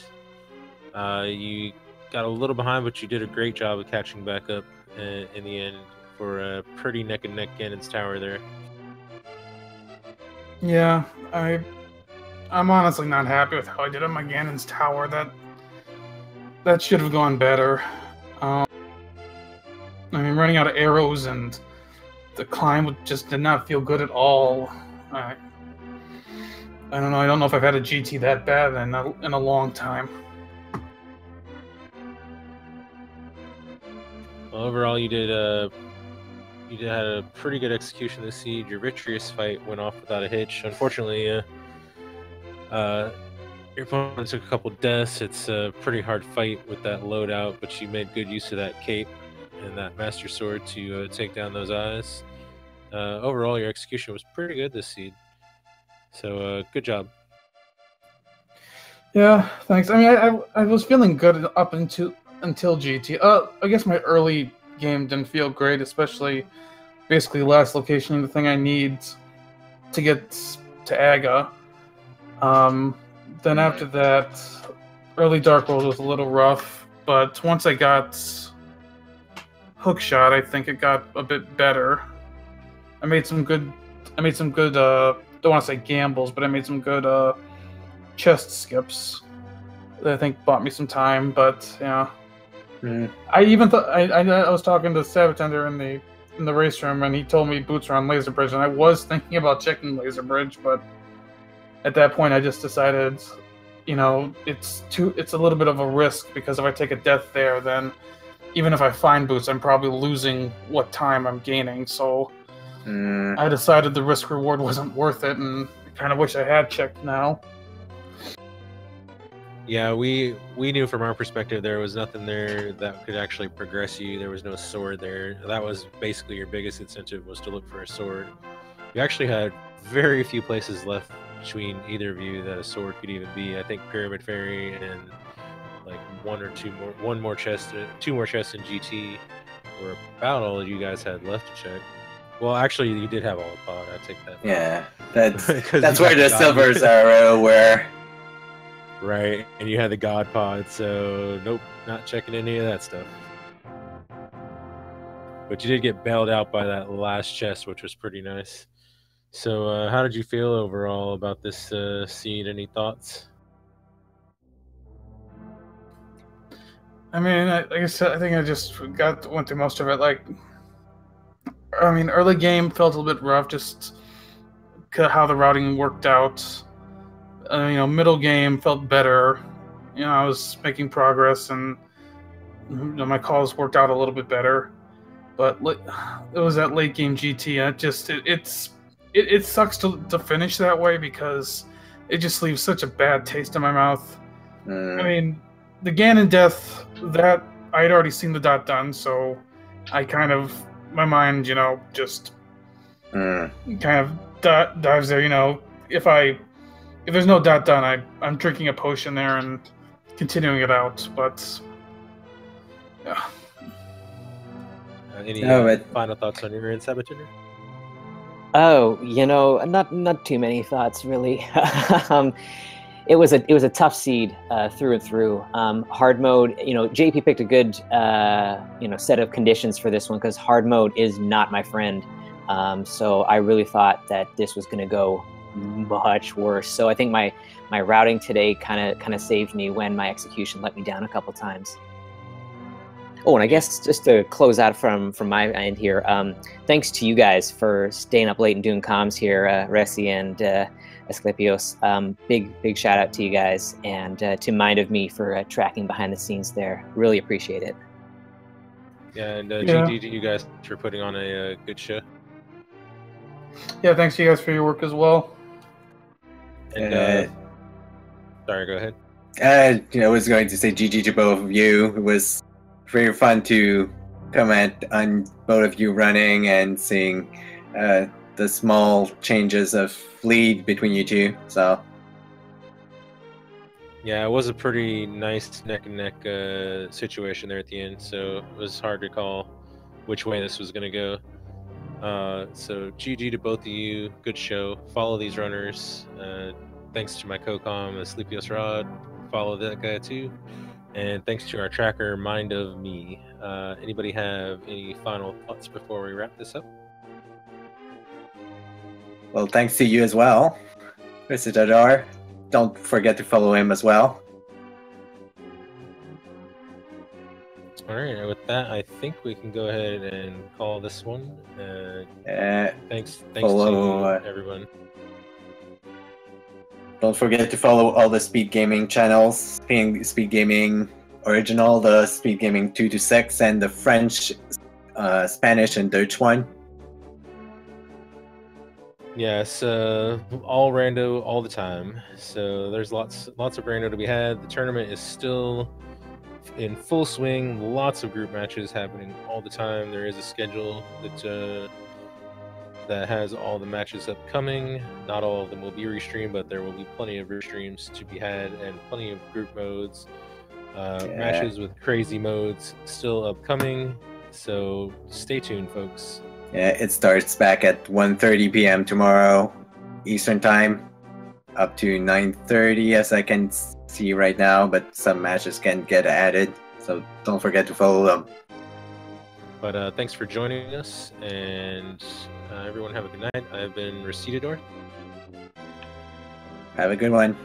You got a little behind, but you did a great job of catching back up in the end for a pretty neck and neck Ganon's tower there. Yeah, I'm honestly not happy with how I did on my Ganon's tower. That should have gone better. I mean, running out of arrows and the climb just did not feel good at all. I don't know. I don't know if I've had a GT that bad in a long time. Well, overall, you did had a pretty good execution of the siege. Your Vitreous fight went off without a hitch. Unfortunately, your opponent took a couple deaths. It's a pretty hard fight with that loadout, but you made good use of that cape and that Master Sword to take down those eyes. Overall, your execution was pretty good this seed. So, good job. Yeah, thanks. I mean, I was feeling good up until GT. I guess my early game didn't feel great, especially basically last location, the thing I need to get to Aga. Then after that, early Dark World was a little rough, but once I got Hookshot, I think it got a bit better. I made some good, don't want to say gambles, but I made some good chest skips that I think bought me some time, but yeah. I even thought I was talking to sab0tender in the race room, and he told me boots are on Laser Bridge, and I was thinking about checking Laser Bridge, but at that point I just decided, you know, it's a little bit of a risk, because if I take a death there, then even if I find boots, I'm probably losing what time I'm gaining. So I decided the risk reward wasn't worth it, and I kind of wish I had checked now. Yeah, we knew from our perspective there was nothing there that could actually progress you. There was no sword there. That was basically your biggest incentive, was to look for a sword. You actually had very few places left between either of you that a sword could even be. I think Pyramid Fairy and like two more chests in GT were about all you guys had left to check. Well, actually, you did have all the pod. I take that. Yeah, that's where the Silver's Arrow were. Right, and you had the God pod, so nope, not checking any of that stuff. But you did get bailed out by that last chest, which was pretty nice. So how did you feel overall about this seed? Any thoughts? I mean, like I said, I think I just went through most of it. Like, I mean, early game felt a little bit rough, just how the routing worked out. You know, middle game felt better. You know, I was making progress, and you know, my calls worked out a little bit better. But it was that late game GT, and it sucks to finish that way, because it just leaves such a bad taste in my mouth. I mean, the Ganon death, that I had already seen the dot done, so I kind of, my mind, you know, just kind of dives there. You know, if there's no dot done, I'm drinking a potion there and continuing it out. But yeah. Any but final thoughts on your end, sab0tender? Oh, you know, not too many thoughts really. It was a tough seed through and through. Hard mode, you know, JP picked a good you know, set of conditions for this one because hard mode is not my friend. So I really thought that this was going to go much worse. So I think my routing today kind of saved me when my execution let me down a couple times. Oh, and I guess just to close out from my end here, thanks to you guys for staying up late and doing comms here, Resi and Asclepios. Big shout out to you guys, and to Mind of Me for tracking behind the scenes there. Really appreciate it. Yeah, and GG to you guys for putting on a good show. Yeah, thanks to you guys for your work as well. And sorry, go ahead. I was going to say GG to both of you. It was very fun to comment on both of you running and seeing the small changes of lead between you two. So yeah, it was a pretty nice neck and neck situation there at the end, so it was hard to call which way this was going to go. So GG to both of you. Good show. Follow these runners. Thanks to my co-com, Asclepios Rod. Follow that guy too. And thanks to our tracker, Mind of Me. Anybody have any final thoughts before we wrap this up? well, thanks to you as well, Mr. Dadar. Don't forget to follow him as well. All right, with that, I think we can go ahead and call this one. Thanks follow, to everyone. Don't forget to follow all the Speed Gaming channels, Speed Gaming Original, the Speed Gaming 2 to 6, and the French, Spanish, and Dutch one. Yes, all rando all the time. So there's lots of rando to be had. The tournament is still in full swing. Lots of group matches happening all the time. There is a schedule that has all the matches upcoming. Not all of them will be restreamed, but there will be plenty of restreams to be had and plenty of group modes. Matches with crazy modes still upcoming. So stay tuned, folks. Yeah, it starts back at 1:30 p.m. tomorrow, Eastern Time, up to 9:30 as I can see right now, but some matches can get added, so don't forget to follow them. But thanks for joining us, and everyone have a good night. I've been Recitador. Have a good one.